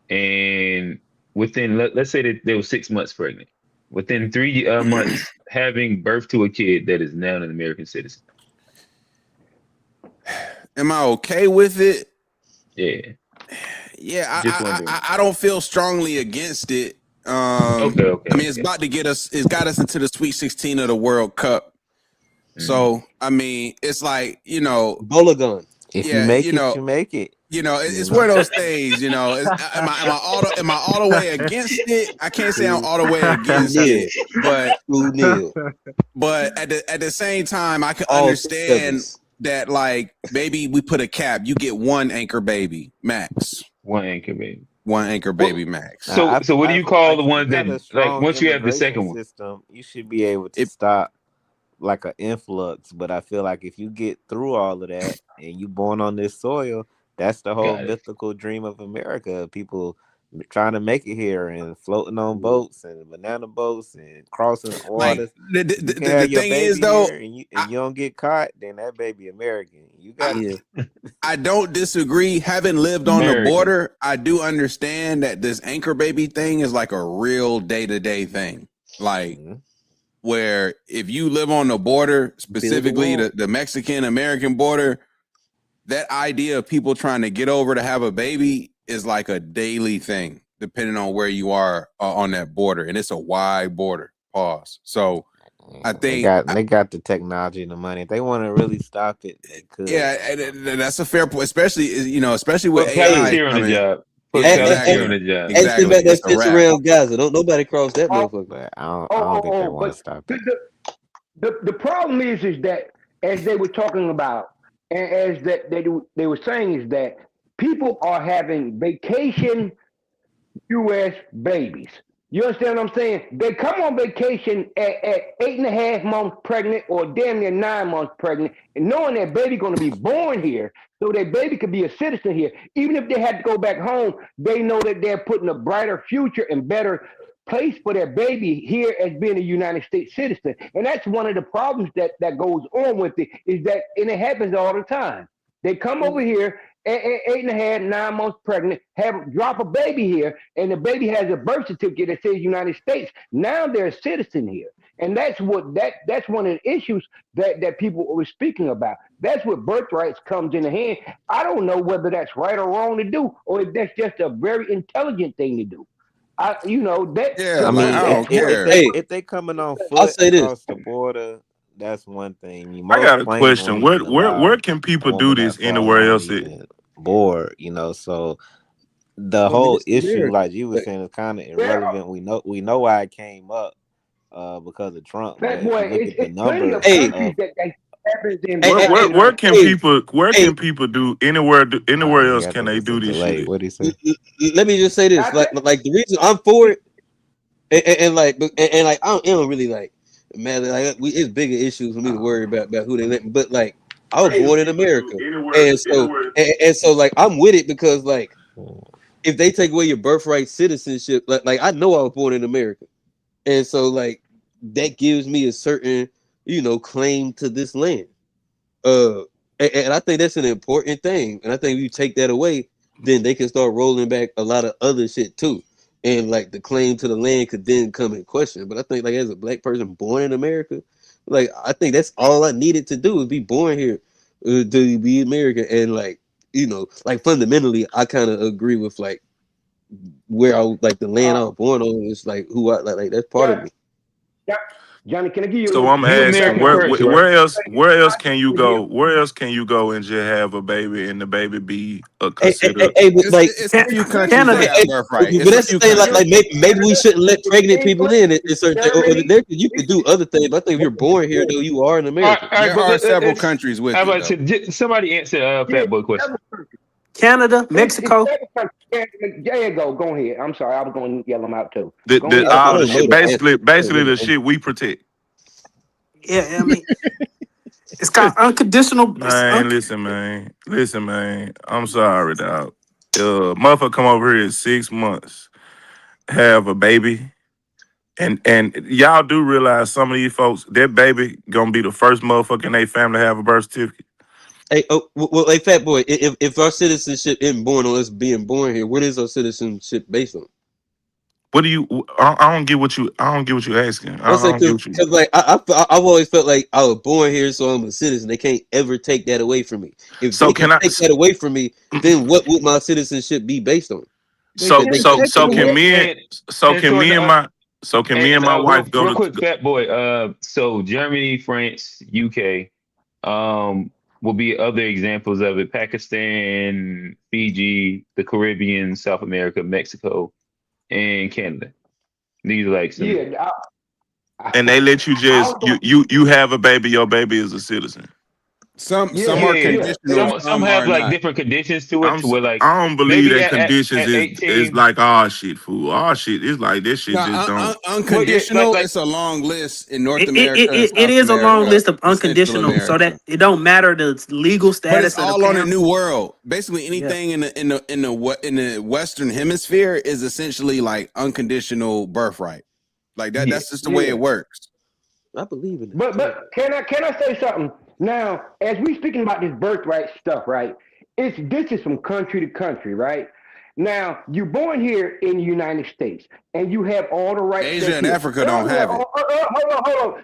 and within let's say that they were 6 months pregnant, within 3 months having birth to a kid that is now an American citizen? Am I okay with it? Yeah. Yeah, I don't feel strongly against it. Okay. I mean, it's got us into the Sweet 16 of the World Cup. So, I mean, it's like, Bola gun. If you make it, you make it. It's one of those things, am I all the way against it? I can't say I'm all the way against it, but at the same time, I can understand that like maybe we put a cap. You get one anchor baby max. One anchor baby max. So what do you call the ones that like once you have the second one? System, you should be able to stop like an influx. But I feel like if you get through all of that and you born on this soil, that's the whole mythical dream of America. People trying to make it here and floating on boats and banana boats and crossing waters. Like, the thing is though, and you don't get caught, then that baby American. You got it. I don't disagree. Having lived on the border, I do understand that this anchor baby thing is like a real day-to-day thing. Like where if you live on the border, specifically the Mexican-American border, that idea of people trying to get over to have a baby is like a daily thing, depending on where you are on that border. And it's a wide border. Pause. So I think they got the technology and the money. If they want to really stop it, they could. Yeah, and that's a fair point, especially with AI. Here on the job. Exactly. That fits around Gaza. Don't nobody cross that motherfucker. I don't think they want to stop it. The problem is that as they were talking about, and as that they were saying, is that people are having vacation U.S. babies. You understand what I'm saying? They come on vacation at 8.5 months pregnant or damn near 9 months pregnant, and knowing that baby going to be born here, so that baby could be a citizen here. Even if they had to go back home, they know that they're putting a brighter future and better place for their baby here as being a United States citizen. And that's one of the problems that goes on with it, is that, and it happens all the time. They come over here at 8.5, 9 months pregnant, drop a baby here, and the baby has a birth certificate that says United States. Now they're a citizen here. And that's one of the issues that people were speaking about. That's what birthrights comes in hand. I don't know whether that's right or wrong to do, or if that's just a very intelligent thing to do. I don't care. If they coming on foot across the border, that's one thing. I got a question. Where can people do this anywhere else? Board, so the whole issue, like you were saying, is kind of irrelevant. We know why it came up because of Trump. But look at the numbers. Where can people do anywhere else can they do this shit? What do you say? Let me just say this, like the reason I'm for it, and like I don't really like, man, like it's bigger issues for me to worry about who they let, but like I was born in America, and so like I'm with it because like if they take away your birthright citizenship, like I know I was born in America, and so like that gives me a certain claim to this land. And I think that's an important thing. And I think if you take that away, then they can start rolling back a lot of other shit too. And like the claim to the land could then come in question. But I think like as a black person born in America, like I think that's all I needed to do is be born here, to be American. And like, you know, like fundamentally, I kind of agree with like where I like the land I was born on is like who I like that's part of me. Johnny, can I give you a So little? I'm asking, American first, right? where else can you go? Where else can you go and just have a baby and the baby be considered? It's, Like it's a few countries Canada. that have birthright. but It's a that's the few thing. Like countries. maybe we shouldn't let pregnant people in. It's certain thing. Germany. There you could do other things. But I think if you're born here, though, you are an All right, American. all right, There but are several let's- countries with How it, about though. somebody answer Fat Boy question? Canada, Mexico. There you go. Go ahead. I'm sorry. I was going to yell them out too. The, Go the, ahead. all I the don't know shit, the answer. basically the shit we protect. Yeah, I mean, it's called unconditional. Man, listen, man. I'm sorry, dog. Motherfucker come over here at 6 months, have a baby, and y'all do realize some of these folks, that baby gonna be the first motherfucker in their family to have a birth certificate. Hey, hey, Fat Boy. If our citizenship isn't born on us being born here, what is our citizenship based on? What do you? I don't get what you. I don't get what you asking. I I say don't get what you. because like I've always felt like I was born here, so I'm a citizen. They can't ever take that away from me. If So they can can I? take that away from me, then what would my citizenship be based on? So They so can't so take it can away. me and my real, wife go real to? quick, Fat Boy. So Germany, France, UK, will be other examples of it. Pakistan, Fiji, the Caribbean, South America, Mexico, and Canada. These are like some. Yeah. And they let you just you have a baby. Your baby is a citizen. Some Yeah, are conditional, some have are like not. different conditions to it, to where like I don't believe maybe that conditions at is 18. like all shit, fool. All shit is like this shit Now, just don't. unconditional. like it's a long list in North It, America and it South is a long America list of and Central unconditional, so America. that it don't matter the legal But it's status of the all on a parent. new world. Basically, anything in the Western Hemisphere is essentially like unconditional birthright. Like that. That's just the way it works. I believe in it. But can I say something now? As we speaking about this birthright stuff, right? This is from country to country, right? Now you're born here in the United States, and you have all the rights. Asia and Africa don't have it.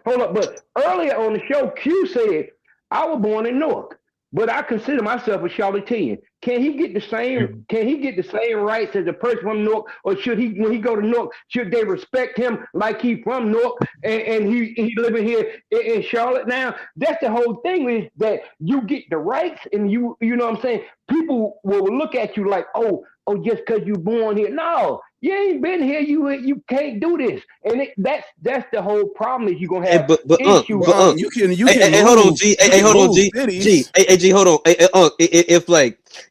Hold on. But earlier on the show, Q said I was born in Newark, but I consider myself a Charlottean. Can he get the same? Can he get the same rights as a person from Newark, or should he, when he go to Newark, should they respect him like he from Newark and he living here in Charlotte now? That's the whole thing, is that you get the rights, and you know what I'm saying. People will look at you like, oh, just because you born here. No, you ain't been here. You can't do this, and that's the whole problem. Is you gonna have issues. You can Hey, hold on, G. Hey, hold on, G. G. Hey, G. Hold on.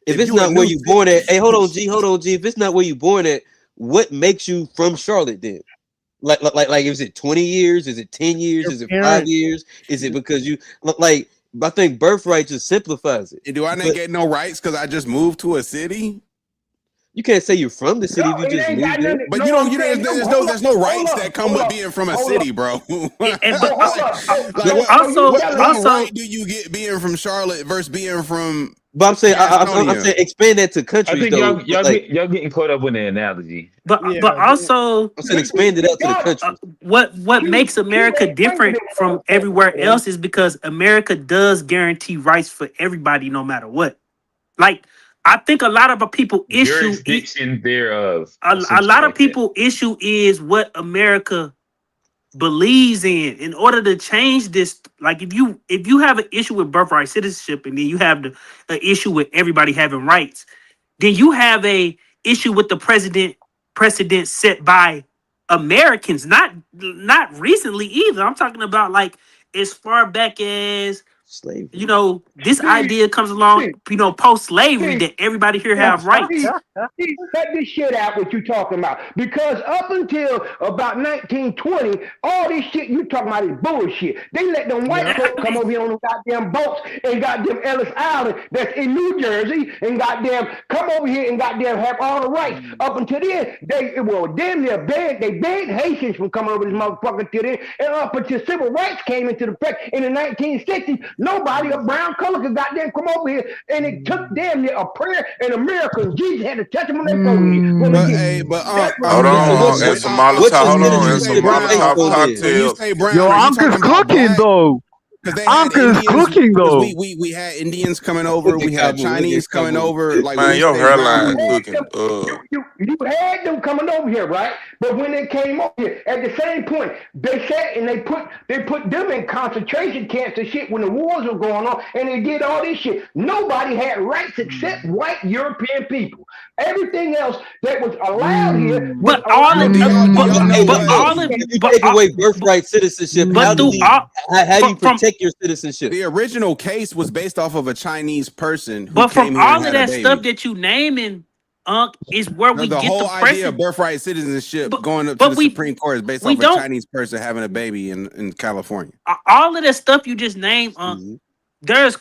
If it's not where you born at, hey, hold on, G. If it's not where you born at, what makes you from Charlotte then? Like, is it 20 years? Is it 10 years? Is it 5 years? Is it because you like? I think birthright just simplifies it. Do I not get no rights because I just moved to a city? You can't say you're from the city if you just moved there. But you don't. There's no rights that come with being from a city, bro. What right do you get being from Charlotte versus being from? But I'm saying expand that to countries. I think y'all getting caught up with the analogy. But also, I'm saying expand it out to the country. What makes America different from everywhere else is because America does guarantee rights for everybody, no matter what. Like, I think a lot of people issue jurisdiction thereof. A lot of people issue is what America believes in order to change this. Like, if you have an issue with birthright citizenship, and then you have an issue with everybody having rights, then you have a issue with the precedent set by Americans, not recently either. I'm talking about like as far back as slavery. You know, this idea comes along, post-slavery, that everybody here have rights. Cut this shit out, what you talking about. Because up until about 1920, all this shit you talking about is bullshit. They let them white folks come over here on them goddamn boats and goddamn Ellis Island that's in New Jersey and goddamn come over here and goddamn have all the rights. Up until then, they banned Haitians from coming over this motherfucker till then. And up until civil rights came into effect in the 1960s, Nobody of brown color could goddamn come over here, and it took damn near a prayer and a miracle. Jesus had to touch them on their forehead. But hey, but Hold on, and some Molotov. Hold on, and some Molotov when you cocktails. say brown, Yo, are you Uncle's talking about cooking black? though. Because they had Uncle's Indians. cooking Because though. we had Indians coming over. We had Chinese coming over. Like when Man, you your say brown hairline people, cooking. You had them coming over here, right? But when they came over here, at the same point, they sat and they put them in concentration camps and shit when the wars were going on, and they did all this shit. Nobody had rights except white European people. Everything else that was allowed here was But all of if you take away birthright citizenship, how do you protect your citizenship? The original case was based off of a Chinese person who But came from here and all of had a that baby. stuff that you naming, is where we The get whole the idea precedent. of birthright citizenship going up to the Supreme Court is based off a Chinese person having a baby in California. All of that stuff you just named, there's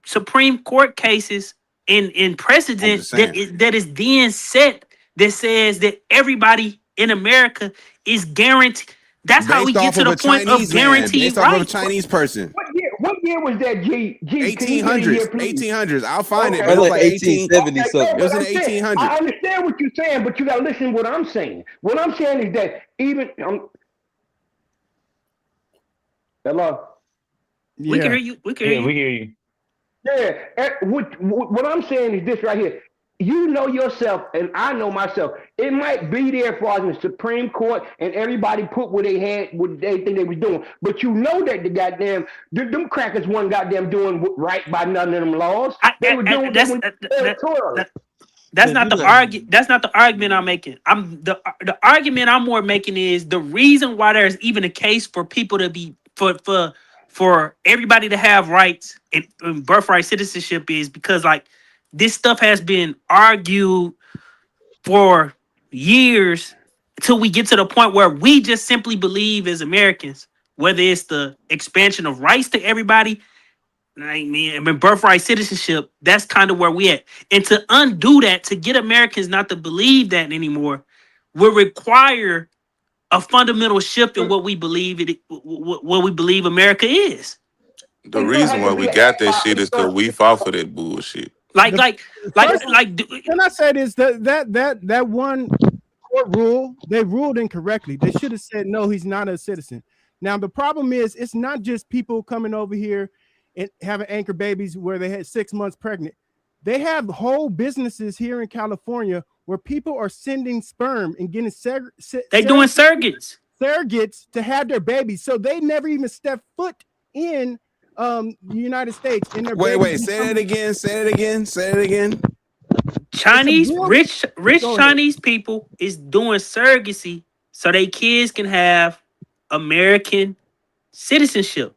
Supreme Court cases in precedent that is then set that says that everybody in America is guaranteed. That's how we get to the point of guaranteed based off of a rights. Chinese person. What year was that, G? 1800s. I'll find it. Okay. It was like 1870 something. It was in But I'm saying, 1800s. I understand what you're saying, but you got to listen to what I'm saying. What I'm saying is that even hello. We can hear you. We can hear you. Yeah. What I'm saying is this right here. You know yourself, and I know myself. It might be there for us in the Supreme Court, and everybody put what they had, what they think they was doing. But you know that the goddamn them crackers wasn't goddamn doing right by none of them laws. They were doing That's not the argument. That's not the argument I'm making. The argument I'm more making is the reason why there's even a case for people to be for everybody to have rights and birthright citizenship is because like this stuff has been argued for years until we get to the point where we just simply believe as Americans, whether it's the expansion of rights to everybody. I mean, birthright citizenship, that's kind of where we at. And to undo that, to get Americans not to believe that anymore, will require a fundamental shift in what we believe what we believe America is. The reason why we got that shit is because we fought for that bullshit. Can I say this? That one court rule, they ruled incorrectly. They should have said no, he's not a citizen. Now the problem is, it's not just people coming over here and having anchor babies where they had 6 months pregnant. They have whole businesses here in California where people are sending sperm and getting they doing surrogates to have their babies. So they never even step foot in the United States. Wait, say it again. Chinese, rich Chinese people is doing surrogacy so they kids can have American citizenship.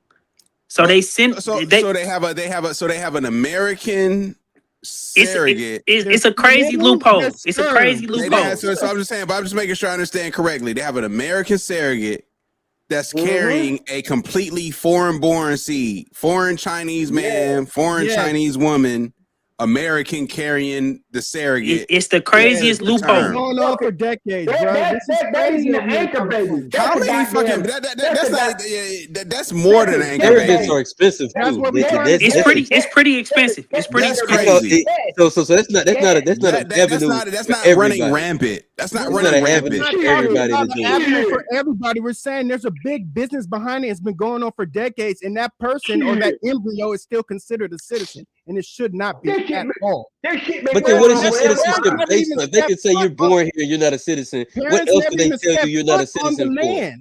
So they send. They have an American surrogate. It's a crazy loophole. It's a crazy loophole. So I'm just saying, but I'm just making sure I understand correctly. They have an American surrogate that's carrying a completely foreign-born seed, foreign Chinese man, foreign Chinese woman, American carrying the surrogate. It's the craziest loophole. It's going on for decades, bro. This is crazy. How many fucking that's more than an anchor baby. Surrogates are expensive too. It's pretty expensive. It's pretty expensive. So that's not an avenue. That's not running rampant. That's not running rampant. For everybody, we're saying there's a big business behind it. It's been going on for decades, and that person or that embryo is still considered a citizen, and it should not be at all. But then, what is your citizenship based on? If they can say you're born here, you're not a citizen. What else do they tell you you're not a citizen for?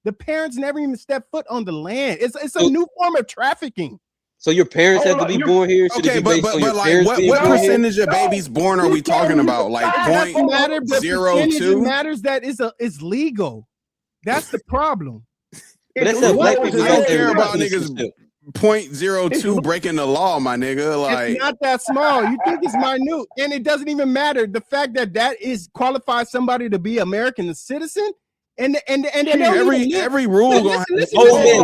The parents never even step foot on the land. It's a new form of trafficking. So your parents have to be born here? Should it be based on your parents being what born percentage here? of babies born are we talking about? Like 0.02? It matters that is legal. That's the problem. But that's how black people don't care about niggas 0.02 breaking the law, my nigga. Like it's not that small. You think it's minute, and it doesn't even matter. The fact that is qualifies somebody to be American citizen. And every rule gonna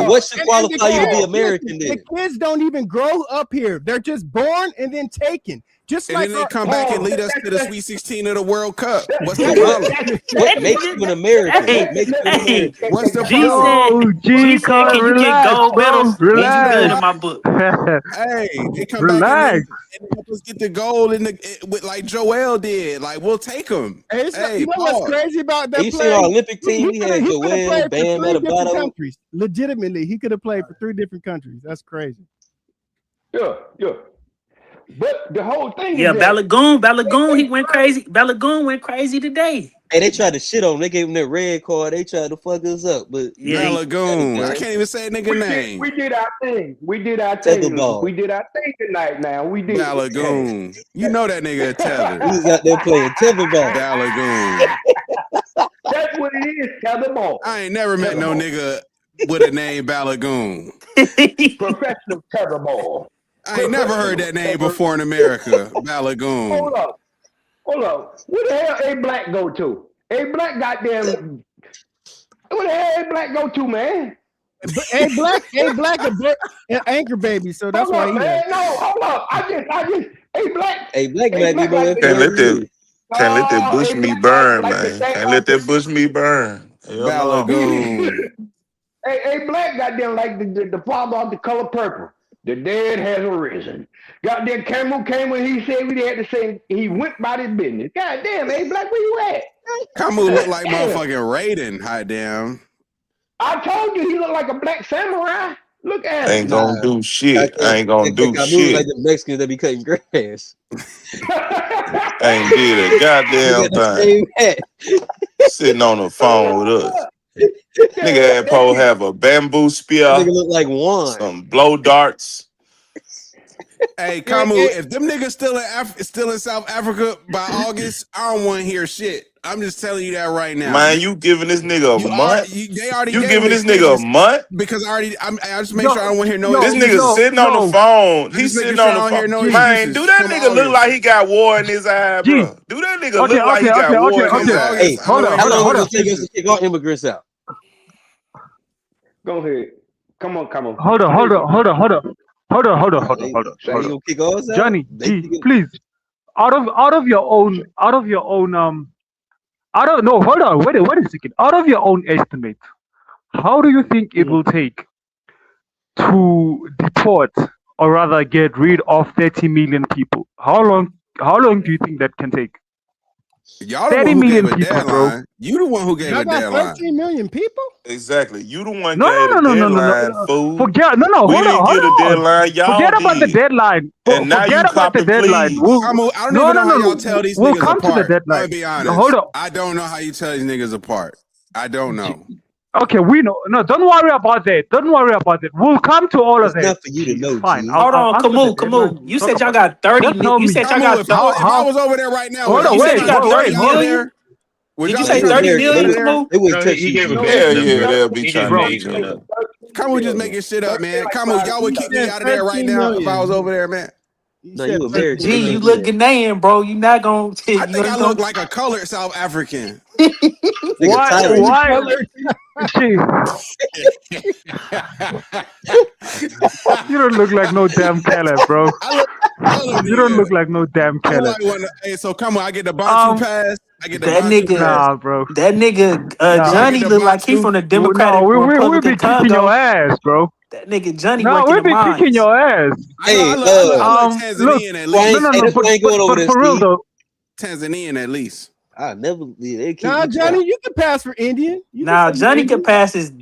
what should qualify you to be American then? The kids don't even grow up here. They're just born and then taken. Just and like then they come back and lead us to the Sweet 16 of the World Cup. What's the What, problem? what makes you an American? What makes you an American? What's the G problem? said, G said, can you get relax, gold bro. medals? Means you good in my book. Hey, they come back Relax. and help us get the gold with like Joel did. Like we'll take them. You know what's crazy about that You play? seen our Olympic team? We coulda- had coulda Joel, played for Bam 3 different Adebayo. countries. Legitimately, he could have played for 3 different countries. That's crazy. Yeah. But the whole thing Yeah, is that Balagoon, he went crazy. Balagoon went crazy today. Hey, they tried to shit on him. They gave him that red card. They tried to fuck us up, but Balagoon. I can't even say a nigga name. we did our thing. We did our Tether thing. ball. We did our thing tonight. Now we did. Balagoon. You know that nigga a tether. He was out there playing tetherball. Balagoon. That's what it is. Tetherball. I ain't never met no nigga with a name Balagoon. Professional tetherball. I ain't never heard that name before in America. Balagoon. Hold up. Where the hell A Black go to? A Black goddamn. Where the hell A Black go to, man? A Black, an anchor baby, so that's why he man. left. No, hold up. I just A Black. Hey, Black man, Can't let that bush meat burn, man. Can't let that bush meat burn. Balagoon. A Black goddamn like the father of The Color Purple. The dead has arisen. Goddamn Cameron came when he said we had to say he went about his business. Goddamn, A Black, where you at? Kamu look like motherfucking Raiden. Hot damn. I told you he looked like a black samurai. Look at him. Ain't gonna do shit. I ain't gonna do shit. Like the Mexicans that be cutting grass. Ain't did a goddamn thing. Sitting on the phone with us. Nigga had Poe have a bamboo spear. Nigga look like one. Some blow darts. Hey, Kamu, if them niggas still in South Africa by August, I don't want to hear shit. I'm just telling you that right now. Man, you giving this nigga a month? They already You gave giving me this nigga a month? because I just make sure I don't want to hear no This excuses. nigga sitting on the phone. He's Just making sitting sure on I the don't hear phone. no Man, excuses do that from nigga look August. like he got war in his eye, bro? Do that nigga look like he got war in his eye? Hey, how long does it take us to kick our immigrants out? Go ahead. Come on. Hold on. Kick ours out? Johnny, G, please. Out of your own hold on, wait a second. Out of your own estimate, how do you think it will take to deport or rather get rid of 30 million people? How long do you think that can take? Y'all the 30 one who million gave a people, deadline. bro. You the one who gave Y'all a got deadline. 13 million people? Exactly. You the one No, gave the deadline, fool. Forget We hold didn't on. get a deadline. Y'all Forget about the did. deadline. And now you Forget about the copping deadline. please. I don't even know how y'all tell these We'll niggas come to the apart. I'm deadline. gonna be honest. Hold on. I don't know how you tell these niggas apart. I don't know. Okay, we know. No, don't worry about that. We'll come to all of It's that. not for you to know, Fine. G. Hold on, answer the Camus. deadline. You Talk said y'all about got 30 Just tell million. You me. said y'all got if I was over there right now, Hold on, you wait, said you got wait, 30 wait. million? Would Did y'all you say let 30 America million, over there? Camus? It wouldn't No, touch he you, gave G. a Hell big yeah, number. they'll be He trying just to made eat that you. up. Come on, just making shit up, man. Come on, y'all would kick me out of there right now if I was over there, man. No, you American. Gee, you look Ghanaian, bro. You not gonna. I think I look like a colored South African. Why? Gee, you don't look like no damn Caleb, bro. You don't look like no damn I Caleb. look like one. Hey, so come on, I get the Bantu pass. I get the That Bantu nigga, pass. Nah, bro. that nigga Johnny the look like he Bantu. from the No, Democratic we'll Republic be of kicking your Congo. ass, bro. That nigga Johnny No, working we'll the be kicking mines. your ass. Hey, I look Look, Tanzanian at no, least. no, hey, no, that's why I ain't going over there, for real Steve. though. Tanzanian at least. I never. They kick Nah, me Johnny, out. you can pass for Indian. Nah, Johnny can pass his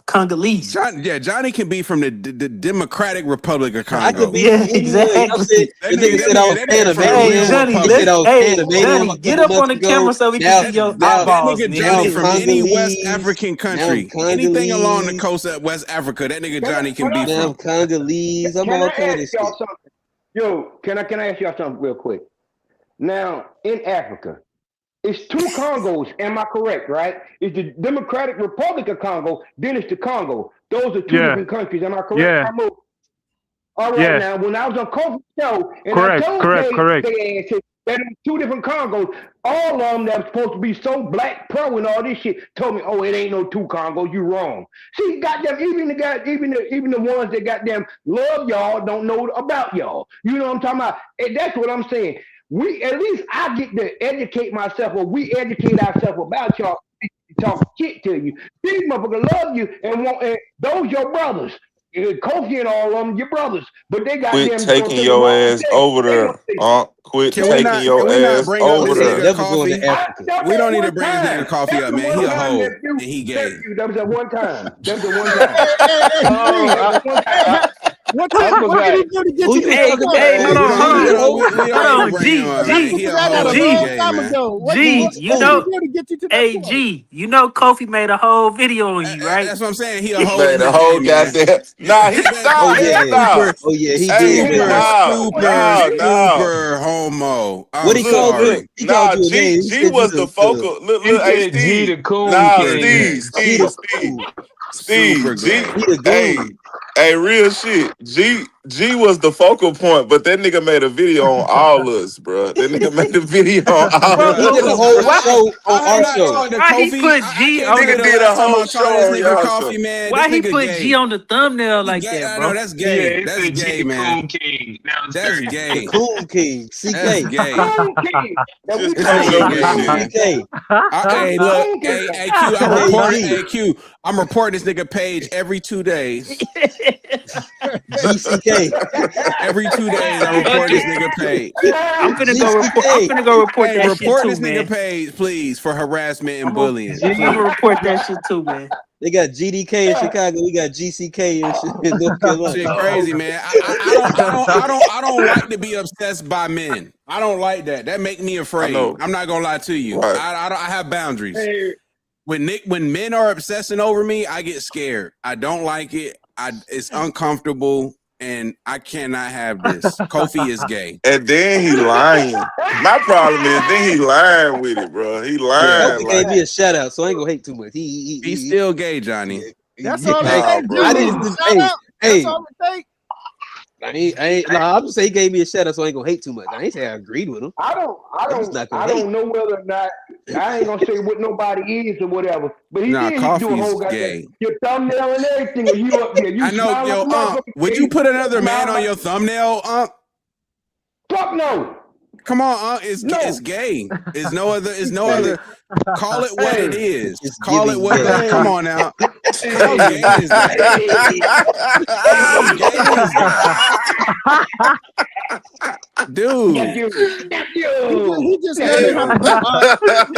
Congolese. Johnny can be from the Democratic Republic of Congo. I could be Yeah, from anywhere. Y'all said, exactly. the nigga said I was Panamanian. Hey, Johnny, He said I was Johnny, Panamanian get a up month on the ago. camera so we Now, can see your now, eyeballs, That nigga nigga. Johnny from any West Congolese. African Now I'm country, Congolese. anything along the coast of West Africa, that nigga Johnny can be Now I'm from. Congolese. I'm Can all I kind of ask shit. y'all something? Yo, can I ask y'all something real quick? Now, in Africa, it's two Congos, am I correct, right? It's the Democratic Republic of Congo, then it's the Congo. Those are two different countries, am I correct? All right, now, when I was on Kofi's show, and I told Correct. they asked, And 2 different Congos. All of them that was supposed to be so black pro and all this shit told me, "Oh, it ain't no 2 Congos. You wrong." See, goddamn, even the ones that goddamn love y'all don't know about y'all. You know what I'm talking about? And that's what I'm saying. At least I get to educate myself, or we educate ourselves about y'all. Talk shit to you. These motherfuckers love you and want. And those your brothers. Kofi and all of them, your brothers, but they got Quit them gonna taking take your them ass over there. Quit Can we taking not your ass bring up over this there. nigga Never going to Coffee? Africa. We don't need to one bring this nigga time. Coffee That up, was the man. He one a time, hoe nephew. and he gay. That was at one time. That was the one time. Hey, what did he do to get Who you you to was that talking point? about? Hey, hold on, hold We on. don't need to bring him up, That man. G, He a that hoe a and he long gay, time man. ago. What G, did you he know, do to get you to that hey, point? G, you know Kofi made a whole video on you, right? That's what I'm saying. He a hoe Man, and the he whole gay, man. goddamn. Nah, he Oh nah, hell yeah, nah. oh yeah, he Hey, did, man. Homo. What I'm he called you? sorry. He called you a G name. He G said you was the the focal. Look, He hey, said G the Steve. Coon Nah, King. he the Steve. G. he the Hey, goon. hey, real shit. G was the focal point, but that nigga made a video on all us, bro. That nigga made a video on all Bro, He did a us, whole bro. show on I have our not show. talked to why he Kofi. put I G can't on tell you Nigga the the? did a last time whole I saw show this on nigga y'all Coffee, show. man. This Why he nigga put G gay. on the thumbnail He like gay. that, I know bro? that's Yeah, gay. he That's said G gay, the man. Coon King. That was That's crazy. The gay. Coon King, That's CK. gay. Coon King. Now we Just This come talking nigga your gay, shit. man. CK. Hey, look, Coon King. hey, Q, I'm Hey reporting. G. Hey, Q, I'm reporting this nigga page every 2 days. GCK. Every 2 days, I'm Fuck reporting this it. nigga page. I'm finna go report. I'm GCK. finna go report Hey, that shit report too, this nigga man. page, please, for harassment and I'm gonna bullying, I'm please. gonna report that shit too, man. They got GDK in Chicago. We got GCK in North Carolina. Shit, crazy, man. I don't like to be obsessed by men. I don't like that. That make me I afraid. know. I'm not gonna lie to you. Right. I have boundaries. Hey, When men are obsessing over me, I get scared. I don't like it. It's uncomfortable, and I cannot have this. Kofi is gay. And then he lying. My problem is then he lying with it, bro. He Yeah, lying Kofi gave like me a shout out, so I ain't gonna hate too much. he's still gay, Johnny. That's all it nah, takes, bro. I G. didn't. Shout out. That's Hey, all it takes. I'm just saying he gave me a shout out, so I ain't gonna hate too much. I ain't say I agreed with him. I I'm just not gonna I hate. don't know whether or not I ain't gonna say what nobody is or whatever, but he Nah, did do a Kofi's whole goddamn gay. your thumbnail and everything, and you up there, you I know, smile like yo, a motherfucker. would you put another man Smile on like, your thumbnail, fuck no, Come on, it's no. gay. It's no other. It's no Hey, other. Call it what it hey, is. It's Call it giving what. gay. Come hey, on now. How hey, gay is that? hey. How gay is that, dude? Nephew, He just learning how to Ew. do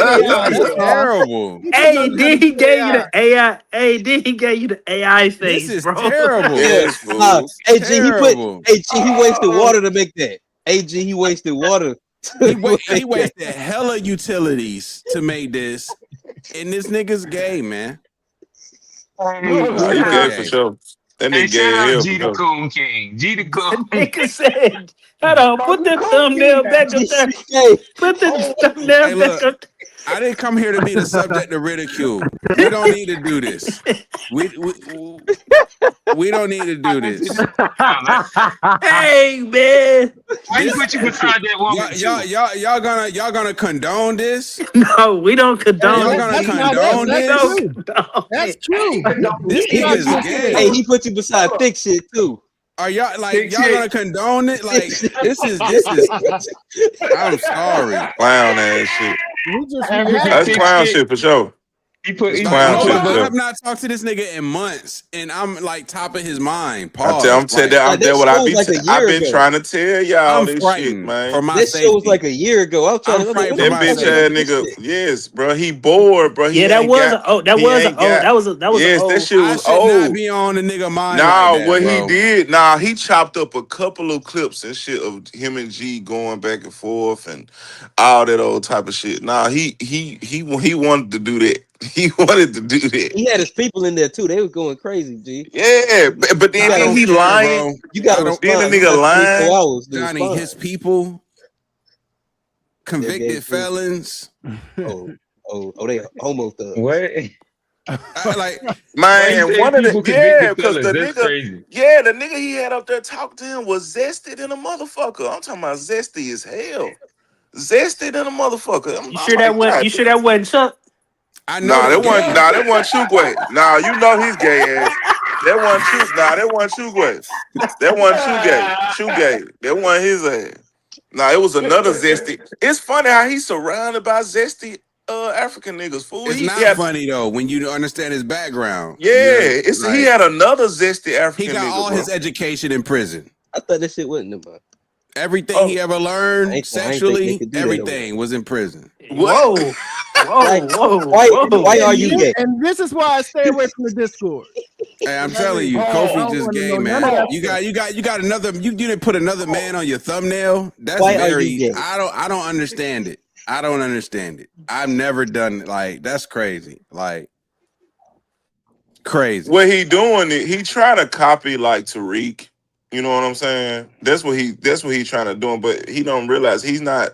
AI. This is That's all. terrible. He just Hey, learning how to then he do gave you AI. the AI. Hey, then he gave you the AI This face, is bro. terrible. Yeah. yes, fool. Hey G, Terrible. he wasted water to make that. Hey G, he wasted water. He To make that. wasted hella utilities to make this, and this nigga's gay, man. Nah, This he nigga's gay for gay. sure. That Hey, nigga gay shout as out hell G for the sure. Coon King. G the The Coon. nigga said, "Hold on, put the thumbnail back up there. GCK. Put the thumbnail Hey, back look, up." I didn't come here to be the subject of ridicule. We don't need to do this. We don't need to do this. Hey, man. Why he This put you beside that woman too? y'all gonna condone this? No, we don't Hey, condone Y'all it, gonna G. condone We that's this? don't true. condone That's it. true. This He got nigga's you. Hey, gay. he put you beside thick shit too. Are y'all Thick y'all gonna shit. condone it? Thick Like shit. this is. I'm sorry. Clown ass shit. We just African That's react. thick clown shit. shit for sure. He put It's he Like clown all shit of for I us. have sure. not talked to this nigga in months, and I'm like top of his mind. I'm Pause. telling Like that Like I'm that there. What show was like a I've year been ago. trying to tell y'all I'm this shit, frightened for man. my That show was safety. like a year ago. I'm I'm like, frightened what for the That my fuck bitch going on ass with safety. this nigga, shit? yes, bro. He bored, bro. Yeah, that was a Yes, that old. shit I was should not old. be on a nigga mind like Nah, that, what he bro. did, nah, he chopped up a couple of clips and shit of him and G going back and forth and all that old type of shit. Nah, he wanted to do that. He wanted to do that. He had his people in there too. They were going crazy, G. Yeah, but You then I gotta don't he care, lying. bro. you gotta I don't, Then the respond. You nigga got 24 lying. hours to Johnny. respond. His people, They're gay convicted too. felons. They homo thugs. What? Like Why you Man, say one of the people convicted because fellas? the That's nigga, crazy. the nigga he had up there talking to him was zesty than a motherfucker. I'm talking about zesty as hell. zesty than a motherfucker. You sure that wasn't? You sure that wasn't Chuck? I know that wasn't Chugwe. Nah, you know he's gay ass. That wasn't Chugwe. That wasn't Chugay. That wasn't his ass. Nah, it was another zesty. It's funny how he's surrounded by zesty African niggas. Fool. It's not funny though when you understand his background. Yeah, he had another zesty African nigga. He got all his education in prison. I thought that shit wasn't about. Everything he ever learned sexually, everything was in prison. Whoa. Why are you gay? And this is why I stay away from the Discord. Hey, I'm telling you, Kofi just gay, man. You got another. You didn't put another man on your thumbnail. That's very. I don't understand it. I don't understand it. I've never done it. Like that's crazy. Like crazy. What he doing? He trying to copy like Tariq. You know what I'm saying? That's what he's trying to do, but he don't realize he's not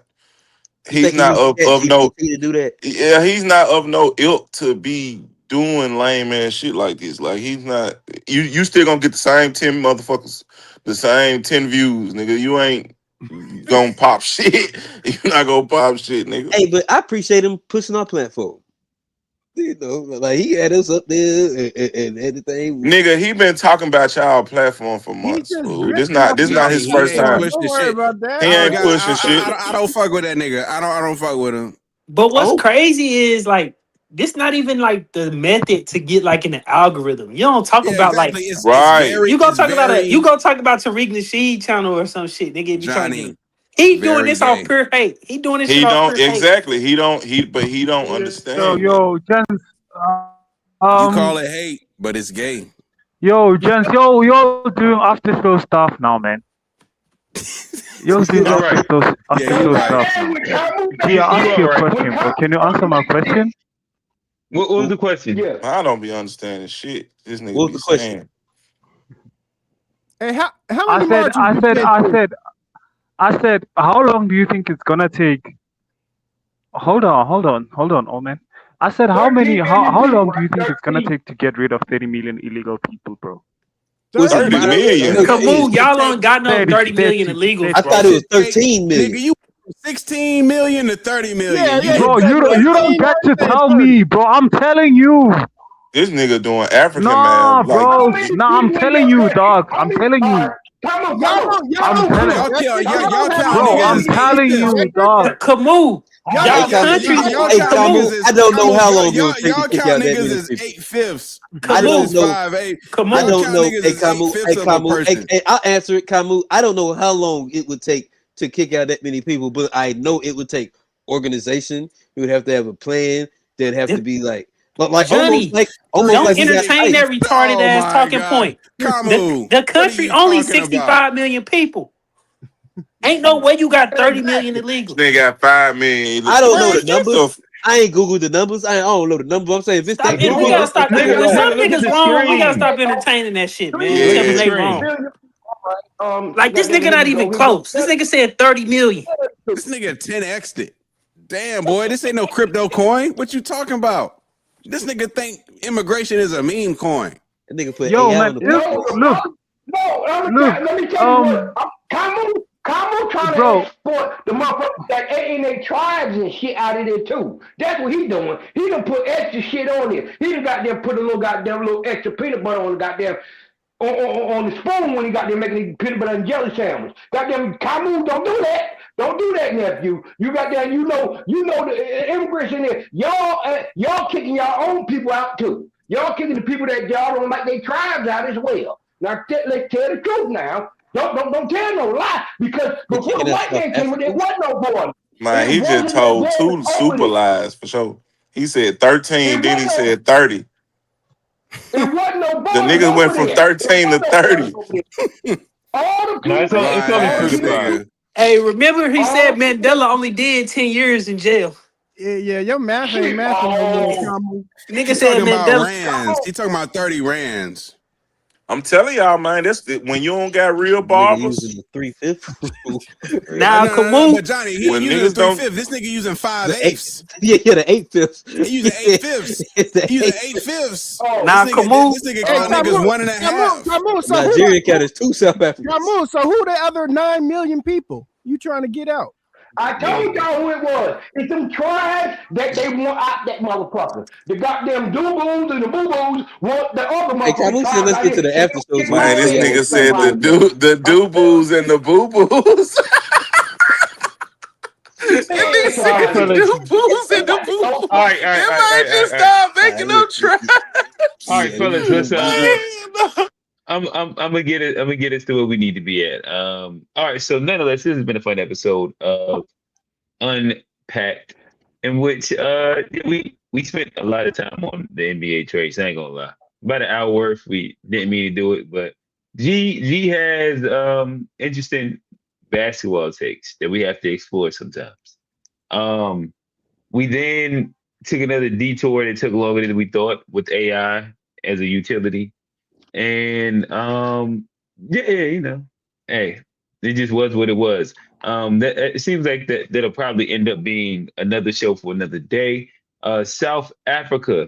of no to do that. Yeah, he's not of no ilk to be doing lame ass shit like this. Like he's not. You still gonna get the same 10 motherfuckers, the same 10 views, nigga. You ain't gonna pop shit. You're not gonna pop shit, nigga. Hey, but I appreciate him pushing our platform. You know, like he had us up there and everything. Nigga, he been talking about y'all platform for months. This not his first time. Don't worry about that. He ain't pushing shit. I don't fuck with that nigga. I don't fuck with him. But what's crazy is like this not even like the method to get like in the algorithm. You don't talk about exactly. like it's very, you gonna talk about Tariq Nasheed channel or some shit. Nigga, be trying to he doing this off pure hate. He doing this shit off pure exactly. Hate. He don't understand. Yo, gents. You call it hate, but it's gay. Yo, gents. Yo, doing after show stuff now, man. You're doing after show stuff. Gee, I asked you a question, bro. Can you answer my question? What was the question? Yeah, I don't be understanding shit. This nigga what was the question? Hey, how many I said, how long do you think it's gonna take? Hold on, old man. I said, how long do you think it's gonna take to get rid of 30 million illegal people, bro? 30 million. Come on, y'all don't got no 30 million illegals. I thought it was 13 million. Nigga, you 16 million to 30 million. Yeah, bro, you don't get to tell me, bro. I'm telling you. This nigga doing African man. Bro. I'm telling you, dog. I'm telling you. I'm telling you, dog. Come on. Y'all country. I don't know how long it'll take to kick out that many is people. 8/5. I don't know. Come I on. don't know. Hey, Kamu. Hey, I'll answer it, Kamu. I don't know how long it would take to kick out that many people, but I know it would take organization. You would have to have a plan. There'd have to be like Johnny, don't entertain that retarded ass talking point. The country only 65 million people. Ain't no way you got 30 million illegals. They got 5 million. I don't know the numbers. I ain't Googled the numbers. I don't know the number. I'm saying if it's we gotta stop. When some niggas wrong, we gotta stop entertaining that shit, man. Tell me they wrong. Like this nigga not even close. This nigga said 30 million. This nigga 10x'd it. Damn, boy, this ain't no crypto coin. What you talking about? This nigga think immigration is a meme coin. That nigga put yo, AI man, on the let me tell you, Kamu trying to export the motherfuckers that ain't in their tribes and shit out of there too. That's what he doing. He done put extra shit on there. He done got there put a little extra peanut butter on the goddamn on the spoon when he got there making the peanut butter and jelly sandwich. Goddamn Kamu, don't do that. Don't do that, nephew. You got there, you know the immigration there. Y'all kicking y'all own people out too. Y'all kicking the people that y'all don't like their tribes out as well. Now let's tell the truth now. Don't tell no lie, because before the white man came, there wasn't no border. Man, he just told 2 super lies for sure. He said 13, then he said 30. It wasn't no border. The niggas went from 13 to 30. All the people. It's only true to 5. Hey, remember he said Mandela only did 10 years in jail. Yeah, your math ain't mathing. Nigga said Mandela. Mandela. He talking about 30 rands. I'm telling y'all, man, that's when you don't got real barbers. Using the 3/5. Now, come on. But Johnny, he using 3/5. This nigga using 5/8. Yeah, the 8/5. He using 8/5. He using 8/5. Now, come on. This nigga called niggas 1.5. Nigeria cat is 2 South Africans. So who the other 9 million people you trying to get out? I told y'all who it was. It's them tribes that they want out that motherfucker. The goddamn doo-boos and the boo-boos want the other Hey, motherfucking Camu said tribes let's out get to here. the They after don't show get so we my can Man, tell this y'all ass. nigga what's said going on. the do boos and the boo boos. Man, And he get your All right, said out the of here. fellas. do boos and the Everybody boo don't boos. All right, all right, It all right, all might right, all just right. stop All right, making them try. All right, fellas. Let's Man, I'm gonna get it. I'm gonna get us to where we need to be at. All right. So nonetheless, this has been a fun episode of Unpacked, in which we spent a lot of time on the NBA trades. I ain't gonna lie, about an hour worth. We didn't mean to do it, but G has interesting basketball takes that we have to explore sometimes. We then took another detour that took longer than we thought with AI as a utility. And yeah, hey, it just was what it was. That it seems like that'll probably end up being another show for another day. South Africa,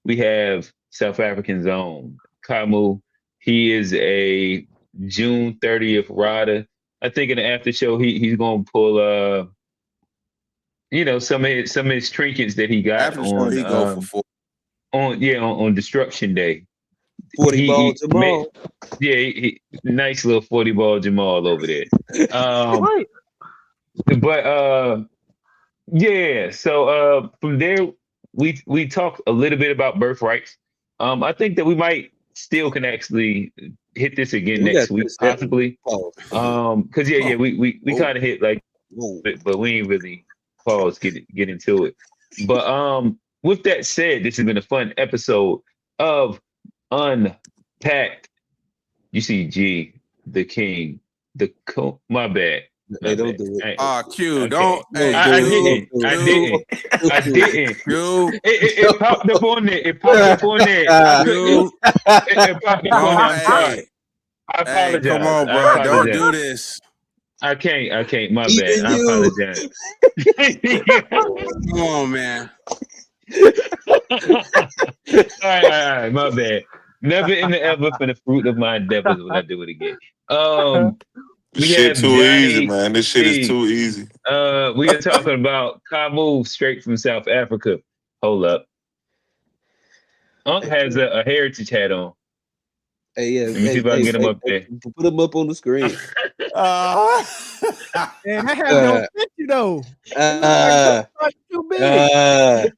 we have South African's own Kamu. He is a June 30th rider. I think in the after show he's gonna pull some of his trinkets that he got After show, he go for 4. on Destruction Day. 40 ball He made, Jamal. yeah, nice little 40 ball Jamal over there. Right. But yeah, so from there we talked a little bit about birthrights. I think that we might still can actually hit this again We got next week, possibly. Because we kind of hit like, but we ain't really get into it. But with that said, this has been a fun episode of Unpacked. You see, G, the king, my bad. Hey, don't do it. Q, Okay. don't. Hey, I Q, didn't. Q. It popped up on there. It popped up on there. It popped up on there. I'm sorry. I apologize. Hey, come on, bro. I apologize. Don't do this. I can't. My Even bad. I you. apologize. Come on, man. All right. My bad. Never in the ever for the fruit of my endeavors will I do it again. This We shit have too easy, Johnny man. This shit is C. too easy. We are talking about Kamu straight from South Africa. Hold up. Unc has a heritage hat on. Hey, yeah. Let me see if I can get him up there. Put him up on the screen. Man, that hat don't fit you though. Too big.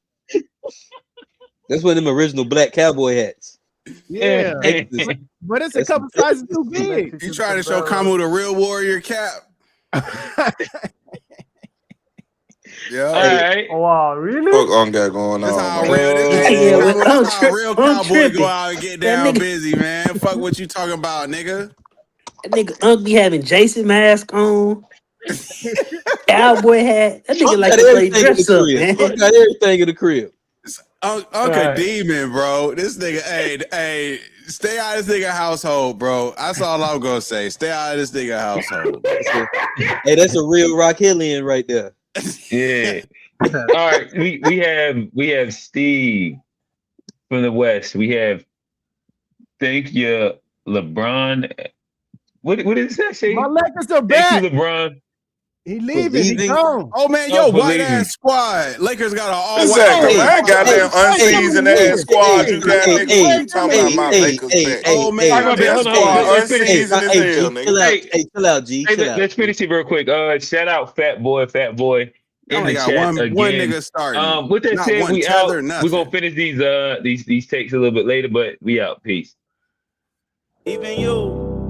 That's one of them original black cowboy hats. Yeah, but it's a couple sizes too big. You trying to show Kamu the real warrior cap? Yeah. All right. Oh, wow, really? Fuck on got going That's on, how man. that's how a real cowboy tripping. go out and get down busy, man. Fuck what you talking about, nigga. That nigga Unc be having Jason mask on, cowboy hat. That nigga like to play dress up, man. Unc got everything in the crib. Uncle Demon, bro. This nigga, hey, stay out of this nigga household, bro. That's all I'm gonna say. Stay out of this nigga household. Hey, that's a real Rock Hillian right there. Yeah. All right. We have Steve from the West. We have thank you, LeBron. What did that say? My Lakers are Thank back. you, LeBron. He leaving. He gone. Oh man, yo, white ass squad. Lakers got an all Exactly. white. I ain't got that unseasoned ass squad you got, nigga. What you talking about? My Lakers back. Oh man, that squad unseasoned as hell, nigga. Hey, chill out, G. Hey, let's finish it real quick. Shout out Fat Boy in only the got chat one again. nigga starting. With that Not said, one we tether, out. nothing. We're gonna finish these takes a little bit later, but we out. Peace. Even you.